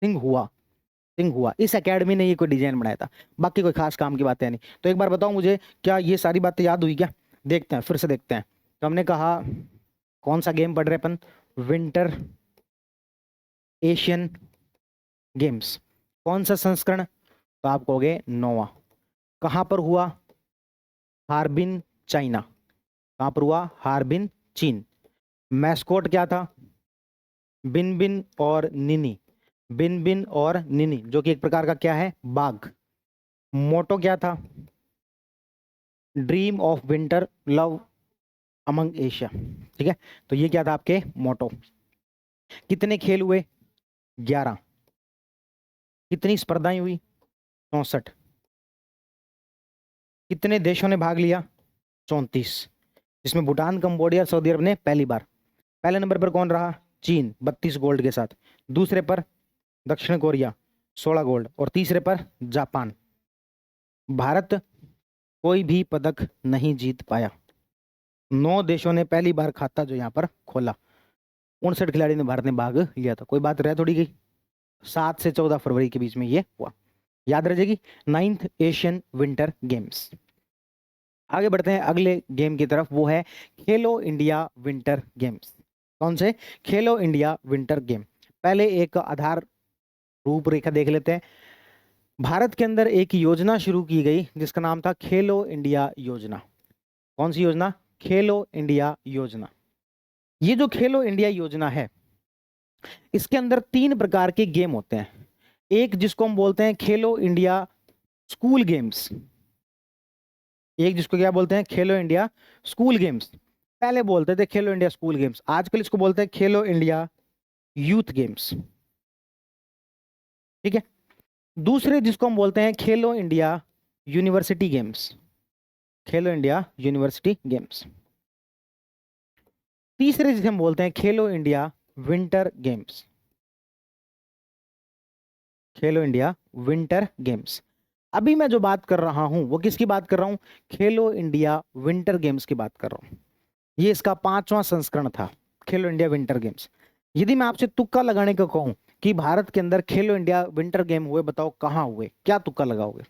सिंह हुआ। इस एकेडमी ने ये कोई डिजाइन बनाया था, बाकी कोई खास काम की बातें नहीं। तो एक बार बताओ मुझे, क्या ये सारी बातें याद हुई क्या? देखते हैं, फिर से देखते हैं। तो हमने कहा कौन सा गेम पढ़ रहे अपन? Winter Asian games. कौन सा संस्करण? तो आप कहोगे 9वां। कहां पर हुआ? Harbin, China. कहां पर हुआ? हार्बिन, चीन। मैस्कोट क्या था? बिन बिन और निनी। बिन बिन और निनी, जो कि एक प्रकार का क्या है? बाघ। मोटो क्या था? Dream of winter, love among Asia. ठीक है, तो ये क्या था आपके मोटो। कितने खेल हुए? 11। कितनी स्पर्धाएं हुई? 64। कितने देशों ने भाग लिया? 34, जिसमें भूटान, कंबोडिया, सऊदी अरब ने पहली बार। पहले नंबर पर कौन रहा? चीन, 32 गोल्ड के साथ। दूसरे पर दक्षिण कोरिया, 16 गोल्ड, और तीसरे पर जापान। भारत कोई भी पदक नहीं जीत पाया। 9 देशों ने पहली बार खाता जो यहाँ पर खोला। 59 खिलाड़ी ने भारत ने भाग लिया था। कोई बात रह थोड़ी गई। 7 से 14 फरवरी के बीच में ये हुआ, याद रह जाएगी। 9th Asian winter games. आगे बढ़ते हैं अगले गेम की तरफ, वो है खेलो इंडिया विंटर गेम्स। कौन से? खेलो इंडिया विंटर गेम। पहले एक आधार रूपरेखा देख लेते हैं। भारत के अंदर एक योजना शुरू की गई जिसका नाम था खेलो इंडिया योजना। कौन सी योजना? खेलो इंडिया योजना। ये जो खेलो इंडिया योजना है, इसके अंदर 3 प्रकार के गेम होते हैं। एक जिसको हम बोलते हैं खेलो इंडिया स्कूल गेम्स, एक जिसको क्या बोलते हैं? खेलो इंडिया स्कूल गेम्स। पहले बोलते थे खेलो इंडिया स्कूल गेम्स, आजकल इसको बोलते हैं खेलो इंडिया यूथ गेम्स। ठीक है, दूसरे जिसको हम बोलते हैं खेलो इंडिया यूनिवर्सिटी गेम्स। खेलो इंडिया यूनिवर्सिटी गेम्स। तीसरे जिसे हम बोलते हैं खेलो इंडिया विंटर गेम्स। खेलो इंडिया विंटर गेम्स। अभी मैं जो बात कर रहा हूं वो किसकी बात कर रहा हूं? खेलो इंडिया विंटर गेम्स की बात कर रहा हूं। ये इसका 5वां संस्करण था, खेलो इंडिया विंटर गेम्स। यदि मैं आपसे तुक्का लगाने का कहूं कि भारत के अंदर खेलो इंडिया विंटर गेम हुए, बताओ कहाँ हुए, क्या तुक्का लगाओगे?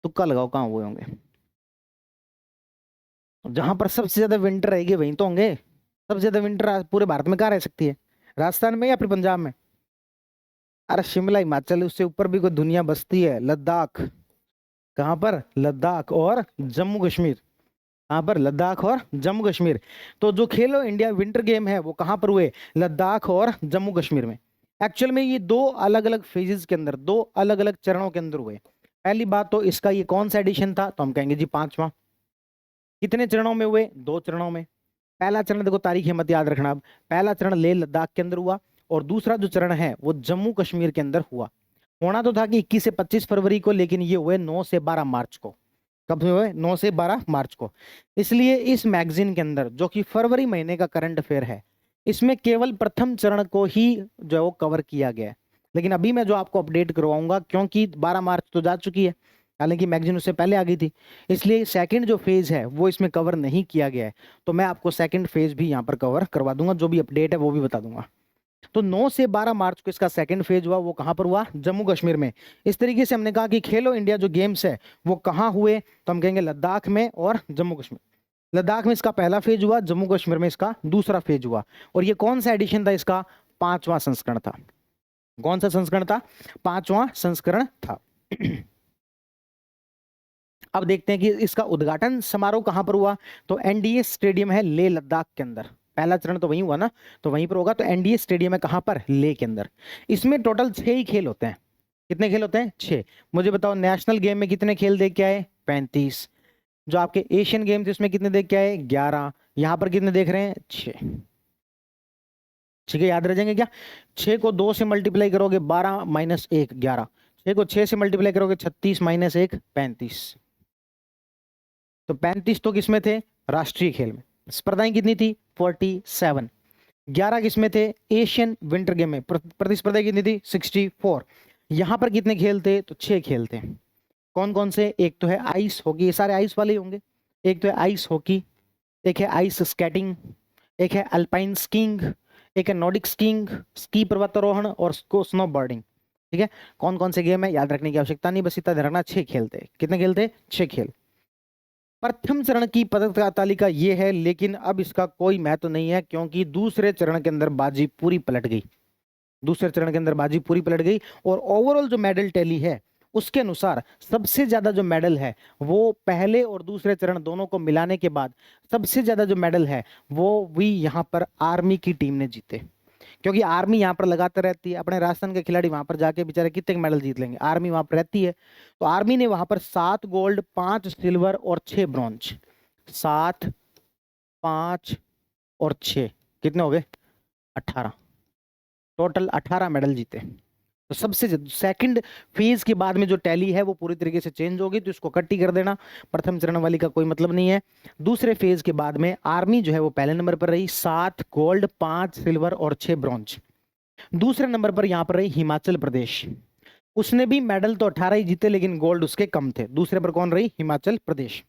तुक्का लगाओ कहाँ हुए होंगे? जहां पर सबसे ज्यादा विंटर रहेगी वहीं तो होंगे। सबसे ज्यादा विंटर पूरे भारत में कहाँ रह सकती है? राजस्थान में या फिर पंजाब में? अरे शिमला हिमाचल, उससे ऊपर भी कोई दुनिया बसती है, लद्दाख। कहाँ पर? लद्दाख और जम्मू कश्मीर। कहाँ पर? लद्दाख और जम्मू कश्मीर। तो जो खेलो इंडिया विंटर गेम है वो कहाँ पर हुए? लद्दाख और जम्मू कश्मीर में। एक्चुअल में ये दो अलग अलग फेजेस के अंदर, दो अलग अलग चरणों के अंदर हुए। पहली बात तो इसका ये कौन सा एडिशन था, तो हम कहेंगे जी पांचवा। कितने चरणों में हुए? दो चरणों में। पहला चरण देखो, तारीख है मत याद रखना, अब पहला चरण लेह लद्दाख के अंदर हुआ, और दूसरा जो चरण है वो जम्मू कश्मीर के अंदर हुआ। होना तो था कि 21 से 25 फरवरी को, लेकिन ये हुए 9 से 12 मार्च को। कब हुए? 9 से 12 मार्च को। इसलिए इस मैगजीन के अंदर जो कि फरवरी महीने का करंट अफेयर है, इसमें केवल प्रथम चरण को ही जो है वो कवर किया गया है। लेकिन अभी मैं जो आपको अपडेट करवाऊंगा, क्योंकि 12 मार्च तो जा चुकी है, हालांकि मैगजीन उससे पहले आ गई थी, इसलिए सेकंड जो फेज है वो इसमें कवर नहीं किया गया है। तो मैं आपको सेकंड फेज भी यहाँ पर कवर करवा दूंगा, जो भी अपडेट है वो भी बता दूंगा। तो 9 से 12 मार्च को इसका सेकंड फेज हुआ, वो कहां पर हुआ? जम्मू कश्मीर में। इस तरीके से हमने कहा कि खेलो इंडिया जो गेम्स है वो कहां हुए, तो हम कहेंगे लद्दाख में और जम्मू कश्मीर। लद्दाख में इसका पहला फेज हुआ, जम्मू कश्मीर में इसका दूसरा फेज हुआ। और ये कौन सा एडिशन था? इसका पांचवा संस्करण था। कौन सा संस्करण था? पांचवा संस्करण था। अब देखते हैं कि इसका उद्घाटन समारोह कहां पर हुआ, तो एनडीए स्टेडियम है लेह लद्दाख के अंदर। पहला चरण तो वहीं हुआ ना, तो वहीं पर होगा। तो एनडीए स्टेडियम है कहां पर? लेह के अंदर। इसमें टोटल 6 ही खेल होते हैं। कितने खेल होते हैं? 6। मुझे बताओ नेशनल गेम में कितने खेल देख के आए? 35। जो आपके एशियन गेम थे उसमें कितने देख के आए? 11। यहां पर कितने देख रहे हैं? 6। ठीक है, याद रह जाएंगे क्या? 6 को 2 से मल्टीप्लाई करोगे 12 माइनस 1 11। 6 को 6 से मल्टीप्लाई करोगे 36 माइनस 1 35। तो 35 तो किसमें थे? राष्ट्रीय खेल में। स्पर्धाएं कितनी थी? 47। 11 किसमें थे? एशियन विंटर गेम में। प्रतिस्पर्धा कितनी थी? 64। यहां पर कितने खेल थे? तो 6 खेल थे। कौन कौन से? एक तो है आइस हॉकी, ये सारे आइस वाले ही होंगे। एक तो है आइस हॉकी, एक है आइस स्केटिंग, एक है अल्पाइन स्कीइंग, एक है नॉर्डिक स्कीइंग, स्की पर्वतारोहण, और स्नो बोर्डिंग। ठीक है, कौन कौन से गेम है याद रखने की आवश्यकता नहीं, बस इतना ध्यान रखना 6 खेल थे। कितने खेल थे? 6 खेल। प्रथम चरण की पदक तालिका ये है, लेकिन अब इसका कोई महत्व नहीं है, क्योंकि दूसरे चरण के अंदर बाजी पूरी पलट गई। दूसरे चरण के अंदर बाजी पूरी पलट गई, और ओवरऑल जो मेडल टैली है उसके अनुसार सबसे ज्यादा जो मेडल है वो पहले और दूसरे चरण दोनों को मिलाने के बाद सबसे ज्यादा जो मेडल है वो भी यहां पर आर्मी की टीम ने जीते। क्योंकि आर्मी यहाँ पर लगाते रहती है, अपने राजस्थान के खिलाड़ी वहां पर जाके बेचारे कितने मेडल जीत लेंगे, आर्मी वहां पर रहती है। तो आर्मी ने वहां पर 7 गोल्ड 5 सिल्वर और 6 ब्रॉन्ज। 7, 5 और 6 कितने हो गए? 18। टोटल 18 मेडल जीते। तो सबसे सेकंड फेज के बाद में जो टैली है वो पूरी तरीके से चेंज होगी, तो इसको कट्टी कर देना, प्रथम चरण वाली का कोई मतलब नहीं है। दूसरे फेज के बाद में आर्मी जो है वो पहले नंबर पर रही, 7 गोल्ड 5 सिल्वर और 6 ब्रॉन्ज। दूसरे नंबर पर यहां पर रही हिमाचल प्रदेश। उसने भी मेडल तो 18 ही जीते, लेकिन गोल्ड उसके कम थे। दूसरे पर कौन रही? हिमाचल प्रदेश।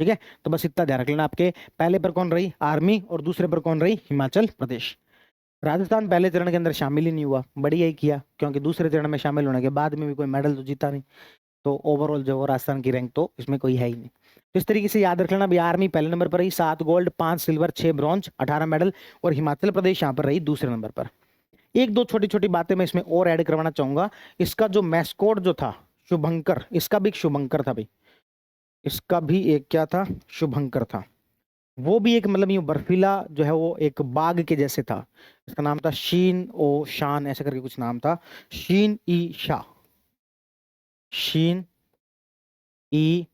ठीक है, तो बस इतना ध्यान रख लेना, आपके पहले पर कौन रही? आर्मी, और दूसरे पर कौन रही? हिमाचल प्रदेश। राजस्थान पहले चरण के अंदर शामिल ही नहीं हुआ, बढ़िया ही किया, क्योंकि दूसरे चरण में शामिल होने के बाद में भी कोई मेडल तो जीता नहीं। तो ओवरऑल जो राजस्थान की रैंक तो इसमें कोई है ही नहीं। तो इस तरीके से याद रख लेना भी, आर्मी पहले नंबर पर रही, 7 गोल्ड 5 सिल्वर 6 ब्रॉन्ज 18 मेडल, और हिमाचल प्रदेश यहाँ पर रही दूसरे नंबर पर। एक दो छोटी छोटी बातें मैं इसमें और ऐड करवाना चाहूंगा। इसका जो मैस्कोट जो था शुभंकर, इसका भी एक शुभंकर था भाई, इसका भी एक क्या था? शुभंकर था। वो भी एक मतलब यूं बर्फीला जो है वो एक बाग के जैसे था। इसका नाम था शीन ओ शान, ऐसा करके कुछ नाम था। शीन ई शाह, शीन ई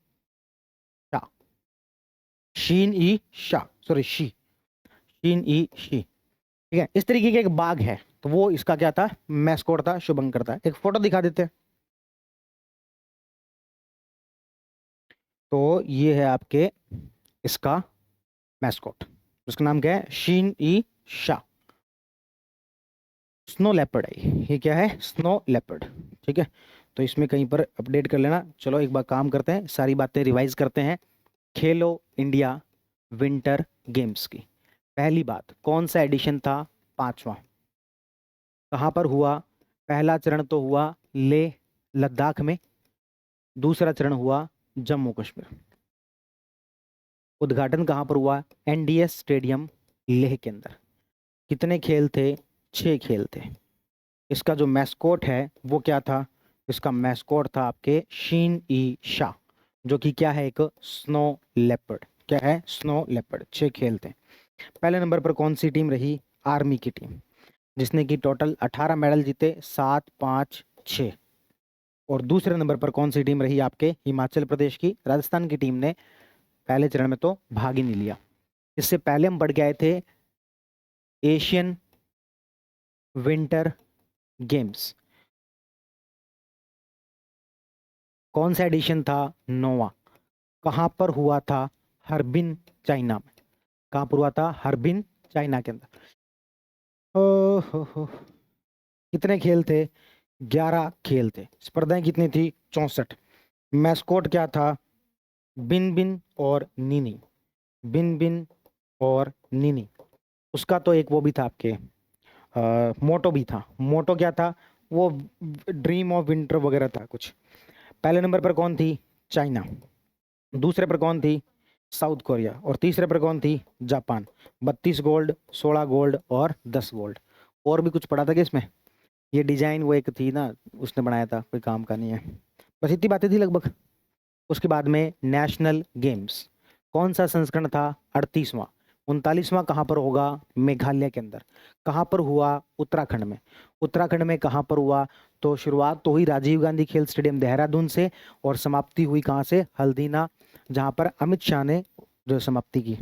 शाह, शीन ई शाह, सॉरी शीन ई शी। ठीक है, इस तरीके का एक बाग है, तो वो इसका क्या था? मैस्कोट था, शुभंकर था। एक फोटो दिखा देते हैं। तो ये है आपके इसका मैस्कोट, उसका नाम क्या है? शीन ई शाह। स्नो लेपर्ड है ये, क्या है? Snow leopard. ठीक है, तो इसमें कहीं पर अपडेट कर लेना। चलो एक बार काम करते हैं, सारी बातें रिवाइज करते हैं। खेलो इंडिया विंटर गेम्स की। पहली बात, कौन सा एडिशन था? 5वां। कहाँ पर हुआ? पहला चरण तो हुआ लेह लद्दाख में, दूसरा चरण हुआ जम्मू कश्मीर। उद्घाटन कहाँ पर हुआ? एनडीएस स्टेडियम लेह के अंदर। कितने खेल थे? 6 खेल थे। इसका जो मैस्कोट है वो क्या था? इसका मैस्कोट था आपके शीन ई शाह, जो कि क्या है? एक स्नो लेपर्ड। क्या है? Snow leopard. 6 खेल थे। पहले नंबर पर कौन सी टीम रही? आर्मी की टीम, जिसने कि टोटल 18 मेडल जीते, 7, 5, 6। और दूसरे नंबर पर कौन सी टीम रही? आपके हिमाचल प्रदेश की। राजस्थान की टीम ने पहले चरण में तो भाग ही नहीं लिया। इससे पहले हम पढ़ के आए थे एशियन विंटर गेम्स। कौन सा एडिशन था? 9वां। कहाँ पर हुआ था? हर्बिन, चाइना में। कहाँ पर हुआ था? हर्बिन, चाइना के अंदर। हो। कितने खेल थे? 11 खेल थे। स्पर्धाएं कितनी थी? 64। मैस्कोट क्या था? बिन बिन और नीनी। बिन बिन और नीनी। उसका तो एक वो भी था आपके, मोटो भी था। मोटो क्या था? वो ड्रीम ऑफ विंटर वगैरह था कुछ। पहले नंबर पर कौन थी? चाइना। दूसरे पर कौन थी? South Korea. और तीसरे पर कौन थी? जापान। 32 गोल्ड, 16 गोल्ड और 10 गोल्ड। और भी कुछ पड़ा था कि इसमें? ये डिजाइन वो एक थी ना, उसने बनाया था, कोई काम का नहीं है। बस इतनी बातें थी लगभग। उसके बाद में नेशनल गेम्स। कौन सा संस्करण था? 38वां। 39वां कहाँ पर होगा? मेघालय के अंदर। कहाँ पर हुआ? उत्तराखंड में। उत्तराखंड में कहाँ पर हुआ? तो शुरुआत तो हुई राजीव गांधी खेल स्टेडियम देहरादून से, और समाप्ति हुई कहाँ से? हल्दीना, जहाँ पर अमित शाह ने जो समाप्ति की।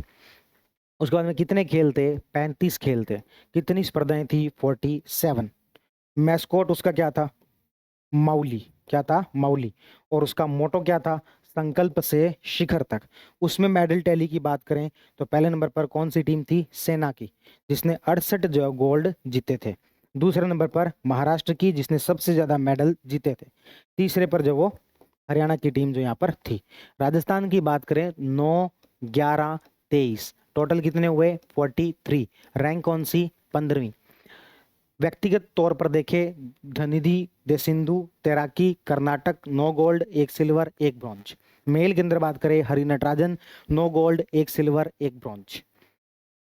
उसके बाद में कितने खेल थे? 35 खेल थे। कितनी स्पर्धाएं थी? 47। मैस्कोट उसका क्या था? माउली। क्या था? माउली। और उसका मोटो क्या था? संकल्प से शिखर तक। उसमें मेडल टैली की बात करें तो पहले नंबर पर कौन सी टीम थी? सेना की, जिसने 68 जो गोल्ड जीते थे। दूसरे नंबर पर महाराष्ट्र की, जिसने सबसे ज्यादा मेडल जीते थे। तीसरे पर जो वो हरियाणा की टीम जो यहाँ पर थी। राजस्थान की बात करें, 9, 11, 23 टोटल कितने हुए? 43। रैंक कौन सी? 15वीं। व्यक्तिगत तौर पर देखे, धनिधि दे सिंधु तैराकी Karnataka 9 gold 1 silver 1 bronze. Male के अंदर बात करें, Hari Natarajan 9 gold 1 silver 1 bronze.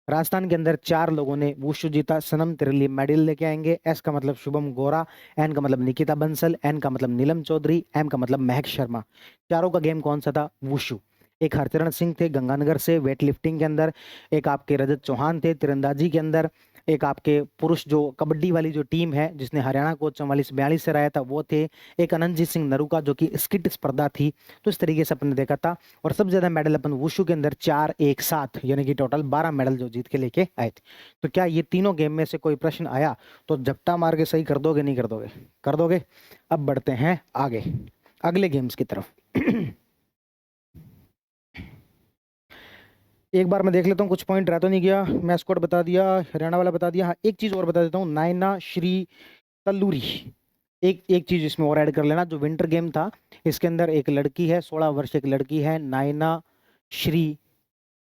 Rajasthan के अंदर 4 लोगों ने वुशु जीता। सनम तेरे लिए मेडल लेके आएंगे। एस का मतलब शुभम गोरा, एन का मतलब निकिता बंसल, एन का मतलब नीलम चौधरी, एम का मतलब महक शर्मा। चारों का गेम कौन सा था? वुशु। एक हरचरण सिंह थे गंगानगर से वेट लिफ्टिंग के अंदर। एक आपके रजत चौहान थे तीरंदाजी के अंदर। एक आपके पुरुष जो कबड्डी वाली जो टीम है, जिसने हरियाणा को 44-42 से हराया था, वो थे। एक अनंतजीत सिंह नरूका, जो कि स्किट स्पर्धा थी। तो इस तरीके से अपन ने देखा था। और सबसे ज्यादा मेडल अपन वुशु के अंदर 4 एक साथ, यानी कि टोटल 12 मेडल जो जीत के लेके आए थे। तो क्या ये तीनों गेम में से कोई प्रश्न आया तो झपटा मार के सही कर दोगे? नहीं कर दोगे? कर दोगे। अब बढ़ते हैं आगे अगले गेम्स की तरफ। एक बार मैं देख लेता हूँ कुछ पॉइंट रह तो नहीं गया। मैस्कोट बता दिया, हरियाणा वाला बता दिया। हाँ, एक चीज और बता देता हूँ, नायना श्री तल्लूरी। एक एक चीज इसमें और ऐड कर लेना, जो विंटर गेम था इसके अंदर एक लड़की है, 16 वर्ष एक लड़की है, नायना श्री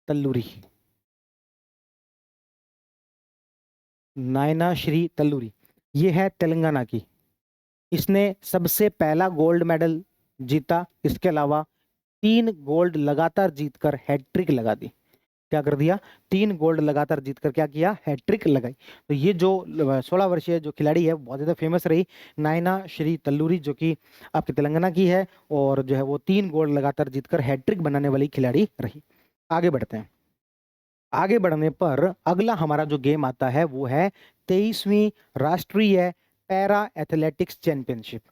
तल्लूरी। नायना श्री तल्लूरी, ये है तेलंगाना की। इसने सबसे पहला गोल्ड मेडल जीता। इसके अलावा 3 गोल्ड लगातार जीतकर हैट्रिक लगा दी। क्या कर दिया? 3 गोल्ड लगातार जीतकर क्या किया? हैट्रिक लगाई। तो ये जो 16 वर्षीय जो खिलाड़ी है बहुत ज्यादा फेमस रही, नायना श्री तल्लूरी, जो कि आपके तेलंगाना की है, और जो है वो 3 गोल्ड लगातार जीतकर हैट्रिक बनाने वाली खिलाड़ी रही। आगे बढ़ते हैं। आगे बढ़ने पर अगला हमारा जो गेम आता है वो है 23वीं राष्ट्रीय पैरा एथलेटिक्स चैंपियनशिप।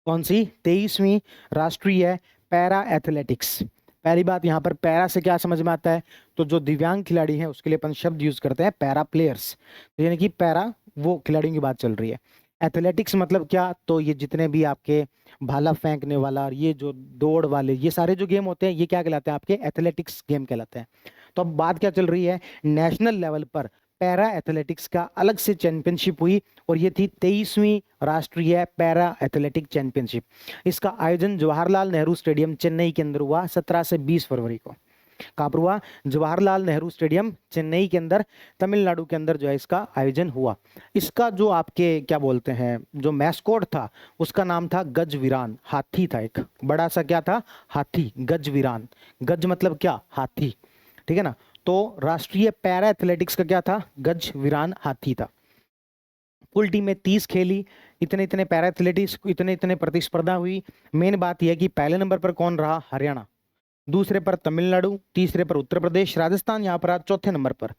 कौन सी? 23वीं राष्ट्रीय पैरा एथलेटिक्स। पहली बात, यहाँ पर पैरा से क्या समझ में आता है? तो जो दिव्यांग खिलाड़ी हैं उसके लिए अपन शब्द यूज करते हैं पैरा प्लेयर्स। तो यानी कि पैरा वो खिलाड़ियों की बात चल रही है। एथलेटिक्स मतलब क्या? तो ये जितने भी आपके भाला फेंकने वाला और ये जो दौड़ वाले, ये सारे जो गेम होते हैं, ये क्या कहलाते हैं? आपके एथलेटिक्स गेम कहलाते हैं। तो अब बात क्या चल रही है? नेशनल लेवल पर पैरा एथलेटिक्स का अलग से चैंपियनशिप हुई, और ये थी 23वीं राष्ट्रीय पैरा एथलेटिक चैंपियनशिप। इसका आयोजन जवाहरलाल नेहरू स्टेडियम चेन्नई के अंदर हुआ 17 से 20 फरवरी को। कहाँ पर हुआ? जवाहरलाल नेहरू स्टेडियम चेन्नई के अंदर, तमिलनाडु के अंदर जो है इसका आयोजन हुआ। इसका जो आपके क्या बोलते हैं, जो मैस्कोट था उसका नाम था गजवीरान, हाथी था एक बड़ा सा, क्या था? हाथी, गजवीरान। गज मतलब क्या? हाथी, ठीक है ना। तो राष्ट्रीय पैरा एथलेटिक्स का क्या था? गजवीरान, हाथी था। कुल टीमें 30 खेली, इतने इतने पैरा एथलेटिक्स, इतने इतने प्रतिस्पर्धा हुई। मेन बात यह है कि पहले नंबर पर कौन रहा? हरियाणा, दूसरे पर तमिलनाडु, तीसरे पर उत्तर प्रदेश, राजस्थान यहाँ पर चौथे नंबर पर।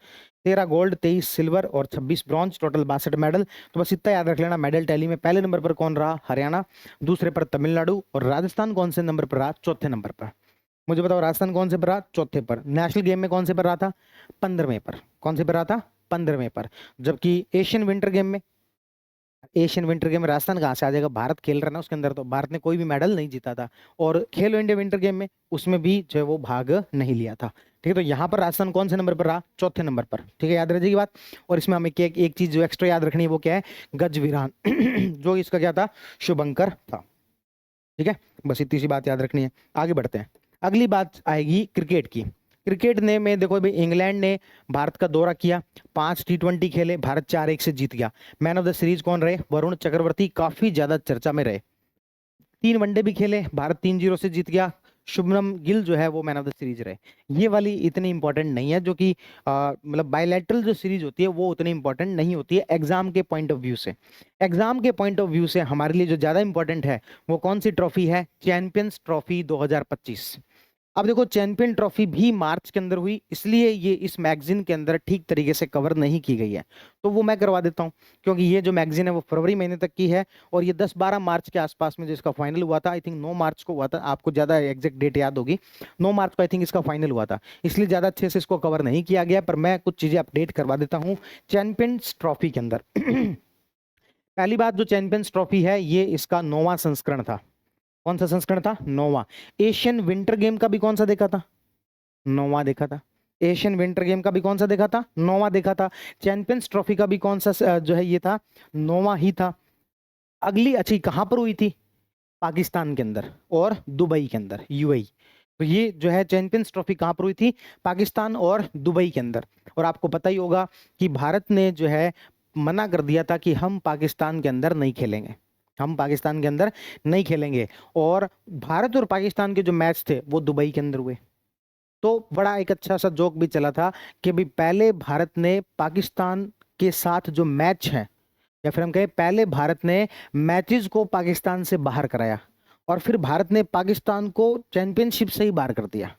13 गोल्ड, 23 सिल्वर और 26 ब्रॉन्ज, टोटल 62 मेडल। तो बस इतना याद रख लेना मेडल टैली में। पहले नंबर पर कौन रहा? हरियाणा, दूसरे पर तमिलनाडु, और राजस्थान कौन से नंबर पर रहा? चौथे नंबर पर। मुझे बताओ राजस्थान कौन से पर रहा? चौथे पर। नेशनल गेम में कौन से पर रहा था? 15वें पर। कौन से पर रहा था? 15वें पर। जबकि एशियन विंटर गेम में राजस्थान कहाँ से आ जाएगा? भारत खेल रहा है ना उसके अंदर, तो भारत ने कोई भी मेडल नहीं जीता था। और खेलो इंडिया विंटर गेम में उसमें भी जो है वो भाग नहीं लिया था। ठीक है, तो यहाँ पर राजस्थान कौन से नंबर पर रहा? चौथे नंबर पर। ठीक है, याद रह जाएगी बात। और इसमें हमें एक चीज जो एक्स्ट्रा याद रखनी है वो क्या है? गजवीरान जो इसका क्या था? शुभंकर था। ठीक है, बस इतनी सी बात याद रखनी है। आगे बढ़ते हैं। अगली बात आएगी क्रिकेट की। क्रिकेट ने में देखो भाई, इंग्लैंड ने भारत का दौरा किया, 5 T20 खेले, भारत 4-1 से जीत गया। मैन ऑफ द सीरीज कौन रहे? वरुण चक्रवर्ती, काफी ज्यादा चर्चा में रहे। 3 वनडे भी खेले, भारत 3-0 से जीत गया। शुभमन गिल जो है वो मैन ऑफ द सीरीज रहे। ये वाली इतनी इंपॉर्टेंट नहीं है, जो कि मतलब बायलैटरल जो सीरीज होती है वो उतनी इंपॉर्टेंट नहीं होती है एग्जाम के पॉइंट ऑफ व्यू से। एग्जाम के पॉइंट ऑफ व्यू से हमारे लिए जो ज्यादा इंपॉर्टेंट है वो कौन सी ट्रॉफी है? Champions trophy 2025। अब देखो, चैंपियन ट्रॉफी भी मार्च के अंदर हुई, इसलिए ये इस मैगजीन के अंदर ठीक तरीके से कवर नहीं की गई है, तो वो मैं करवा देता हूं। क्योंकि ये जो मैगजीन है वो फरवरी महीने तक की है, और ये 10-12 मार्च के आसपास में जो इसका फाइनल हुआ था, आई थिंक 9 मार्च को हुआ था, आपको ज्यादा एग्जैक्ट डेट याद होगी, 9 मार्च को आई थिंक इसका फाइनल हुआ था, इसलिए ज्यादा अच्छे से इसको कवर नहीं किया गया। पर मैं कुछ चीजें अपडेट करवा देता हूँ चैंपियंस ट्रॉफी के अंदर। पहली बात, जो चैंपियंस ट्रॉफी है ये इसका 9वां संस्करण था। कौन सा संस्करण था? 9वां। एशियन विंटर गेम का भी कौन सा देखा था? 9वां देखा था। एशियन विंटर गेम का भी कौन सा देखा था? 9वां देखा था। चैंपियंस ट्रॉफी का भी कौन सा जो है ये था? 9वां ही था। अगली अच्छी कहां पर हुई थी? पाकिस्तान के अंदर और दुबई के अंदर, यूएई। तो ये जो है चैंपियंस ट्रॉफी कहां पर हुई थी? पाकिस्तान और दुबई के अंदर। और आपको पता ही होगा कि भारत ने जो है मना कर दिया था कि हम पाकिस्तान के अंदर नहीं खेलेंगे, हम पाकिस्तान के अंदर नहीं खेलेंगे। और भारत और पाकिस्तान के जो मैच थे वो दुबई के अंदर हुए। तो बड़ा एक अच्छा सा जोक भी चला था कि भाई पहले भारत ने पाकिस्तान के साथ जो मैच है, या फिर हम कहें पहले भारत ने मैचेस को पाकिस्तान से बाहर कराया, और फिर भारत ने पाकिस्तान को चैंपियनशिप से ही बाहर कर दिया।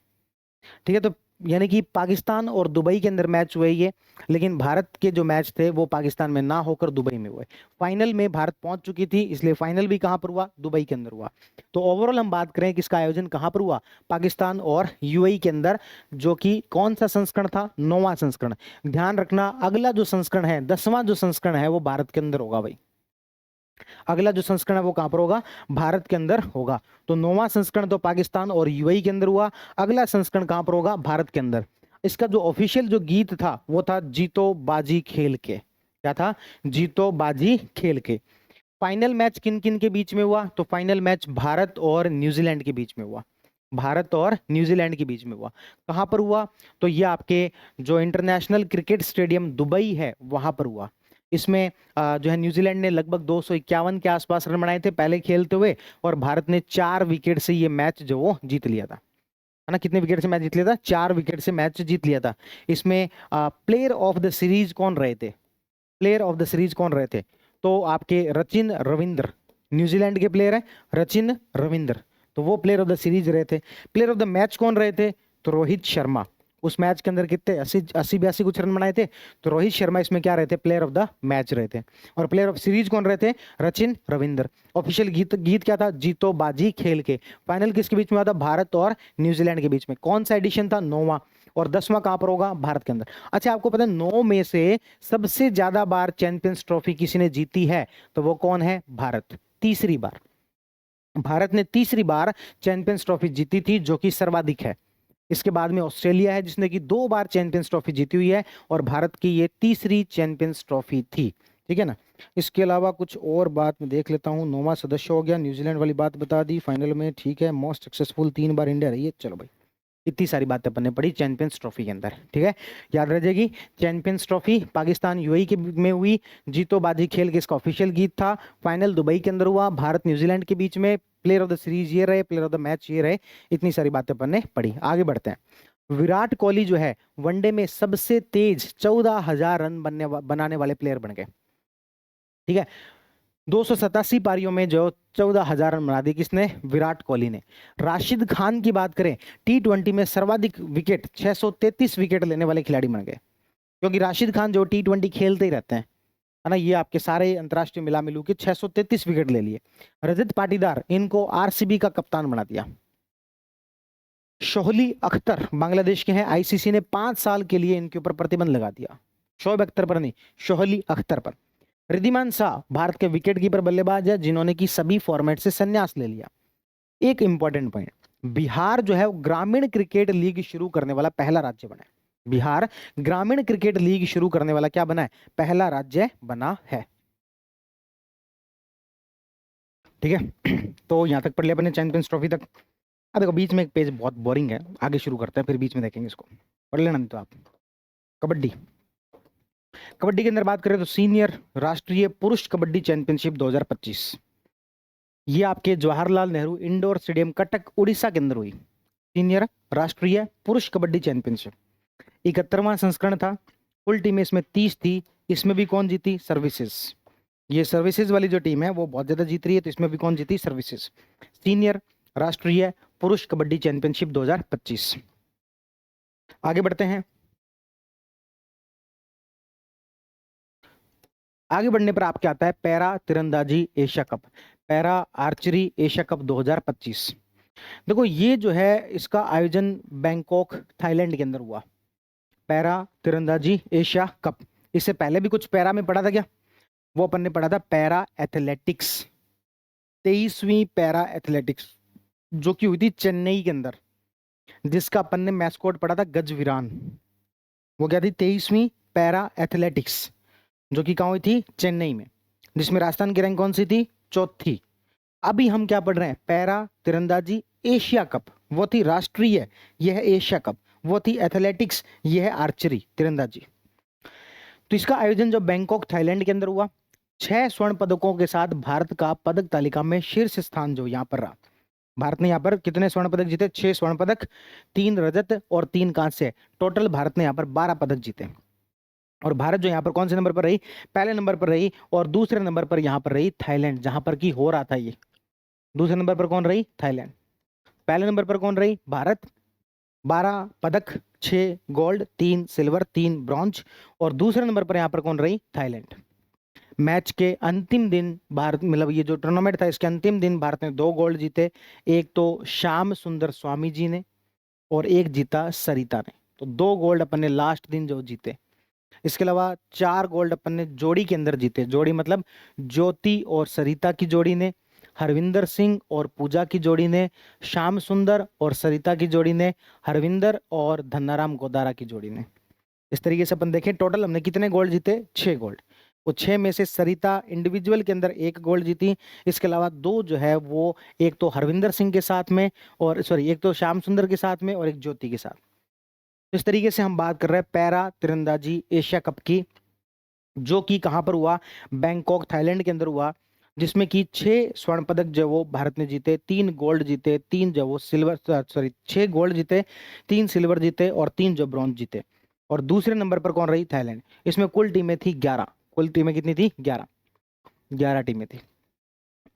ठीक है, तो यानी कि पाकिस्तान और दुबई के अंदर मैच हुए ये, लेकिन भारत के जो मैच थे वो पाकिस्तान में ना होकर दुबई में हुए। फाइनल में भारत पहुंच चुकी थी, इसलिए फाइनल भी कहां पर हुआ? दुबई के अंदर हुआ। तो ओवरऑल हम बात करें कि इसका आयोजन कहां पर हुआ? पाकिस्तान और यूएई के अंदर, जो कि कौन सा संस्करण था? 9वां संस्करण। ध्यान रखना, अगला जो संस्करण है, 10वां जो संस्करण है वो भारत के अंदर होगा भाई। अगला जो संस्करण है वो कहां पर होगा? भारत के अंदर होगा। तो 9वां संस्करण तो पाकिस्तान और यूएई के अंदर हुआ, अगला संस्करण कहां पर होगा? भारत के अंदर। इसका जो ऑफिशियल जो गीत था वो था जीतो बाजी खेल के। क्या था? जीतो बाजी खेल के। फाइनल मैच किन किन के बीच में हुआ? तो फाइनल मैच भारत और न्यूजीलैंड के बीच में हुआ। भारत और न्यूजीलैंड के बीच में हुआ। कहां पर हुआ? तो ये आपके जो इंटरनेशनल क्रिकेट स्टेडियम दुबई है वहां पर हुआ। इसमें जो है न्यूजीलैंड ने लगभग 251 के आसपास रन बनाए थे पहले खेलते हुए, और भारत ने 4 विकेट से ये मैच जो वो जीत लिया था, है ना। कितने विकेट से मैच जीत लिया था? 4 विकेट से मैच जीत लिया था। इसमें प्लेयर ऑफ द सीरीज कौन रहे थे? प्लेयर ऑफ द सीरीज कौन रहे थे? तो आपके रचिन रविंद्र, न्यूजीलैंड के प्लेयर है रचिन रविंद्र, तो वो प्लेयर ऑफ द सीरीज रहे थे। प्लेयर ऑफ द मैच कौन रहे थे? तो रोहित शर्मा। उस मैच के अंदर कितने 80-82 कुछ रन बनाए थे, तो रोहित शर्मा इसमें क्या रहे थे? प्लेयर ऑफ द मैच रहे थे। और प्लेयर ऑफ सीरीज कौन रहे थे? रचिन रविंद्र। ऑफिशियल गीत क्या था? जीतो बाजी खेल के। फाइनल किसके बीच में हुआ था? भारत और न्यूजीलैंड के बीच में। कौन सा एडिशन था? 9वां। और 10वां कहां पर होगा? भारत के अंदर। अच्छा, आपको पता है 9 में से सबसे ज्यादा बार चैंपियंस ट्रॉफी किसी ने जीती है? तो वो कौन है? भारत। तीसरी बार भारत ने तीसरी बार चैंपियंस ट्रॉफी जीती थी, जो कि सर्वाधिक है। इसके बाद में ऑस्ट्रेलिया है जिसने कि 2 बार चैंपियंस ट्रॉफी जीती हुई है, और भारत की ये तीसरी चैंपियंस ट्रॉफी थी। ठीक है ना। इसके अलावा कुछ और बात मैं देख लेता हूँ। 9वां सदस्य हो गया, न्यूजीलैंड वाली बात बता दी फाइनल में, ठीक है। मोस्ट सक्सेसफुल 3 बार इंडिया रही है, चलो भाई इतनी सारी बातें अपन ने पढ़ी चैंपियंस ट्रॉफी के अंदर, ठीक है। याद रह जाएगी, चैंपियंस ट्रॉफी पाकिस्तान यूएई के में हुई, जीतोबाजी खेल के इसका ऑफिशियल गीत था, फाइनल दुबई के अंदर हुआ, भारत न्यूजीलैंड के बीच में, प्लेयर ऑफ द सीरीज ये रहे, प्लेयर ऑफ द मैच ये रहे, इतनी सारी बातें अपन ने पढ़ी। आगे बढ़ते हैं। विराट कोहली जो है वनडे में सबसे तेज 14,000 रन बनाने वाले प्लेयर बन गए, ठीक है। 287 पारियों में जो 14,000 रन बना दिए किसने? विराट कोहली ने। राशिद खान की बात करें, T20 में सर्वाधिक विकेट 633 विकेट लेने वाले खिलाड़ी बन गए, क्योंकि राशिद खान जो T20 खेलते ही रहते हैं, है ना, ये आपके सारे अंतरराष्ट्रीय मिला मिलू के 633 विकेट ले लिए। रजत पाटीदार इनको आरसीबी का कप्तान बना दिया। शोहली अख्तर बांग्लादेश के हैं, आईसीसी ने 5 साल के लिए इनके ऊपर प्रतिबंध लगा दिया। शोएब अख्तर पर नहीं, शोहली अख्तर पर। रिद्धिमान शाह भारत के विकेटकीपर बल्लेबाज है जिन्होंने की सभी फॉर्मेट से संन्यास ले लिया। एक इंपॉर्टेंट पॉइंट, बिहार जो है वो ग्रामीण क्रिकेट लीग शुरू करने वाला पहला राज्य बना है। बिहार ग्रामीण क्रिकेट लीग शुरू करने वाला क्या बना है? पहला राज्य बना है, ठीक है। तो यहां तक पढ़ लिया अपने चैंपियंस ट्रॉफी तक। अब देखो बीच में एक पेज बहुत बोरिंग है, आगे शुरू करते हैं, फिर बीच में देखेंगे इसको, पढ़ लेना नहीं तो आप। कबड्डी, कबड्डी के अंदर बात करें तो सीनियर राष्ट्रीय पुरुष कबड्डी चैंपियनशिप 2025 ये आपके जवाहरलाल नेहरू इंडोर स्टेडियम कटक उड़ीसा के अंदर हुई। सीनियर राष्ट्रीय पुरुष कबड्डी चैंपियनशिप 71वां संस्करण था। कुल टीमें इसमें 30 थी। इसमें भी कौन जीती? सर्विसेज। ये सर्विसेज वाली जो टीम है वो बहुत ज्यादा जीत रही है, तो इसमें भी कौन जीती? सर्विसेज। सीनियर राष्ट्रीय पुरुष कबड्डी चैंपियनशिप 2025। आगे बढ़ते हैं। आगे बढ़ने पर आपके आता है पैरा तीरंदाजी Asia cup, para archery Asia cup 2025। देखो ये जो है इसका आयोजन बैंकॉक थाईलैंड के अंदर हुआ, पैरा तीरंदाजी एशिया कप। इससे पहले भी कुछ पैरा में पढ़ा था क्या? वो अपन ने पढ़ा था पैरा एथलेटिक्स, 23वीं पैरा एथलेटिक्स जो कि हुई थी चेन्नई के अंदर, जिसका अपन ने मैस्कॉट पढ़ा था गजवीरान। वो क्या थी? 23वीं पैरा एथलेटिक्स जो कि कहाँ हुई थी? चेन्नई में, जिसमें राजस्थान की रैंक कौन सी थी? चौथी। अभी हम क्या पढ़ रहे हैं? पैरा तीरंदाजी एशिया कप, वो थी राष्ट्रीय, यह है एशिया कप। वो थी एथलेटिक्स, यह है आर्चरी तीरंदाजी। तो इसका आयोजन जो बैंकॉक थाईलैंड के अंदर हुआ, 6 स्वर्ण पदकों के साथ भारत का पदक तालिका में शीर्ष स्थान जो यहाँ पर रहा। भारत ने यहाँ पर कितने स्वर्ण पदक जीते? 6 स्वर्ण पदक, 3 रजत और 3 कांस्य। टोटल भारत ने यहाँ पर 12 पदक जीते। और भारत जो यहाँ पर कौन से नंबर पर रही? पहले नंबर पर रही। और दूसरे नंबर पर यहाँ पर रही थाईलैंड, जहां पर की हो रहा था ये। दूसरे नंबर पर कौन रही? थाईलैंड। पहले नंबर पर कौन रही? भारत, 12 पदक, 6 गोल्ड, 3 सिल्वर, 3 ब्रॉन्ज। और दूसरे नंबर पर यहाँ पर कौन रही? थाईलैंड। मैच के अंतिम दिन भारत, मतलब ये जो टूर्नामेंट था इसके अंतिम दिन भारत ने 2 गोल्ड जीते। एक तो श्याम सुंदर स्वामी जी ने और एक जीता सरिता ने। तो 2 गोल्ड अपन ने लास्ट दिन जो जीते। इसके अलावा 4 गोल्ड अपन ने जोड़ी के अंदर जीते। जोड़ी मतलब ज्योति और सरिता की जोड़ी ने, हरविंदर सिंह और पूजा की जोड़ी ने, श्याम सुंदर और सरिता की जोड़ी ने, हरविंदर और धन्नाराम गोदारा की जोड़ी ने। इस तरीके से अपन देखें टोटल हमने कितने गोल्ड जीते? 6 गोल्ड। वो 6 में से सरिता इंडिविजुअल के अंदर 1 गोल्ड जीती। इसके अलावा 2 जो है वो एक तो हरविंदर सिंह के साथ में, और सॉरी एक तो श्याम सुंदर के साथ में और एक ज्योति के साथ। इस तरीके से हम बात कर रहे हैं पैरा तीरंदाजी एशिया कप की, जो कि कहां पर हुआ? बैंकॉक थाईलैंड के अंदर हुआ, जिसमें कि 6 स्वर्ण पदक जो वो भारत ने जीते, 3 गोल्ड जीते, 3 जो वो सिल्वर, सॉरी 6 गोल्ड जीते, 3 सिल्वर जीते और 3 जो ब्रॉन्ज जीते। और दूसरे नंबर पर कौन रही? थाईलैंड। इसमें कुल टीमें थी 11। कुल टीमें कितनी थी? 11 टीमें थी।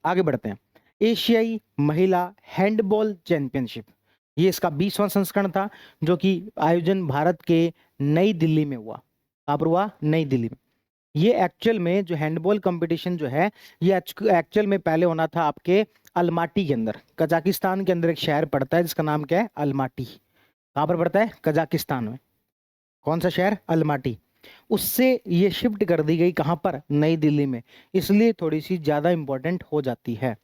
आगे बढ़ते हैं। एशियाई महिला हैंडबॉल चैंपियनशिप, ये इसका 20वां संस्करण था, जो कि आयोजन भारत के नई दिल्ली में हुआ। कहाँ पर हुआ? नई दिल्ली में। ये एक्चुअल में जो हैंडबॉल कंपटीशन जो है, ये एक्चुअल में पहले होना था आपके अलमाटी के अंदर। कजाकिस्तान के अंदर एक शहर पड़ता है जिसका नाम क्या है? अलमाटी। कहाँ पर पड़ता है? कजाकिस्तान में। कौन सा शहर? अलमाटी। उससे ये शिफ्ट कर दी गई कहाँ पर? नई दिल्ली में। इसलिए थोड़ी सी ज्यादा इंपॉर्टेंट हो जाती है।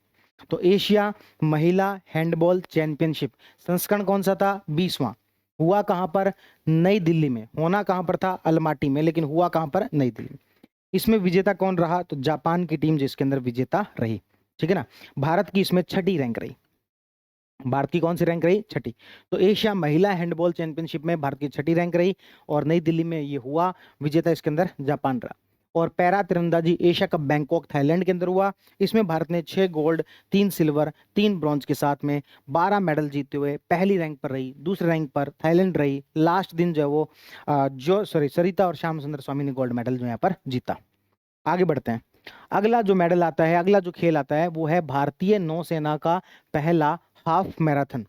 तो एशिया महिला हैंडबॉल चैंपियनशिप संस्करण कौन सा था? 20वां। हुआ कहां पर? नई दिल्ली में। होना कहां पर था? अलमाटी में, लेकिन हुआ कहां पर? नई दिल्ली में। इसमें विजेता कौन रहा? तो जापान की टीम जिसके अंदर विजेता रही, ठीक है ना। भारत की इसमें 6ठी रैंक रही। भारत की कौन सी रैंक रही? छठी। तो एशिया महिला हैंडबॉल चैंपियनशिप में भारत की छठी रैंक रही और नई दिल्ली में ये हुआ। विजेता इसके अंदर जापान रहा। और पैरा तीरंदाजी एशिया कप बैंकॉक थाईलैंड के अंदर हुआ। इसमें भारत ने 6 गोल्ड, 3 सिल्वर, 3 ब्रॉन्ज के साथ में 12 मेडल जीते हुए पहली रैंक पर रही। दूसरी रैंक पर थाईलैंड रही। लास्ट दिन जो है वो सरिता और श्याम सुंदर स्वामी ने गोल्ड मेडल जो यहाँ पर जीता। आगे बढ़ते हैं। अगला जो मेडल आता है, अगला जो खेल आता है वो है भारतीय नौसेना का पहला हाफ मैराथन।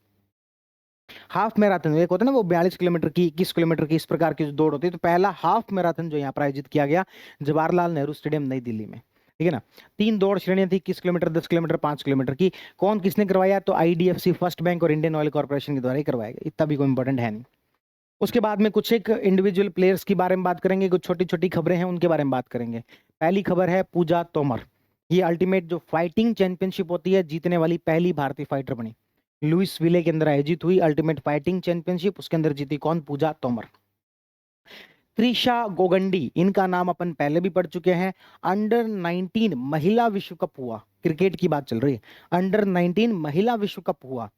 हाफ मैराथन एक होता है ना, वो 42 किलोमीटर की, 21 किलोमीटर की, इस प्रकार की जो दौड़ होती है। तो पहला हाफ मैराथन जो यहाँ पर आयोजित किया गया जवाहरलाल नेहरू स्टेडियम नई दिल्ली में, ठीक है ना। 3 दौड़ श्रेणियां थी, 21 किलोमीटर, 10 किलोमीटर, 5 किलोमीटर की। कौन किसने करवाया? तो आईडीएफसी, फर्स्ट बैंक और इंडियन ऑयल कॉर्पोरेशन के द्वारा ही करवाया गया। इतना भी कोई इंपॉर्टेंट है नहीं। उसके बाद में कुछ एक इंडिविजुअल प्लेयर्स के बारे में बात करेंगे, कुछ छोटी छोटी खबरें हैं उनके बारे में बात करेंगे। पहली खबर है पूजा तोमर। ये अल्टीमेट जो फाइटिंग चैंपियनशिप होती है, जीतने वाली पहली भारतीय फाइटर बनी। लुइस विले के अंदर आयोजित हुई अल्टीमेट फाइटिंग चैंपियनशिप, उसके अंदर जीती कौन? पूजा तोमर। त्रिशा गोगंडी, इनका नाम अपन पहले भी पढ़ चुके हैं। अंडर 19 महिला विश्व कप हुआ, क्रिकेट की बात चल रही है। अंडर 19 महिला विश्व कप हुआ,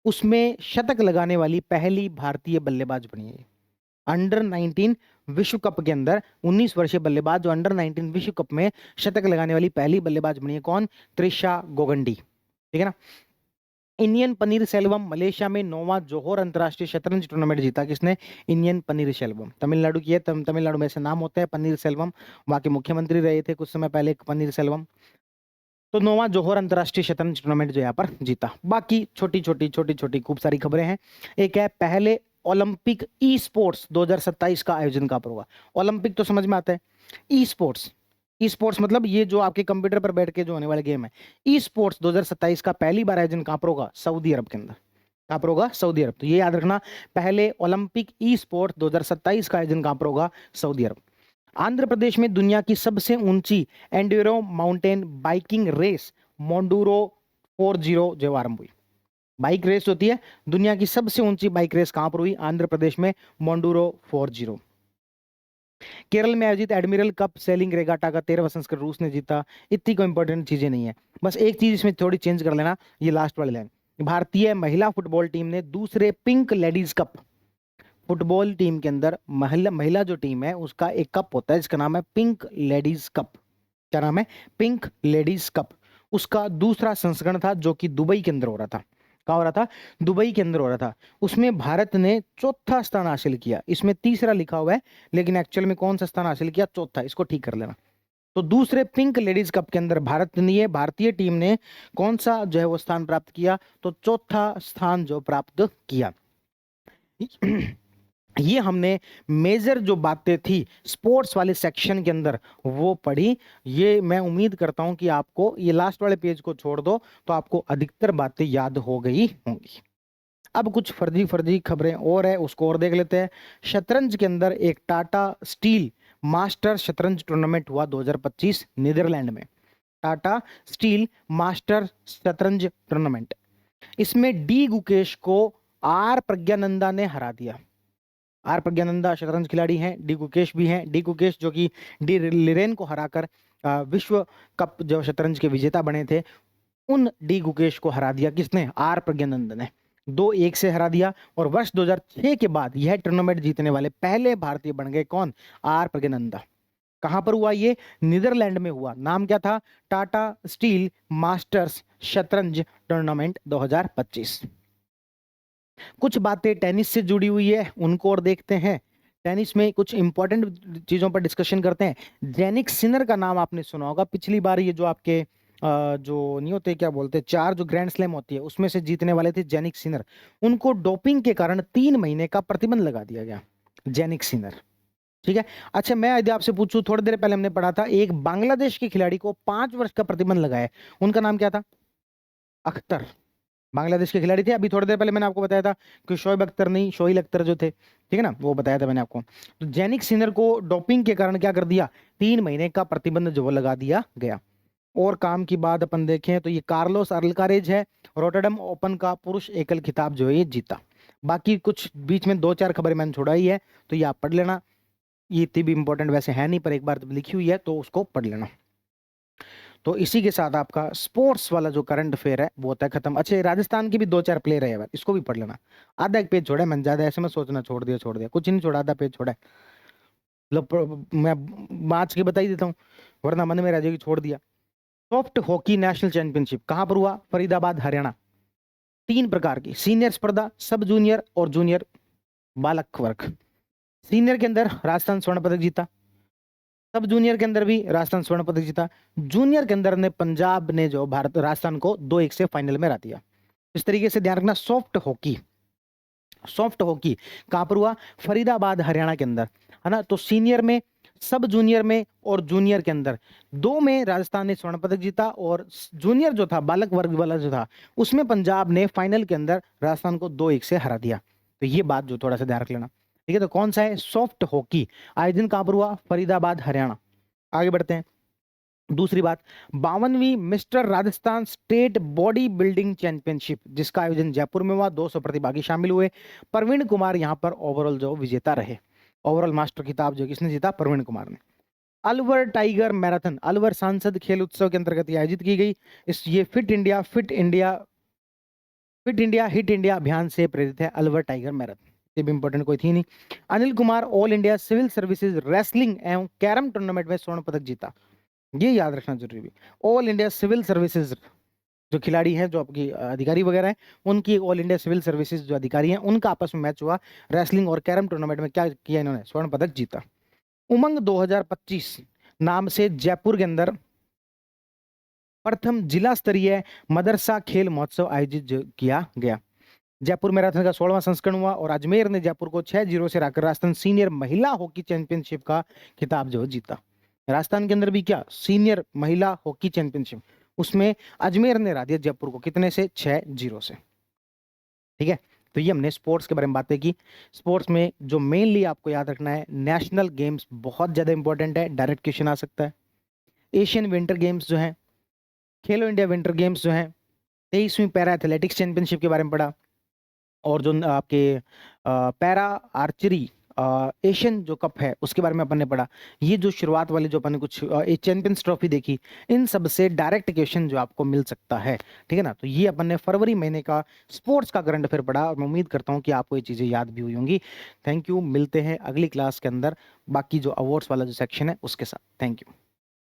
उसमें शतक लगाने वाली पहली भारतीय बल्लेबाज बनी है। अंडर 19 विश्व कप के अंदर 19 वर्षीय बल्लेबाज जो अंडर 19 विश्व कप में शतक लगाने वाली पहली बल्लेबाज बनी है, कौन? त्रिशा गोगंडी, ठीक है ना। इंडियन पनीर सेल्वम, मलेशिया में 9वां जोहर अंतरराष्ट्रीय शतरंज टूर्नामेंट जीता। किसने? इंडियन पनीर सेल्वम। तमिलनाडु की है, तमिलनाडु में ऐसे नाम होते हैं पनीर सेल्वम। वहां के मुख्यमंत्री रहे थे कुछ समय पहले पनीर सेल्वम। तो 9वां जोहर अंतरराष्ट्रीय शतरंज टूर्नामेंट जो यहाँ पर जीता। बाकी छोटी छोटी खूब सारी खबरें हैं। एक है पहले ओलंपिक ई स्पोर्ट्स 2027 का आयोजन कहाँ पर होगा। ओलंपिक तो समझ में आता है। ई स्पोर्ट्स, ई स्पोर्ट्स मतलब ये जो आपके कंप्यूटर पर बैठ के जो होने वाले गेम है। ई स्पोर्ट्स 2027 का पहली बार आयोजन कहाँ पर होगा? सऊदी अरब के अंदर। कहाँ पर होगा? सऊदी अरब। तो ये याद रखना, पहले ओलंपिक ई स्पोर्ट्स 2027 का आयोजन कहाँ पर होगा? सऊदी अरब। आंध्र प्रदेश में दुनिया की सबसे ऊंची एंड्यूरो माउंटेन बाइकिंग रेस मोंडूरो 40 जो आरंभ हुई। बाइक रेस होती है, दुनिया की सबसे ऊंची बाइक रेस कहां पर हुई? आंध्र प्रदेश में, मोंडूरो 40। केरल में आयोजित एडमिरल कप सेलिंग रेगाटा का 13वां संस्करण रूस ने जीता। इतनी कोई इंपॉर्टेंट चीजें नहीं है, बस एक चीज इसमें थोड़ी चेंज कर लेना, ये लास्ट वाली लाइन। भारतीय महिला फुटबॉल टीम ने दूसरे pink ladies cup, football team के अंदर महिला महिला जो टीम है उसका एक कप होता है जिसका नाम है पिंक लेडीज कप। क्या नाम है? Pink ladies cup. उसका दूसरा संस्करण था जो कि दुबई के अंदर हो रहा था। कहाँ हो रहा था? दुबई के अंदर हो रहा था। उसमें भारत ने चौथा स्थान हासिल किया। इसमें तीसरा लिखा हुआ है लेकिन एक्चुअल में कौन सा स्थान हासिल किया? चौथा। इसको ठीक कर लेना। तो दूसरे पिंक लेडीज कप के अंदर भारत ने, भारतीय टीम ने कौन सा जो है वो स्थान प्राप्त किया? तो चौथा स्थान जो प्राप्त किया। ये हमने मेजर जो बातें थी स्पोर्ट्स वाले सेक्शन के अंदर वो पढ़ी। ये मैं उम्मीद करता हूं कि आपको, ये लास्ट वाले पेज को छोड़ दो तो आपको अधिकतर बातें याद हो गई होंगी। अब कुछ फर्जी फर्जी खबरें और है, उसको और देख लेते हैं। शतरंज के अंदर एक टाटा स्टील मास्टर शतरंज टूर्नामेंट हुआ 2025 नीदरलैंड में। टाटा स्टील मास्टर शतरंज टूर्नामेंट, इसमें डी गुकेश को आर प्रज्ञानंदा ने हरा दिया। आर प्रज्ञानंदा शतरंज खिलाड़ी हैं, डी गुकेश भी हैं। डी गुकेश जो कि डी लिरेन को हराकर विश्व कप जो शतरंज के विजेता बने थे, उन डी गुकेश को हरा दिया किसने? आर प्रज्ञानंदा ने। 2-1 से हरा दिया। और वर्ष 2006 के बाद यह टूर्नामेंट जीतने वाले पहले भारतीय बन गए। कौन? आर प्रज्ञानंदा। कहां पर हुआ ये? नीदरलैंड में हुआ। नाम क्या था? टाटा स्टील मास्टर्स शतरंज टूर्नामेंट 2025। कुछ बातें टेनिस से जुड़ी हुई है, उनको और देखते हैं। टेनिस में कुछ इंपॉर्टेंट चीजों पर डिस्कशन करते हैं। जेनिक सिनर का नाम आपने सुना होगा। पिछली बार ये जो आपके जो नहीं होते, क्या बोलते, 4 जो ग्रैंड स्लैम होती है उसमें से जीतने वाले थे जेनिक सिनर। उनको डोपिंग के कारण 3 महीने का प्रतिबंध लगा दिया गया। जेनिक सिनर, ठीक है। अच्छा, मैं यदि आपसे पूछूं, थोड़ी देर पहले हमने पढ़ा था एक बांग्लादेश के खिलाड़ी को 5 वर्ष का प्रतिबंध लगाया। उनका नाम क्या था? अख्तर। बांग्लादेश के खिलाड़ी थे। अभी थोड़ी देर पहले मैंने आपको बताया था कि शोएब अख्तर नहीं, शोइल अख्तर जो थे, ठीक है ना, वो बताया था मैंने आपको। तो जेनिक सिनर को डोपिंग के कारण क्या कर दिया? 3 महीने का प्रतिबंध जो वो लगा दिया गया। और काम की बात अपन देखें तो ये कार्लोस अल्कारेज है, रोटरडम ओपन का पुरुष एकल खिताब जो है ये जीता। बाकी कुछ बीच में 2-4 खबरें मैंने छोड़ा ही है, तो ये आप पढ़ लेना। ये इतनी भी इंपॉर्टेंट वैसे है नहीं, पर एक बार लिखी हुई है तो उसको पढ़ लेना। तो इसी के साथ आपका स्पोर्ट्स वाला जो करंट अफेयर है वो होता है खत्म। अच्छा, राजस्थान के भी 2-4 प्लेयर है यार, इसको भी पढ़ लेना। आधा एक पेज छोड़ा है मैंने, ज्यादा ऐसे में सोचना छोड़ दिया, कुछ नहीं छोड़ा, आधा पेज छोड़ा है। मतलब मैं बाँच के बता ही देता हूँ, वरना मन में रह जाएगी, छोड़ दिया। सॉफ्ट हॉकी नेशनल चैंपियनशिप कहाँ पर हुआ? फरीदाबाद, हरियाणा। 3 प्रकार की सीनियर स्पर्धा, सब जूनियर और जूनियर बालक वर्ग। सीनियर के अंदर राजस्थान स्वर्ण पदक जीता, सब जूनियर के अंदर भी राजस्थान स्वर्ण पदक जीता, जूनियर के अंदर ने पंजाब ने जो भारत राजस्थान को 2-1 से फाइनल में हरा दिया। इस तरीके से ध्यान रखना। सॉफ्ट हॉकी, सॉफ्ट हॉकी कहां पर हुआ? फरीदाबाद, हरियाणा के अंदर, है ना। तो सीनियर में, सब जूनियर में और जूनियर के अंदर 2 में राजस्थान ने स्वर्ण पदक जीता, और जूनियर जो था, बालक वर्ग वाला जो था, उसमें पंजाब ने फाइनल के अंदर राजस्थान को 2-1 से हरा दिया। तो ये बात जो थोड़ा सा ध्यान रख लेना, ठीक है। तो कौन सा है? Soft hockey. आयोजन कहां पर हुआ? फरीदाबाद, हरियाणा। आगे बढ़ते हैं। दूसरी बात, 52वीं mister Rajasthan state body building championship, जिसका आयोजन जयपुर में हुआ, 200 प्रतिभागी शामिल हुए। प्रवीण कुमार यहां पर ओवरऑल जो विजेता रहे। ओवरऑल मास्टर खिताब जो किसने जीता? प्रवीण कुमार ने। अलवर टाइगर मैराथन, अलवर सांसद खेल उत्सव के अंतर्गत ये आयोजित की गई। ये हिट इंडिया अभियान से प्रेरित है, अलवर टाइगर मैराथन। ये भी इंपॉर्टेंट कोई थी नहीं। Anil Kumar all India civil services wrestling एवं कैरम टूर्नामेंट में स्वर्ण पदक जीता, ये याद रखना जरूरी है। ऑल इंडिया सिविल सर्विसेज जो खिलाड़ी हैं, जो आपकी अधिकारी वगैरह हैं, उनकी ऑल इंडिया सिविल सर्विसेज जो अधिकारी हैं, उनका आपस में मैच हुआ रेसलिंग और कैरम टूर्नामेंट में। क्या किया इन्होंने? स्वर्ण पदक जीता। उमंग 2025 नाम से जयपुर के अंदर प्रथम जिला स्तरीय मदरसा खेल महोत्सव आयोजित किया गया। जयपुर मैराथन का 16वां संस्करण हुआ, और अजमेर ने जयपुर को 6-0 से हराकर राजस्थान सीनियर महिला हॉकी चैंपियनशिप का खिताब जो जीता। राजस्थान के अंदर भी क्या? सीनियर महिला हॉकी चैंपियनशिप, उसमें अजमेर ने हरा दिया जयपुर को, कितने से? 6-0 से, ठीक है। तो ये हमने स्पोर्ट्स के बारे में बातें की। स्पोर्ट्स में जो मेनली आपको याद रखना है, नेशनल गेम्स बहुत ज्यादा इंपॉर्टेंट है, डायरेक्ट क्वेश्चन आ सकता है। एशियन विंटर गेम्स जो है, खेलो इंडिया विंटर गेम्स जो है, 23वीं पैरा एथलेटिक्स चैंपियनशिप के बारे में पढ़ा, और जो आपके पैरा आर्चरी एशियन जो कप है उसके बारे में अपन ने पढ़ा। ये जो शुरुआत वाले जो अपन ने कुछ चैंपियंस ट्रॉफी देखी, इन सब से डायरेक्ट क्वेश्चन जो आपको मिल सकता है, ठीक है ना। तो ये अपन ने फरवरी महीने का स्पोर्ट्स का करंट अफेयर पढ़ा, और मैं उम्मीद करता हूँ कि आपको ये चीज़ें याद भी हुई होंगी। थैंक यू, मिलते हैं अगली क्लास के अंदर बाकी जो अवार्ड्स वाला जो सेक्शन है उसके साथ। Thank you.